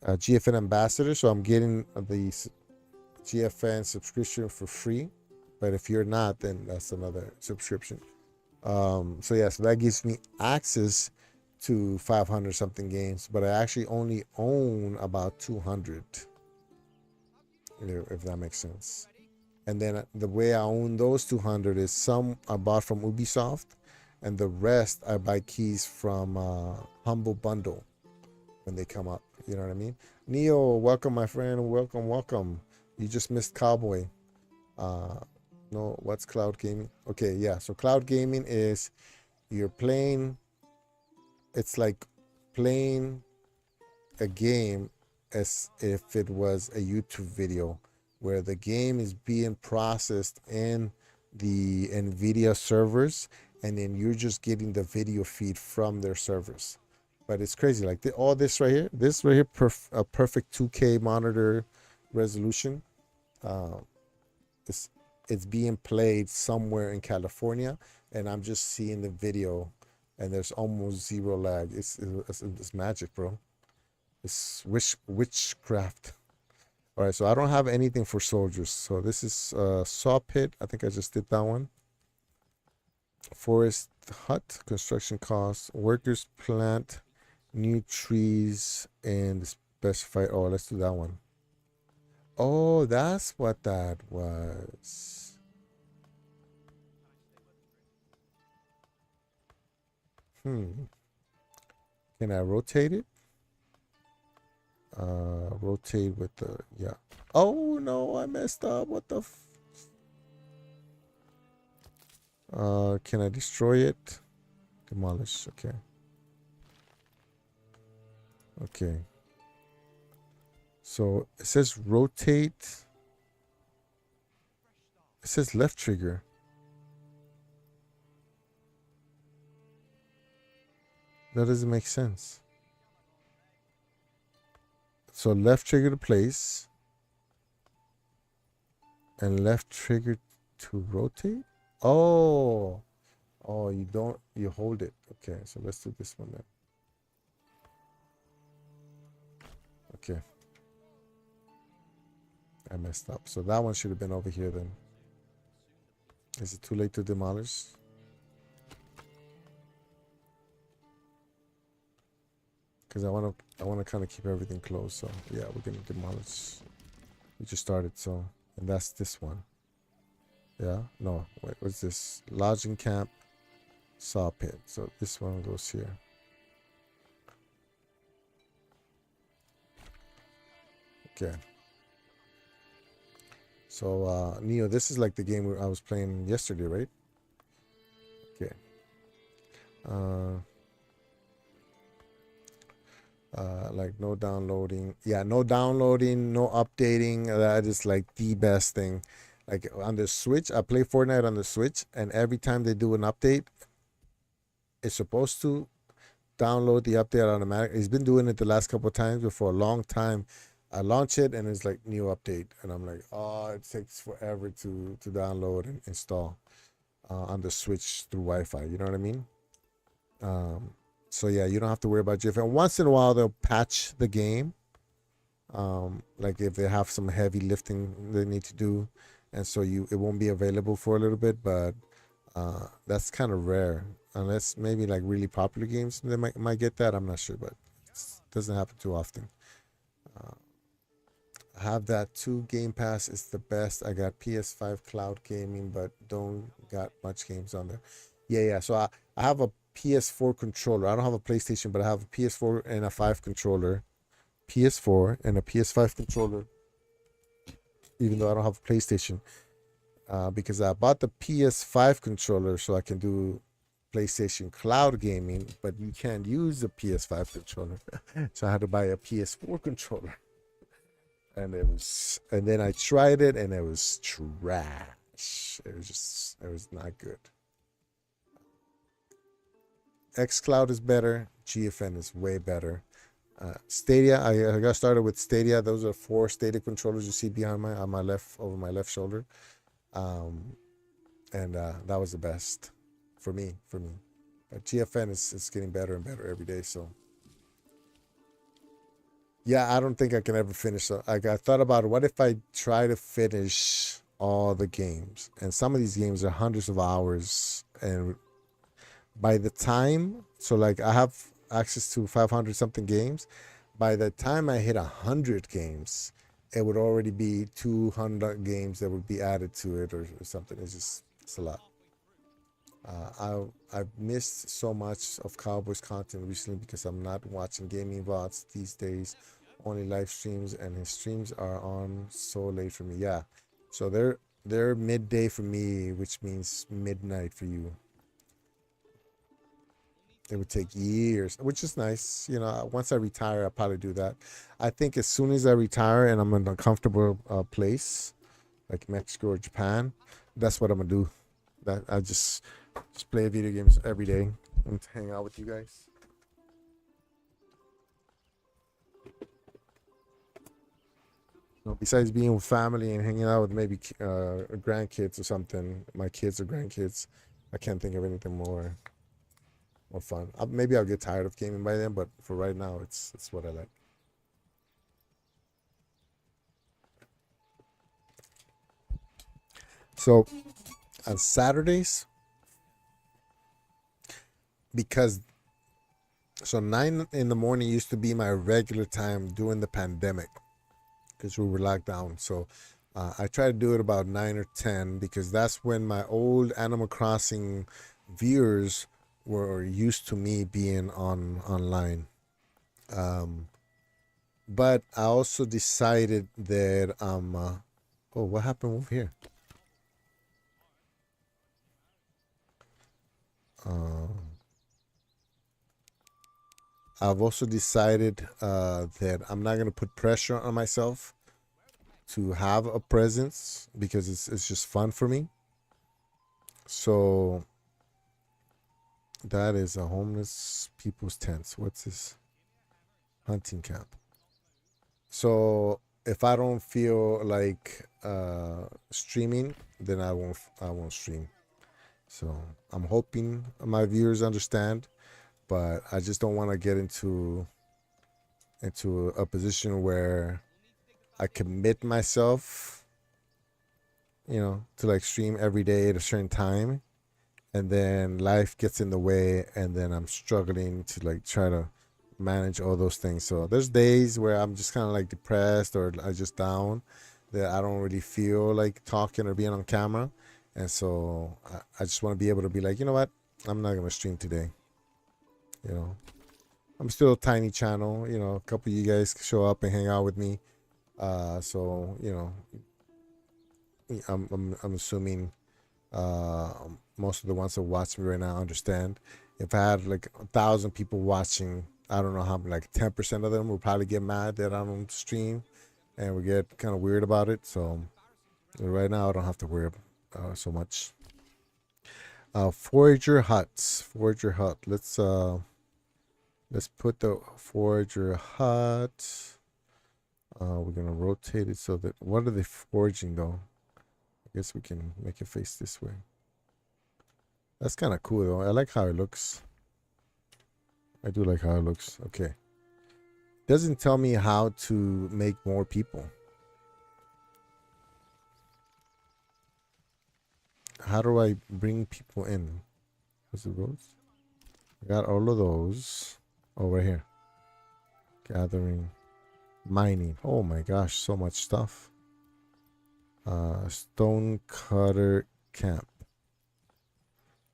GFN ambassador, so I'm getting the GFN subscription for free. But if you're not, then that's another subscription. So that gives me access to 500 something games, but I actually only own about 200, if that makes sense. And then the way I own those 200 is some I bought from Ubisoft, and the rest I buy keys from Humble Bundle when they come up. You know what I mean? Neo, welcome, my friend. Welcome. You just missed Cowboy. No, what's cloud gaming? Okay, yeah. So cloud gaming is you're playing. It's like playing a game as if it was a YouTube video, where the game is being processed in the NVIDIA servers, and then you're just getting the video feed from their servers. But it's crazy. Like all this right here, a perfect 2K monitor resolution. It's being played somewhere in California, and I'm just seeing the video. And there's almost zero lag. It's magic, bro. It's witchcraft. All right, so I don't have anything for soldiers. So this is Saw Pit. I think I just did that one. Forest hut, construction costs, workers plant new trees and specify. Oh, let's do that one. Oh, that's what that was. Can I rotate it? Rotate with the, yeah. Oh no, I messed up. What the can I destroy it? Demolish. Okay. So it says rotate. It says left trigger. That doesn't make sense. So left trigger to place. and left trigger to rotate. Oh, you don't, you hold it. Okay, so let's do this one then. Okay, I messed up. So that one should have been over here then. Is it too late to demolish? Because I want to kind of keep everything closed. So yeah, we're gonna demolish. We just started, so, and that's this one. Yeah, no, wait, what's this? Lodging camp, saw pit. So this one goes here. Okay. So Neo, this is like the game I was playing yesterday, right? Okay. Like no downloading. Yeah, no downloading, no updating. That is like the best thing. Like on the Switch, I play Fortnite on the Switch, and every time they do an update, it's supposed to download the update automatically. It's been doing it the last couple of times, but for a long time, I launch it and it's like new update, and I'm like, oh, it takes forever to download and install on the Switch through Wi-Fi. You know what I mean? So yeah, you don't have to worry about GFN. Once in a while, they'll patch the game, like if they have some heavy lifting they need to do, and so it won't be available for a little bit. But that's kind of rare, unless maybe like really popular games they might get that. I'm not sure, but it doesn't happen too often. I have that too. Game Pass is the best. I got PS5 cloud gaming, but don't got much games on there. Yeah. So I have a PS4 controller. I don't have a PlayStation, but I have a PS4 and a 5 controller. PS4 and a PS5 controller, even though I don't have a PlayStation, because I bought the PS5 controller so I can do PlayStation cloud gaming, but you can't use the PS5 controller. So I had to buy a PS4 controller. And then I tried it and it was trash. It was not good. xCloud is better. GFN is way better. Stadia, I got started with Stadia. Those are 4 Stadia controllers you see behind over my left shoulder. And that was the best for me. But GFN is getting better and better every day. So yeah, I don't think I can ever finish. So I thought about it. What if I try to finish all the games? And some of these games are hundreds of hours. And by the time, so like I have access to 500 something games. By the time I hit 100 games, it would already be 200 games that would be added to it or something. It's a lot. I've missed so much of Cowboys content recently because I'm not watching gaming VODs these days, only live streams, and his streams are on so late for me. Yeah, so they're midday for me, which means midnight for you. It would take years, which is nice. You know, once I retire, I'll probably do that. I think as soon as I retire and I'm in a comfortable place, like Mexico or Japan, that's what I'm gonna do. That I just play video games every day and hang out with you guys. No, besides being with family and hanging out with maybe grandkids or something, my kids or grandkids, I can't think of anything more fun. Maybe I'll get tired of gaming by then, but for right now, it's what I like. So on Saturdays, because 9 in the morning used to be my regular time during the pandemic because we were locked down. So I try to do it about 9 or 10 because that's when my old Animal Crossing viewers were used to me being online. But I also decided that oh, what happened over here? I've also decided that I'm not going to put pressure on myself to have a presence because it's just fun for me. So that is a homeless people's tents. What's this? Hunting camp. So if I don't feel like streaming, then I won't stream. So I'm hoping my viewers understand, but I just don't want to get into a position where I commit myself, to like stream every day at a certain time, and then life gets in the way, and then I'm struggling to like try to manage all those things. So there's days where I'm just kind of like depressed or I just down, that I don't really feel like talking or being on camera, and so I just want to be able to be like, you know what, I'm not gonna stream today. I'm still a tiny channel. A couple of you guys show up and hang out with me. So I'm assuming most of the ones that watch me right now understand. If I had like 1,000 people watching, I don't know how, like 10% of them will probably get mad that I don't stream, and we get kind of weird about it. So right now I don't have to worry so much. Forager huts. Forager hut. Let's put the forager hut. We're gonna rotate it so that, what are they foraging though? I guess we can make it face this way. That's kind of cool though. I like how it looks. I do like how it looks. Okay. Doesn't tell me how to make more people. How do I bring people in? What's the roads? I got all of those. Oh, right here. Gathering. Mining. Oh my gosh, so much stuff. Stone cutter camp.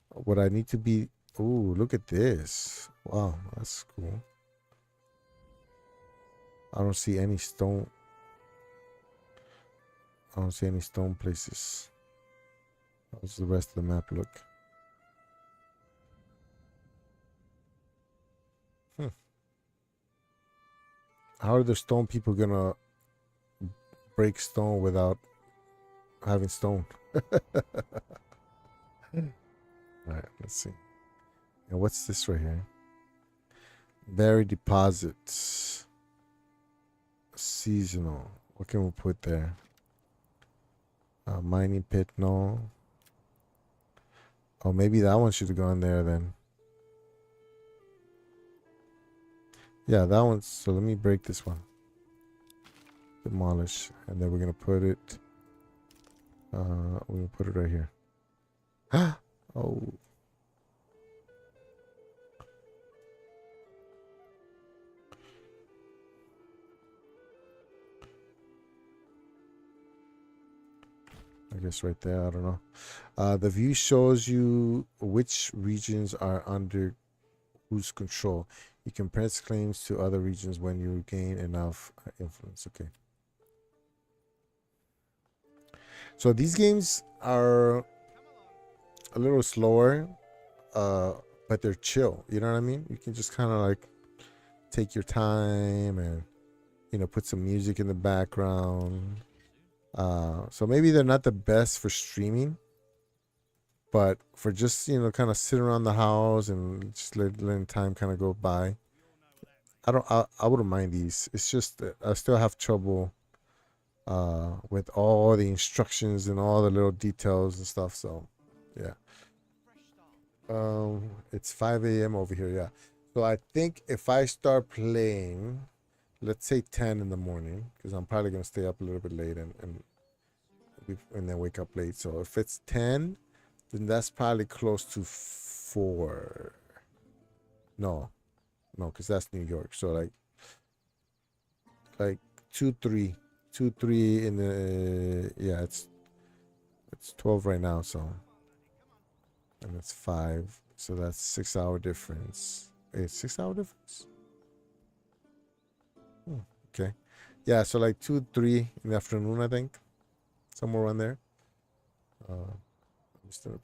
What I need to be... Ooh, look at this. Wow, that's cool. I don't see any stone. I don't see any stone places. How's the rest of the map look? How are the stone people gonna break stone without having stone? Alright, let's see. And what's this right here? Berry deposits. Seasonal. What can we put there? Mining pit, no. Oh, maybe that one should have gone there then. Yeah, that one's... So let me break this one. Demolish. And then we're going to put it... we're going to put it right here. Oh. I guess right there. I don't know. The view shows you which regions are under whose control. You can press claims to other regions when you gain enough influence. Okay. So these games are a little slower, but they're chill. You know what I mean? You can just kind of like take your time and, put some music in the background. So maybe they're not the best for streaming, but for just, kind of sitting around the house and just letting time kind of go by, I wouldn't mind these. It's just that I still have trouble with all the instructions and all the little details and stuff. So yeah. It's 5 a.m. over here. Yeah. So I think if I start playing, let's say 10 in the morning, because I'm probably going to stay up a little bit late and then wake up late. So if it's 10, then that's probably close to 4. No, because that's New York. So like 2, 3 in the, yeah, it's 12 right now. So, and it's 5. So that's 6-hour difference. Wait, 6-hour difference? Okay. Yeah, so like 2, 3 in the afternoon, I think. Somewhere around there.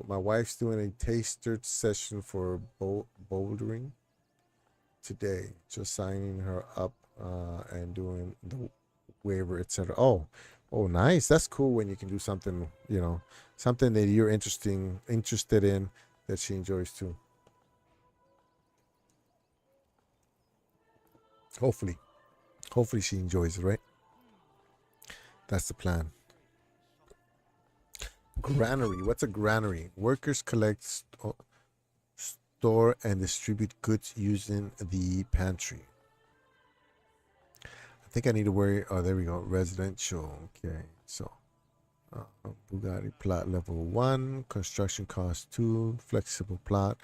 My wife's doing a taster session for bouldering today. Just signing her up and doing the waiver, etc. Oh, nice. That's cool when you can do something, something that you're interested in that she enjoys too. Hopefully she enjoys it, right? That's the plan. Granary. What's a granary? Workers collect, store, and distribute goods using the pantry. I think I need to worry. Oh, there we go. Residential. Okay, so Bugatti plot level 1. Construction cost 2. Flexible plot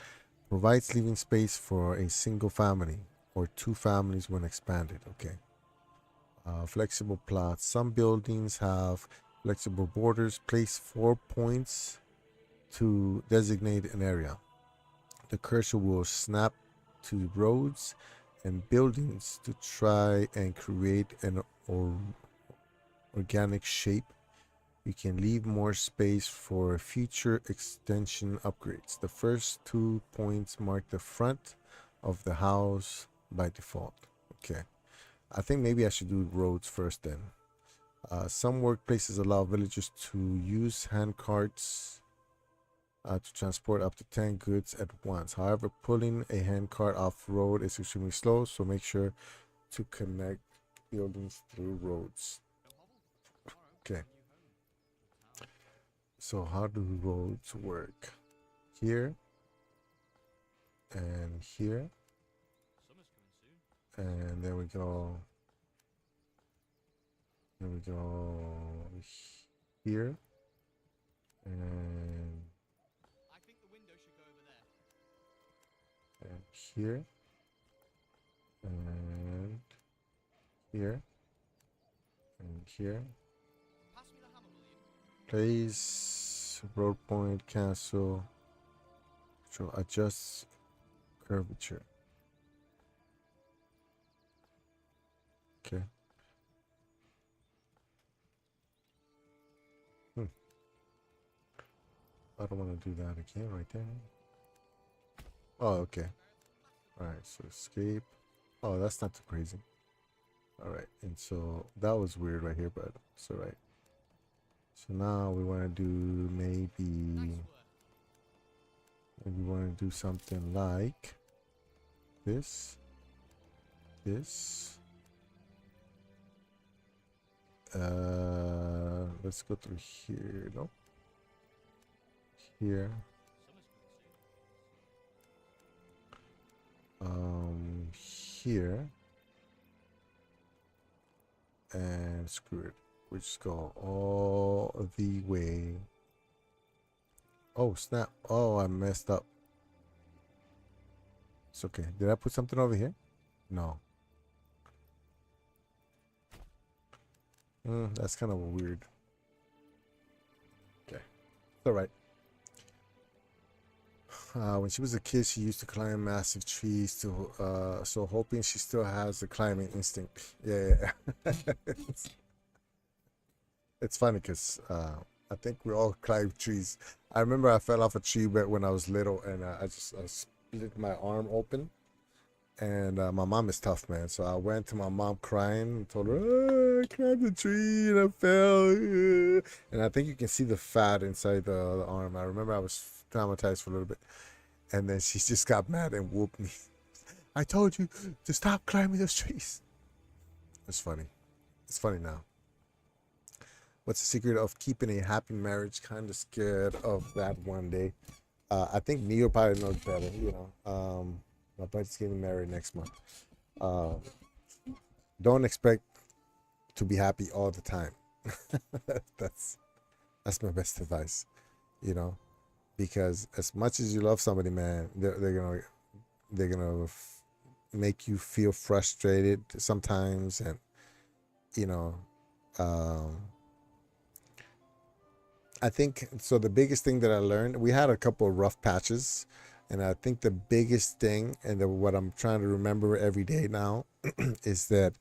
provides living space for a single family or 2 families when expanded. Okay. Flexible plots. Some buildings have flexible borders. Place 4 points to designate an area. The cursor will snap to roads and buildings to try and create an organic shape. You can leave more space for future extension upgrades. The first 2 points mark the front of the house by default. Okay. I think maybe I should do roads first then. Some workplaces allow villagers to use hand carts to transport up to 10 goods at once. However, pulling a hand cart off road is extremely slow, so make sure to connect buildings through roads. Okay. So how do roads work? Here and here. And there we go. There we go here. And I think the window should go over there. and here. And here. And here. Pass me the hammer, will you? Place road point cancel. So adjust curvature. Okay. I don't want to do that again right there. Oh, okay. Alright, so escape. Oh, that's not too crazy. Alright, and so that was weird right here, but it's alright. So now we want to do maybe we want to do something like this. Let's go through here. Nope. Here. Here. And screw it. We just go all the way. Oh, snap. Oh, I messed up. It's okay. Did I put something over here? No. That's kind of weird. Okay. It's alright. When she was a kid, she used to climb massive trees to, so hoping she still has the climbing instinct. Yeah. It's funny because I think we all climb trees. I remember I fell off a tree when I was little, and I split my arm open. And my mom is tough, man. So I went to my mom crying and told her, oh, I climbed the tree and I fell. And I think you can see the fat inside the arm. I remember I was traumatized for a little bit. And then she just got mad and whooped me. I told you to stop climbing those trees. It's funny. It's funny now. What's the secret of keeping a happy marriage? Kind of scared of that one day. I think Neo probably knows better, you know. My buddy's getting married next month. Don't expect to be happy all the time. That's my best advice, you know, because as much as you love somebody, man, they're gonna make you feel frustrated sometimes, and you know, I think so. The biggest thing that I learned, we had a couple of rough patches. And I think the biggest thing, and what I'm trying to remember every day now, is that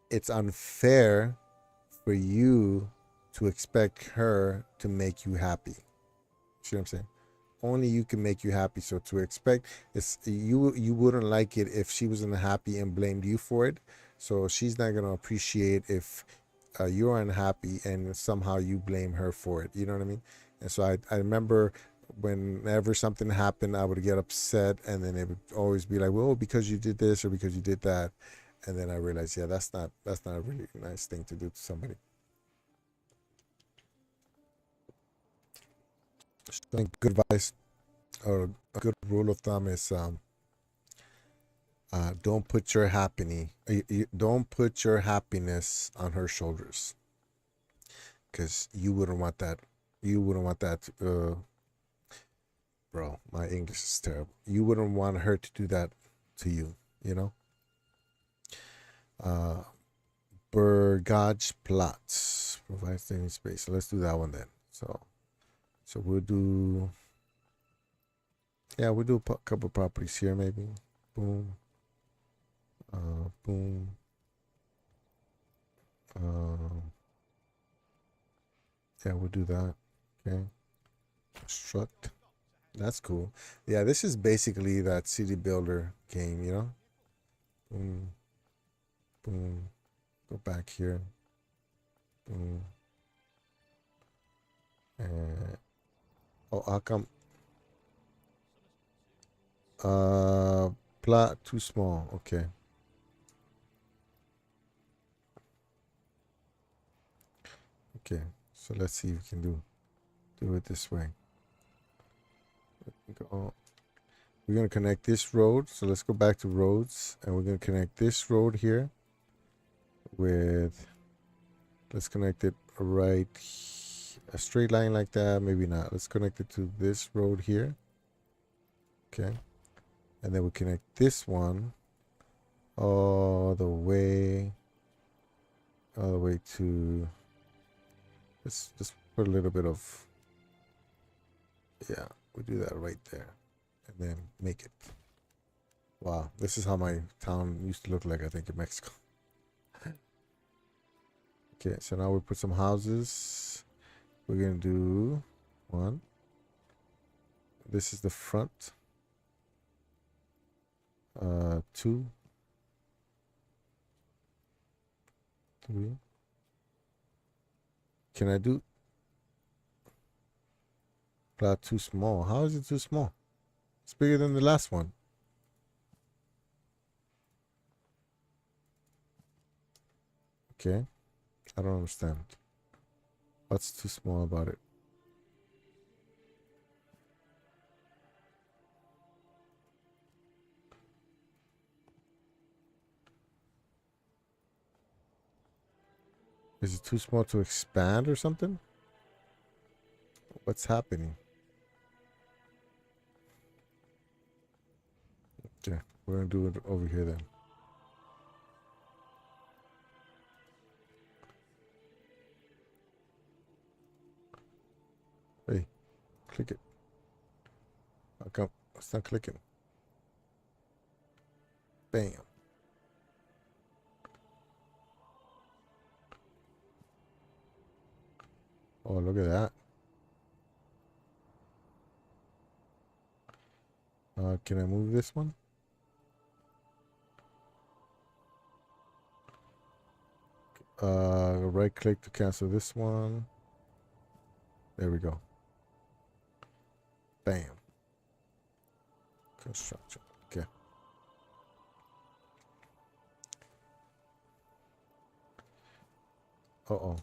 it's unfair for you to expect her to make you happy. See what I'm saying? Only you can make you happy. So to expect, you wouldn't like it if she wasn't happy and blamed you for it. So she's not gonna appreciate if you're unhappy and somehow you blame her for it. You know what I mean? And so I remember, whenever something happened, I would get upset, and then it would always be like, well, because you did this or because you did that. And then I realized, yeah, that's not a really nice thing to do to somebody. I think good advice or a good rule of thumb is don't put your don't put your happiness on her shoulders, because you wouldn't want that. You wouldn't want that. Bro, my English is terrible. You wouldn't want her to do that to you. You know. Bergage provides staying space. So let's do that one then. So we'll do. Yeah, we'll do a couple properties here maybe. Boom. Boom. Yeah, we'll do that. Okay. Construct. That's cool. Yeah, this is basically that city builder game, you know? Boom. Boom. Go back here. Boom. And oh, how come? Plot too small. Okay. Okay. So let's see if we can do it this way. We're gonna connect this road. So let's go back to roads, and we're gonna connect this road here with. Let's connect it right. A straight line like that. Maybe not. Let's connect it to this road here. Okay. And then we connect this one all the way to. Let's just put a little bit of. Yeah, we do that right there, and then make it. Wow, this is how my town used to look like, I think, in Mexico. Okay, so now we put some houses. We're gonna do one. This is the front. 2, 3. Can I do? Plot too small. How is it too small? It's bigger than the last one. Okay. I don't understand. What's too small about it? Is it too small to expand or something? What's happening? Okay, we're gonna do it over here then. Hey, click it. How come it's not clicking? Bam. Oh, look at that. Can I move this one? Right click to cancel this one. There we go. Bam. Construction. Okay. Uh-oh.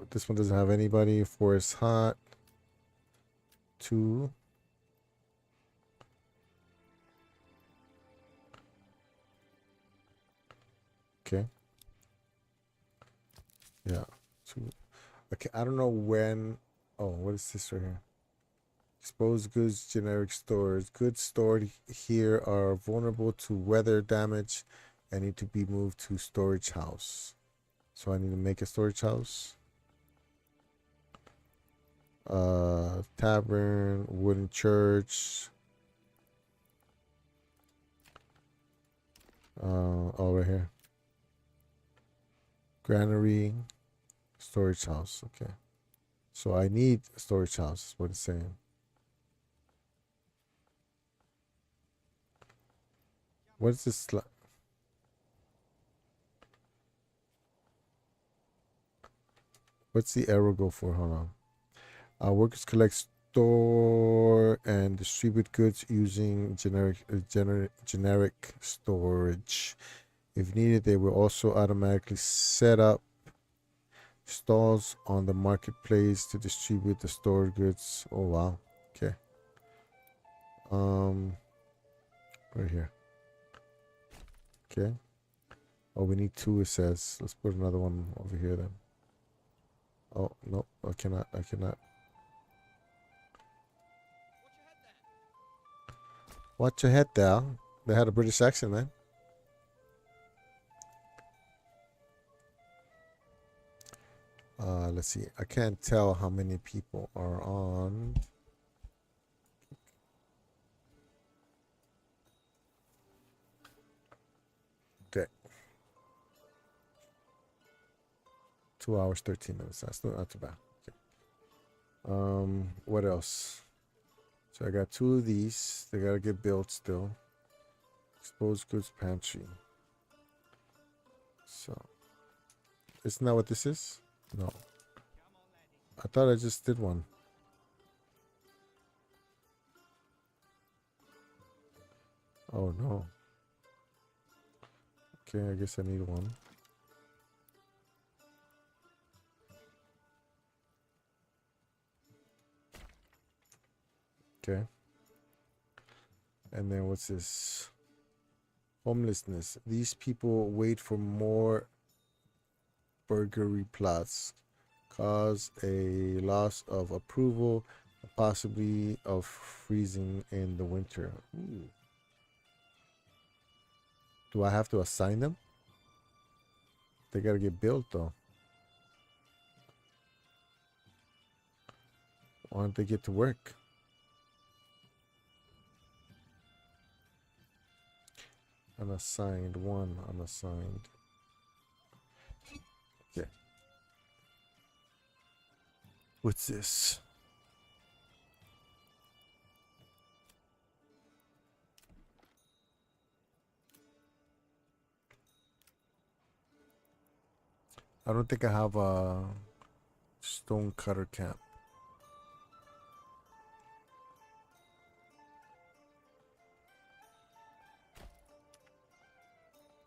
This one doesn't have anybody. 4 is hot. 2. Okay. Yeah. 2. Okay, I don't know when. Oh, what is this right here? Exposed goods, generic stores. Goods stored here are vulnerable to weather damage and need to be moved to storage house. So I need to make a storage house. Tavern, wooden church. Oh, right here. Granary, storage house. Okay. So I need a storage house, is what it's saying. What is this? What's the arrow go for? Hold on. Workers collect, store, and distribute goods using generic storage. If needed, they will also automatically set up Stalls on the marketplace to distribute the stored goods. Oh wow. Okay. Right here. Okay. Oh, we need two, it says. Let's put another one over here then. Oh, no, I cannot. I cannot. Watch your head there. They had a British accent, man. Let's see. I can't tell how many people are on. Okay. 2 hours, 13 minutes. That's not too bad. Okay. What else? So I got two of these. They gotta get built still. Exposed goods pantry. So, isn't that what this is? No. I thought I just did one. Oh no. Okay, I guess I need one. Okay. And then what's this? Homelessness. These people wait for more burglary plots, cause a loss of approval, possibly of freezing in the winter. Ooh. Do I have to assign them? They gotta get built though. Why don't they get to work? Unassigned, one unassigned. Okay. What's this? I don't think I have a stone cutter camp.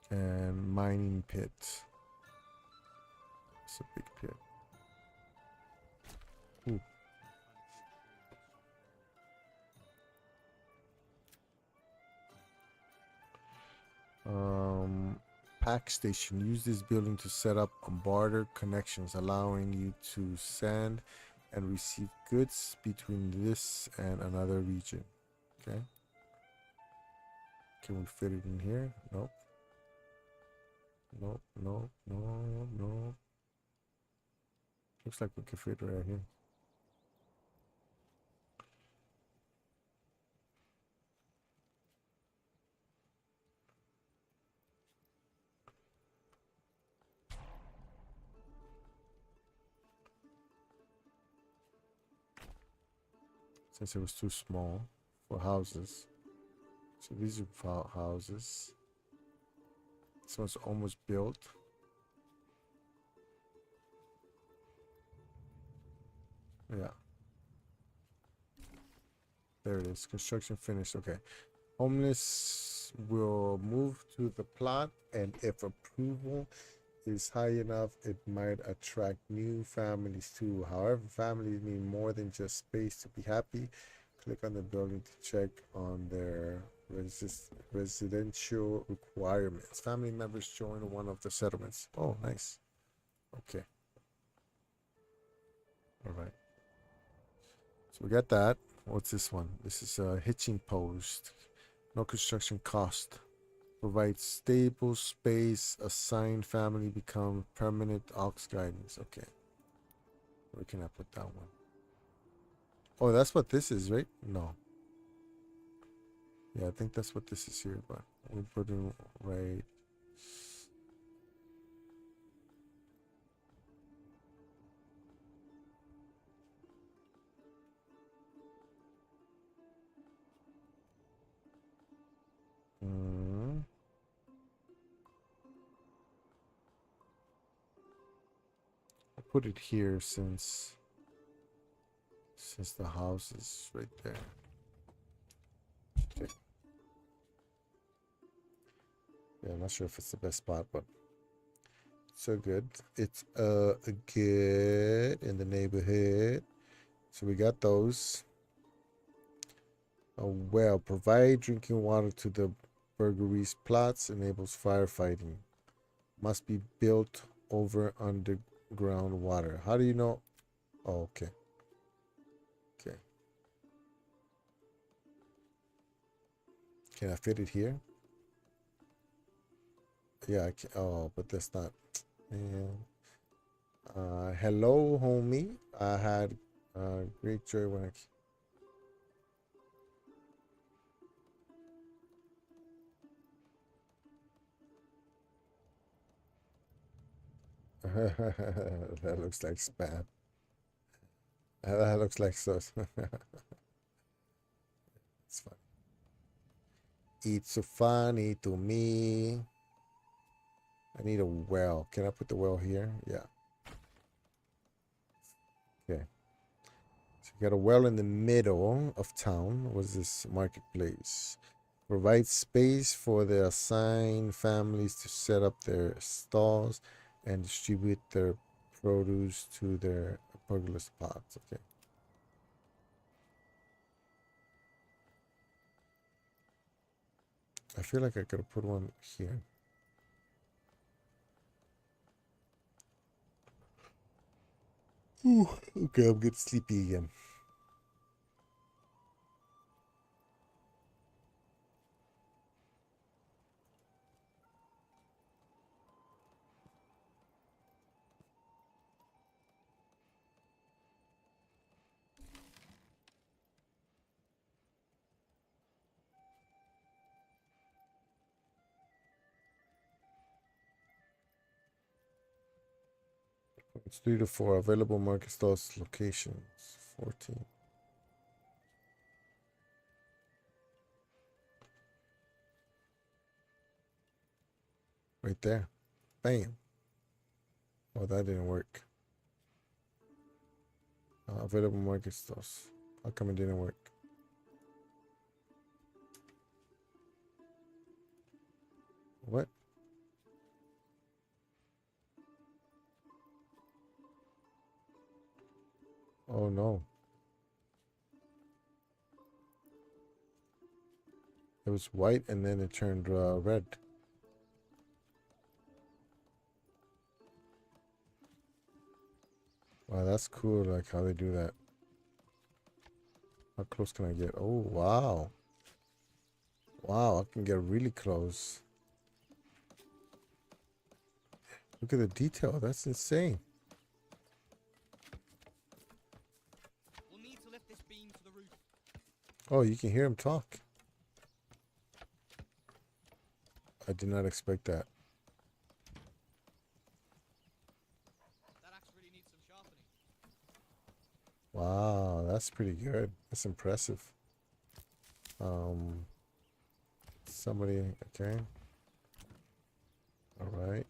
And mining pit. It's a big pit. Ooh. Pack station. Use this building to set up barter connections, allowing you to send and receive goods between this and another region. Okay. Can we fit it in here? Nope. Nope, nope, no, no. Looks like we can fit it right here. Since it was too small for houses. So these are houses. This one's almost built. Yeah. There it is. Construction finished. Okay. Homeless will move to the plot, and if approval is high enough, it might attract new families too. However, families need more than just space to be happy. Click on the building to check on their residential requirements. Family members join one of the settlements. Oh, nice. Okay. All right. So we got that. What's this one? This is a hitching post. No construction cost. Provide stable space. Assigned family become permanent ox guidance. Okay. Where can I put that one? Oh, that's what this is, right? No. Yeah, I think that's what this is here, but we'll put it right. I'll put it here since the house is right there. Okay. Yeah, I'm not sure if it's the best spot, but So good. It's good in the neighborhood. So we got those. Well, provide drinking water to the burglary's plots, enables firefighting. Must be built over underground water. How do you know? Oh, okay. Okay. Can I fit it here? Yeah, I can. Oh, but that's not. Man. Hello, homie. I had great joy when I. That looks like spam. That looks like sauce. It's fun. It's so funny to me. I need a well. Can I put the well here? Yeah. Okay. So you got a well in the middle of town. What's this marketplace? Provide space for the assigned families to set up their stalls and distribute their produce to their burglar spots. Okay. I feel like I could have put one here. Ooh, okay, I'm getting sleepy again. It's 3 to 4 available market stalls locations. 14. Right there. Bam. Oh, that didn't work. Available market stalls. How come it didn't work? What? Oh no. It was white and then it turned red. Wow, that's cool, like how they do that. How close can I get? Oh, wow. Wow, I can get really close. Look at the detail. That's insane. We'll need to lift this beam to the roof. Oh, you can hear him talk. I did not expect that. That axe really needs some sharpening. Wow, that's pretty good. That's impressive. Somebody, okay. All right.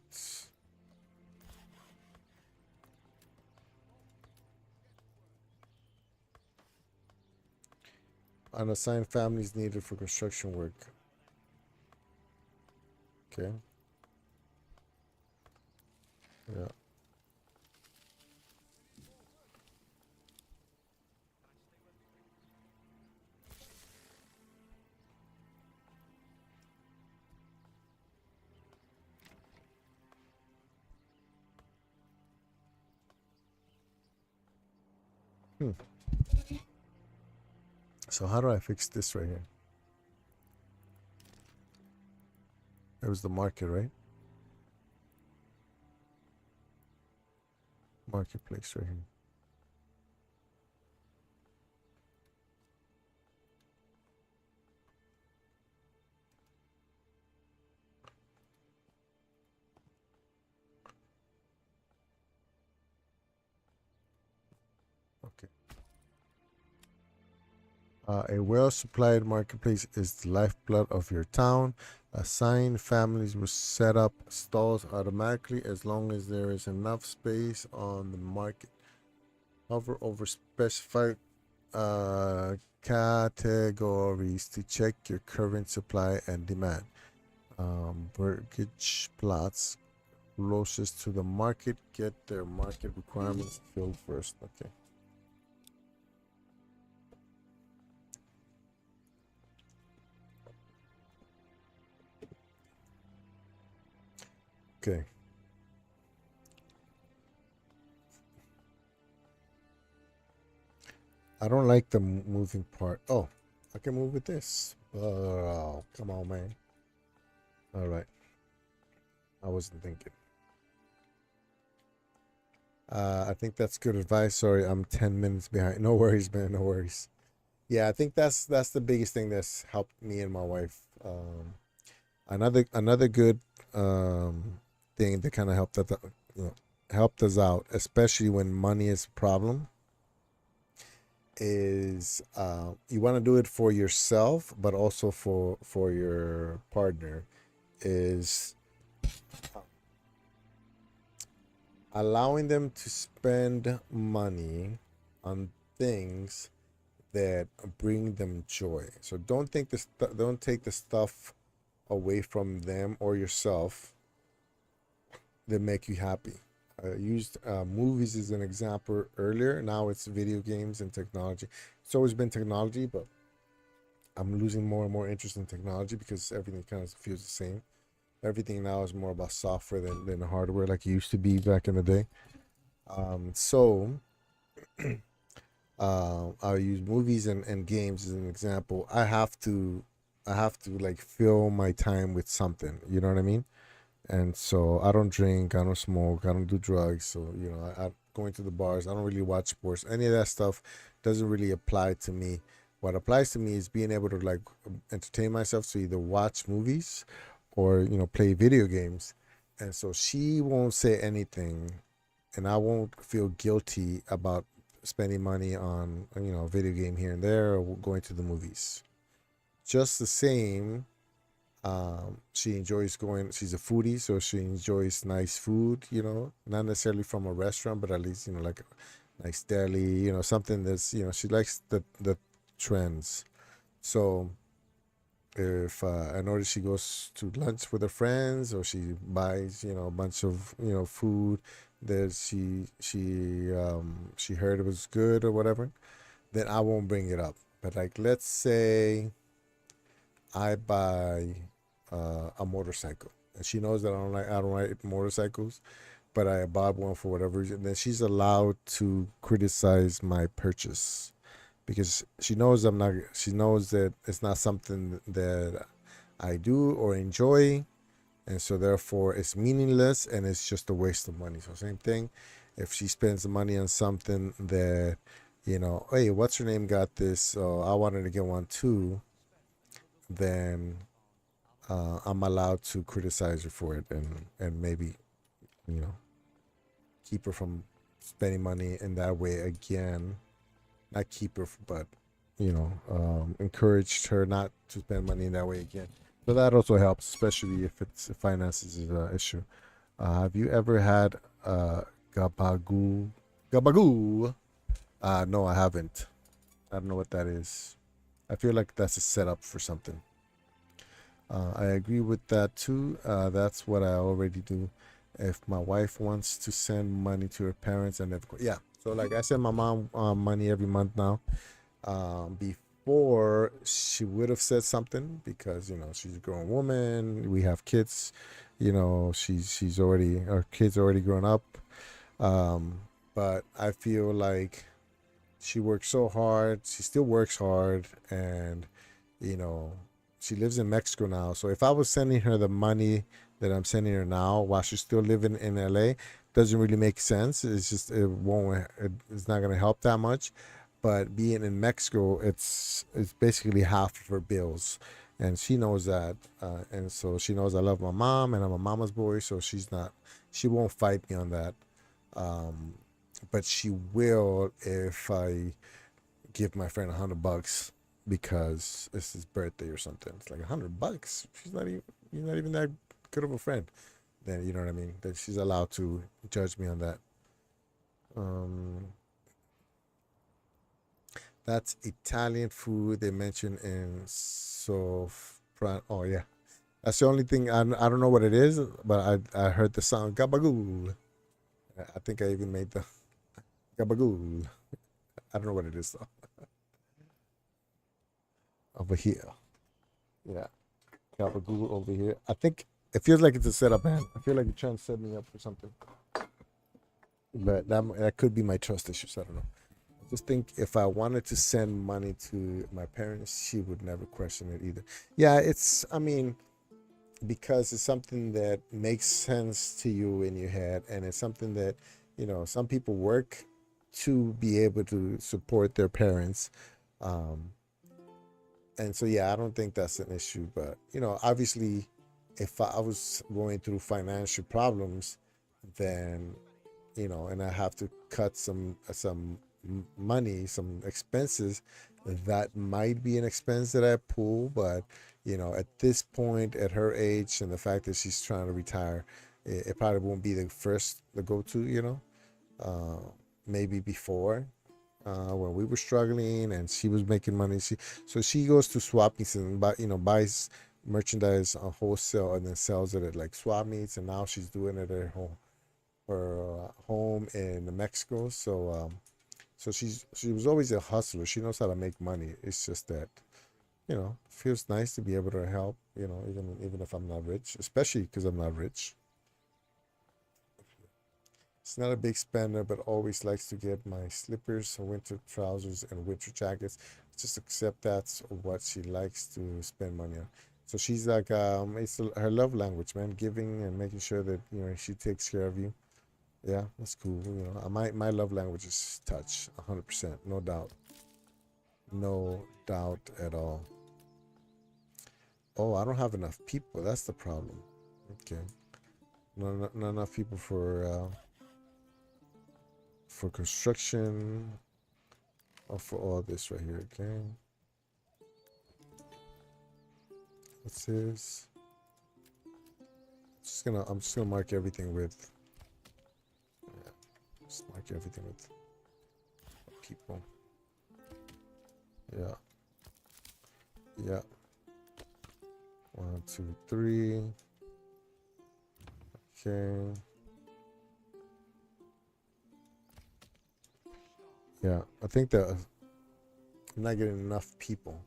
Unassigned families needed for construction work. Okay. Yeah. So how do I fix this right here? It was the market, right? Marketplace right here. Okay. A well-supplied marketplace is the lifeblood of your town. Assigned families will set up stalls automatically as long as there is enough space on the market. Hover over specified categories to check your current supply and demand. Burgage plots closest to the market get their market requirements filled first. Okay. Okay. I don't like the moving part. Oh, I can move with this. Oh, come on, man. All right. I wasn't thinking. I think that's good advice. Sorry, I'm 10 minutes behind. No worries, man. No worries. Yeah, I think that's the biggest thing that's helped me and my wife. Another good thing that kind of helped that you know helped us out, especially when money is a problem, is you want to do it for yourself, but also for your partner. Is allowing them to spend money on things that bring them joy. So don't take the stuff away from them or yourself that make you happy. I used movies as an example earlier. Now it's video games and technology. It's always been technology, but I'm losing more and more interest in technology because everything kind of feels the same. Everything now is more about software than hardware like it used to be back in the day. So I'll use movies and games as an example. I have to like fill my time with something. You know what I mean? And so I don't drink, I don't smoke, I don't do drugs. So I going to the bars. I don't really watch sports. Any of that stuff doesn't really apply to me. What applies to me is being able to like entertain myself. So either watch movies or play video games. And so she won't say anything, and I won't feel guilty about spending money on a video game here and there or going to the movies. Just the same, she enjoys going. She's a foodie, so she enjoys nice food. Not necessarily from a restaurant, but at least like a nice deli. Something that's she likes the trends. So if I notice she goes to lunch with her friends or she buys a bunch of food that she heard it was good or whatever, then I won't bring it up. But like, let's say I buy a motorcycle and she knows that I don't like motorcycles, but I bought one for whatever reason, then she's allowed to criticize my purchase because she knows that it's not something that I do or enjoy, and so therefore it's meaningless and it's just a waste of money. So same thing, if she spends the money on something that hey, what's her name got this, so I wanted to get one too, then I'm allowed to criticize her for it and maybe keep her from spending money in that way again. Not keep her, but encouraged her not to spend money in that way again. So that also helps, especially if finances is an issue. Have you ever had gabagoo? Gabagoo? No, I haven't. I don't know what that is. I feel like that's a setup for something. I agree with that too. That's what I already do. If my wife wants to send money to her parents, and yeah, so like I send my mom money every month now. Before she would have said something because she's a grown woman. We have kids. She's already, our kids already grown up. But I feel like she works so hard. She still works hard, and she lives in Mexico now. So if I was sending her the money that I'm sending her now while she's still living in LA, doesn't really make sense. It's just it's not gonna help that much. But being in Mexico, it's basically half of her bills, and she knows that, and so she knows I love my mom and I'm a mama's boy. So she won't fight me on that. But she will if I give my friend $100 because it's his birthday or something. It's like $100. You're not even that good of a friend. Then you know what I mean. Then she's allowed to judge me on that. That's Italian food they mentioned in Sofran. Oh yeah, That's the only thing. I don't know what it is, but I heard the sound gabagool. I think I even made the gabagool. I don't know what it is though. Over here, yeah, gabagool over here. I think it feels like it's a setup, man. I feel like you're trying to set me up for something, but that could be my trust issues. I don't know. I just think if I wanted to send money to my parents, she would never question it either. Yeah, I mean, because it's something that makes sense to you in your head, and it's something that, some people work to be able to support their parents. um and so, yeah, I don't think that's an issue, but obviously, if I was going through financial problems, then, and I have to cut some money, some expenses, that might be an expense that I pull. But at this point, at her age, and the fact that she's trying to retire, it probably won't be the go-to. Uh, Maybe before, when we were struggling and she was making money, she goes to swap meets and buys merchandise on wholesale and then sells it at like swap meets, and now she's doing it at her home in Mexico. So she was always a hustler. She knows how to make money. It's just that, it feels nice to be able to help, even if I'm not rich, especially because I'm not rich. It's not a big spender, but always likes to get my slippers, winter trousers, and winter jackets. Just accept that's what she likes to spend money on. So she's like, it's her love language, man, giving and making sure that she takes care of you. Yeah, that's cool. My love language is touch, 100%, no doubt, no doubt at all. Oh, I don't have enough people. That's the problem. Okay, not enough people for construction, or for all this right here. Okay, what's this? I'm just gonna mark everything with. Yeah, just mark everything with people. Yeah. Yeah. 1, 2, 3. Okay. Yeah, I think that I'm not getting enough people,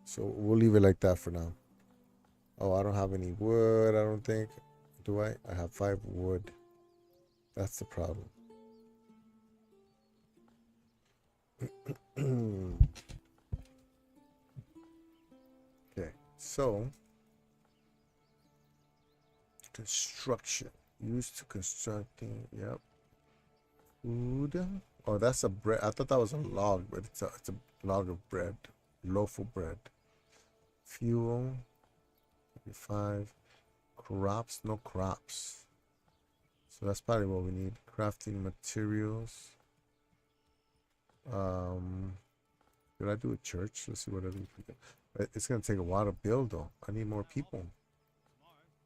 so we'll leave it like that for now. Oh, I don't have any wood. I don't think. Do I? I have 5 wood. That's the problem. Okay, so construction used to constructing. Yep. Food. Oh, that's a bread. I thought that was a log, but it's a log of bread, loaf of bread. Fuel. 5. Crops. No crops. So that's probably what we need. Crafting materials. Did I do a church? Let's see what I do. It's gonna take a while to build though. I need more people.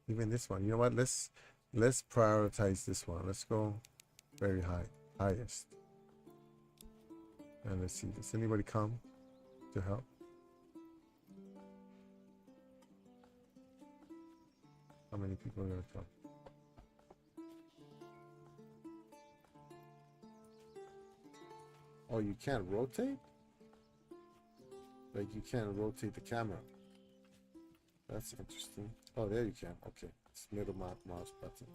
Even this one. You know what? Let's prioritize this one. Let's go very high. Highest. And let's see. Does anybody come to help? How many people are gonna come? Oh, you can't rotate? Like you can't rotate the camera. That's interesting. Oh, there you can. Okay. It's middle mouse button.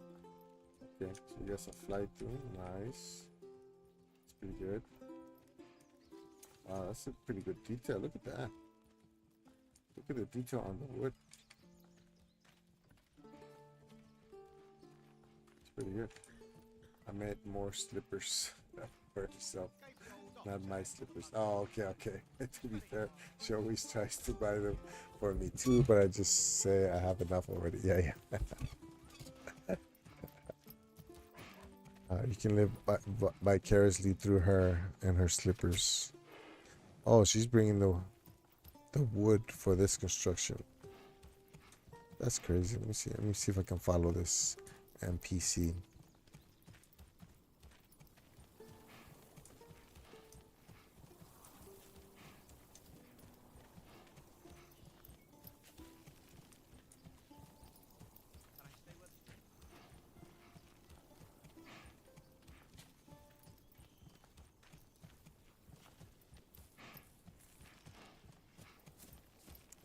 Okay, so you got some flight through. Nice. It's pretty good. Wow, that's a pretty good detail. Look at that. Look at the detail on the wood. It's pretty good. I made more slippers for herself. Not my slippers. Oh, okay. To be fair, she always tries to buy them for me too, but I just say I have enough already. Yeah. You can live vicariously through her and her slippers. Oh, she's bringing the wood for this construction. That's crazy. Let me see. Let me see if I can follow this NPC.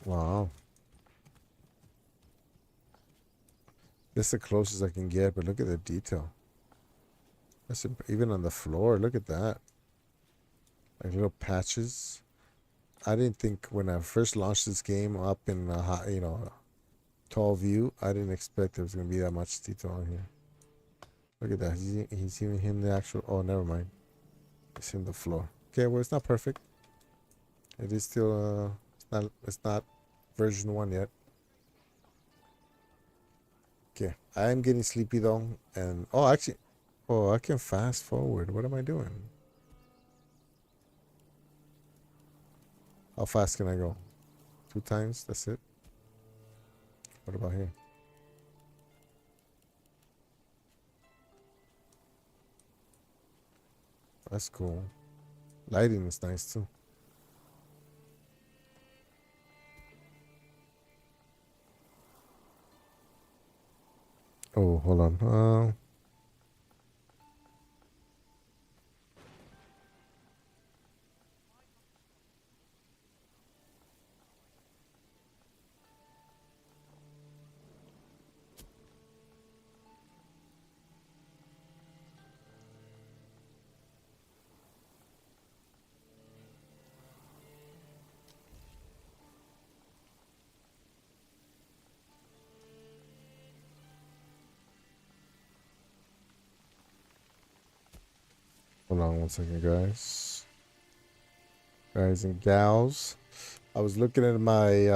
Wow. This is the closest I can get, but look at the detail. That's even on the floor. Look at that. Like little patches. I didn't think when I first launched this game up in tall view, I didn't expect there was gonna be that much detail on here. Look at that. He's even in the actual. Oh, never mind. It's in the floor. Okay, well it's not perfect. It is still it's not version 1 yet. Okay, I am getting sleepy though, and actually, I can fast forward. What am I doing? How fast can I go? 2 times? That's it. What about here? That's cool. Lighting is nice too. Oh, hold on. Hold on 1 second, guys. Guys and gals. I was looking at my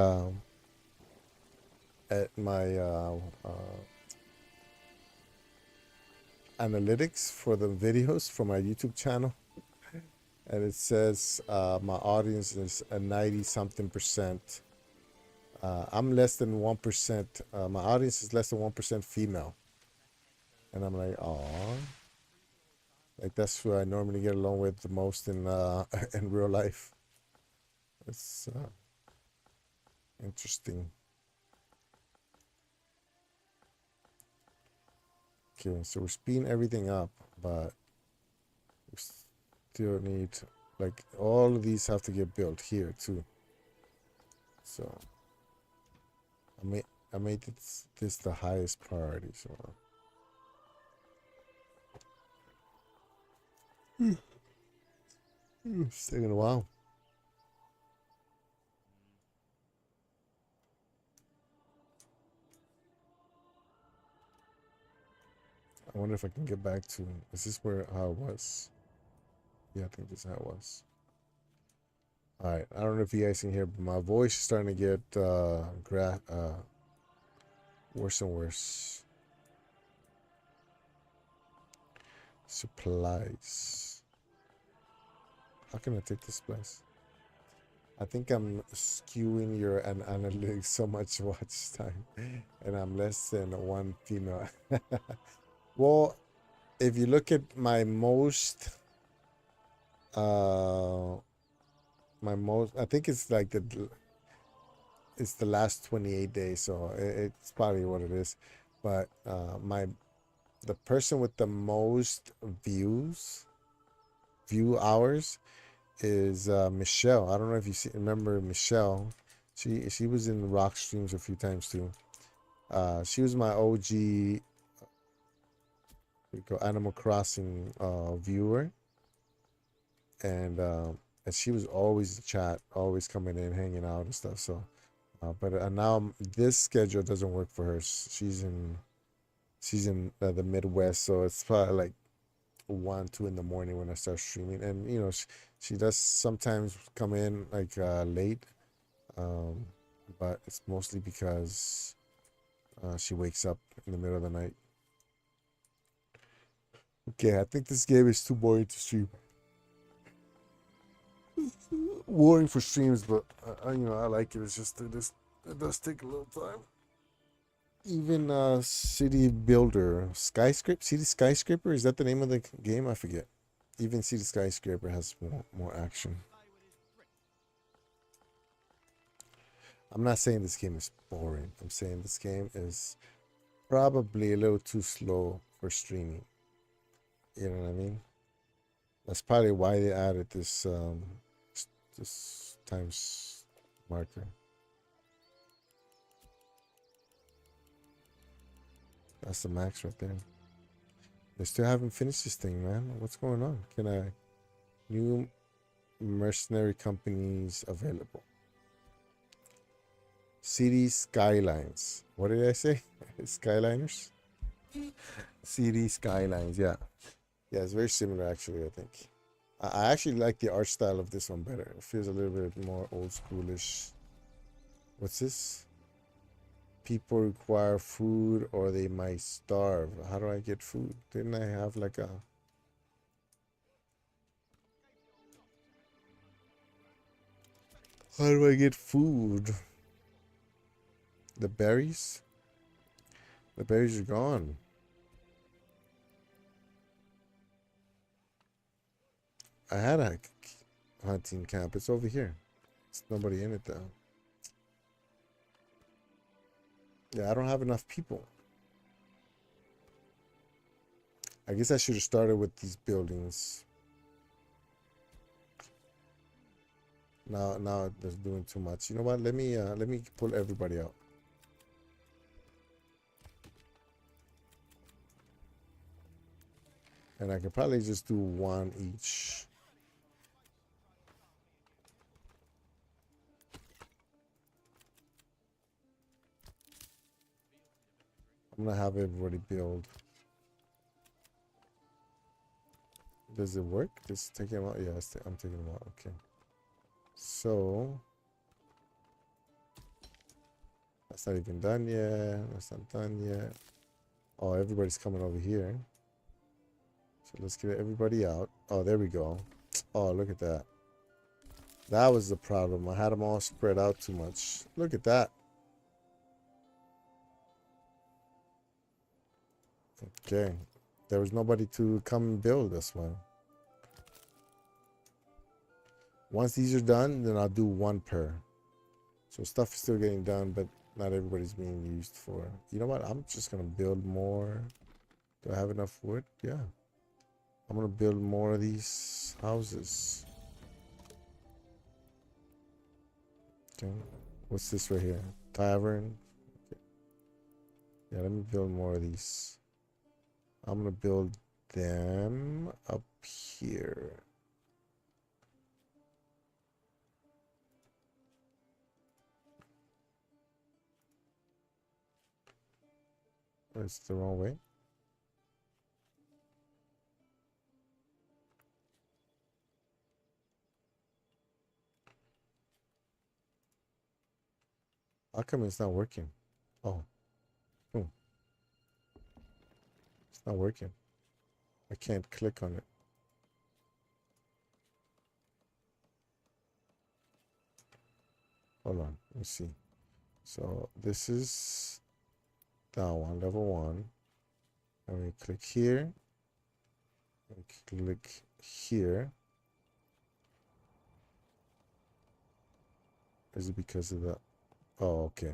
analytics for the videos for my YouTube channel, and it says my audience is a 90 something percent. I'm less than 1%. My audience is less than 1% female, and I'm like, oh, like that's who I normally get along with the most in in real life. It's interesting. Okay, so we're speeding everything up, but we still need, like, all of these have to get built here too. So I made this the highest priority. So it's taking a while. I wonder if I can get back to. Is this how it was? Yeah, I think this is how it was. All right. I don't know if you guys can hear, but my voice is starting to get worse and worse. Supplies. How can I take this place? I think I'm skewing your analytics so much watch time, and I'm less than 1 female. Well, if you look at my most, I think it's like it's the last 28 days, so it's probably what it is. But the person with the most view hours is Michelle. I don't know if you remember Michelle. She was in Rock streams a few times too. She was my OG Animal Crossing viewer, and she was always in chat, always coming in, hanging out and stuff. So, but now this schedule doesn't work for her. She's in the Midwest, so it's probably like 1, 2 in the morning when I start streaming, and she does sometimes come in like late, but it's mostly because she wakes up in the middle of the night. Okay, I think this game is too boring to stream. Boring for streams, but I like it. It's just it does take a little time. Even City Builder, City Skyscraper, is that the name of the game? I forget. Even City Skyscraper has more action. I'm not saying this game is boring. I'm saying this game is probably a little too slow for streaming. You know what I mean? That's probably why they added this times marker. That's the max right there. They still haven't finished this thing, man. What's going on? Can I... New mercenary companies available. City Skylines. What did I say? Skyliners? City Skylines, yeah. Yeah, it's very similar actually, I think. I actually like the art style of this one better. It feels a little bit more old schoolish. What's this? People require food or they might starve. How do I get food? Didn't I have like a... How do I get food? The berries? The berries are gone. I had a hunting camp. It's over here. There's nobody in it though. Yeah, I don't have enough people. I guess I should have started with these buildings. Now they're doing too much. You know what? Let me pull everybody out. And I could probably just do one each. I'm gonna have everybody build. Does it work? Just taking them out? Yeah, I'm taking them out. Okay. So that's not even done yet. That's not done yet. Oh, everybody's coming over here. So let's get everybody out. Oh, there we go. Oh, look at that. That was the problem. I had them all spread out too much. Look at that. Okay. There was nobody to come and build this one. Once these are done, then I'll do one per. So stuff is still getting done, but not everybody's being used for. You know what? I'm just going to build more. Do I have enough wood? Yeah. I'm going to build more of these houses. Okay. What's this right here? Tavern. Okay. Yeah, let me build more of these. I'm going to build them up here. It's the wrong way. How come it's not working? Oh. It's not working. I can't click on it. Hold on. Let me see. So this is that one, level 1. And we click here. And click here. Is it because of the... Oh, okay.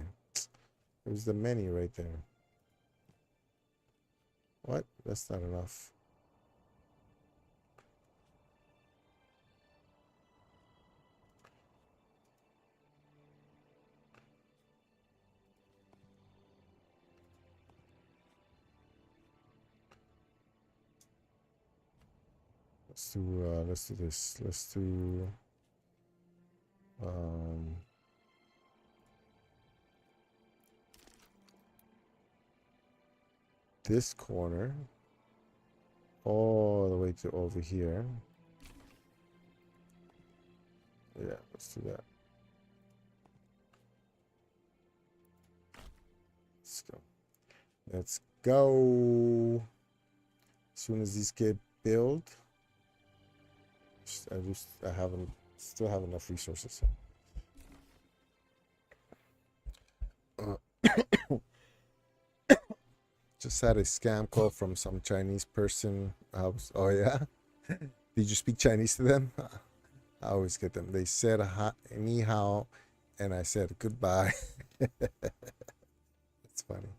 There's the menu right there. What? That's not enough. Let's do this. Let's do this corner all the way to over here. Yeah, let's do that. Let's go. Let's go. As soon as these get built, I still have enough resources. Just had a scam call from some Chinese person. Oh yeah? Did you speak Chinese to them? I always get them. They said ni hao, and I said goodbye. It's funny.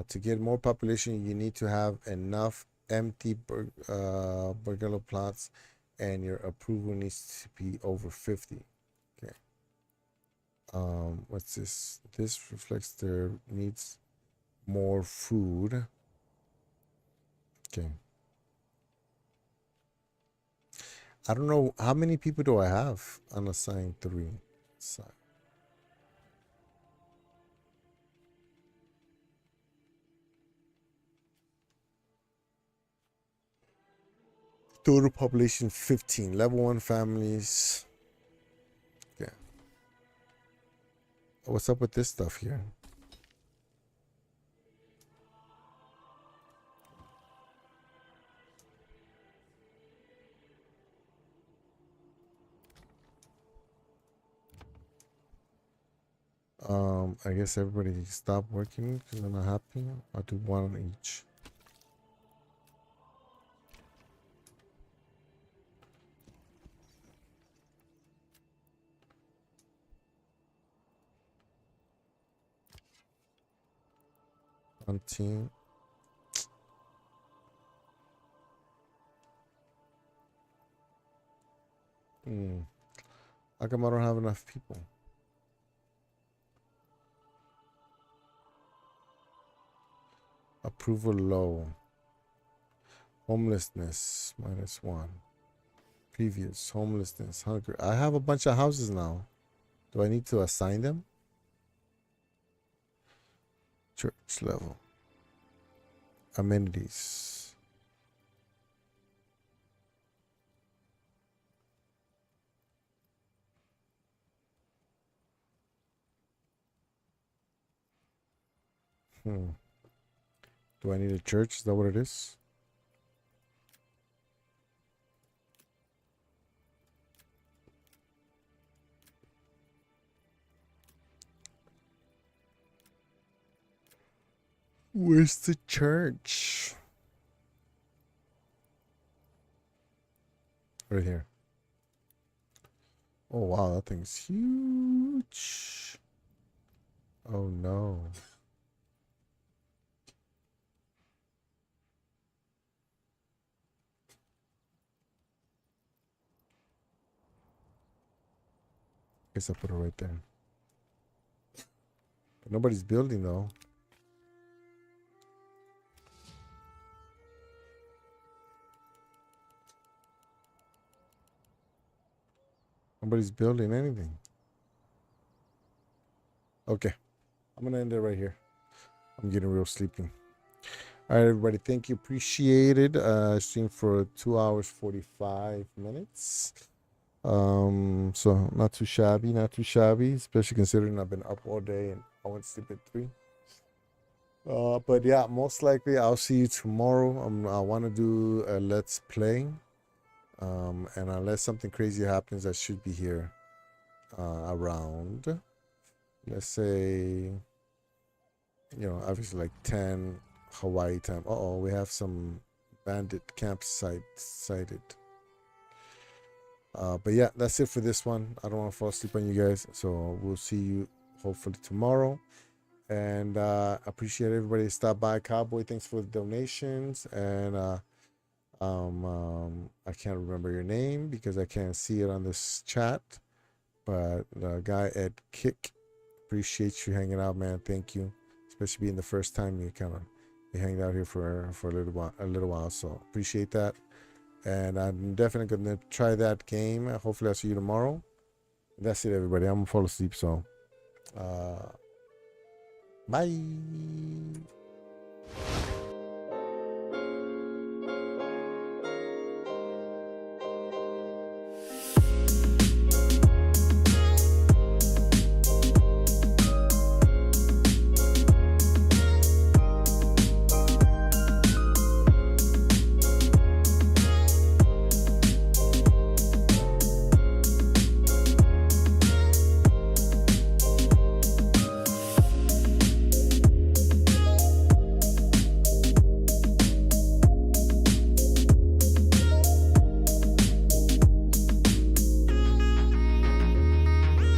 To get more population, you need to have enough empty bungalow plots, and your approval needs to be over 50. Okay. What's this? This reflects their needs more food. Okay. I don't know how many people do I have unassigned 3. Total population 15. Level 1 families. Yeah. What's up with this stuff here? I guess everybody stop working because they're not happy. I'll do 1 on each. Team. How come I don't have enough people? Approval low. Homelessness -1. Previous homelessness, hunger. I have a bunch of houses now. Do I need to assign them? Church level. Amenities. Do I need a church? Is that what it is? Where's the church? Right here. Oh wow, that thing's huge. Oh no. Guess I put it right there. But nobody's building though. Nobody's building anything. Okay. I'm gonna end it right here. I'm getting real sleepy. All right, everybody. Thank you. Appreciate it. Stream for 2 hours 45 minutes. So not too shabby, especially considering I've been up all day and I went to sleep at 3. But yeah, most likely I'll see you tomorrow. I want to do a let's play. And unless something crazy happens, I should be here around, let's say, obviously like 10 Hawaii time. We have some bandit campsite sighted. But yeah, that's it for this one. I don't want to fall asleep on you guys, so we'll see you hopefully tomorrow. And appreciate everybody stop by. Cowboy, thanks for the donations. And I can't remember your name because I can't see it on this chat. But the guy at Kick, appreciate you hanging out, man. Thank you, especially being the first time you hanged out here for a little while. So appreciate that. And I'm definitely gonna try that game. Hopefully I'll see you tomorrow. That's it, everybody. I'm gonna fall asleep. So bye.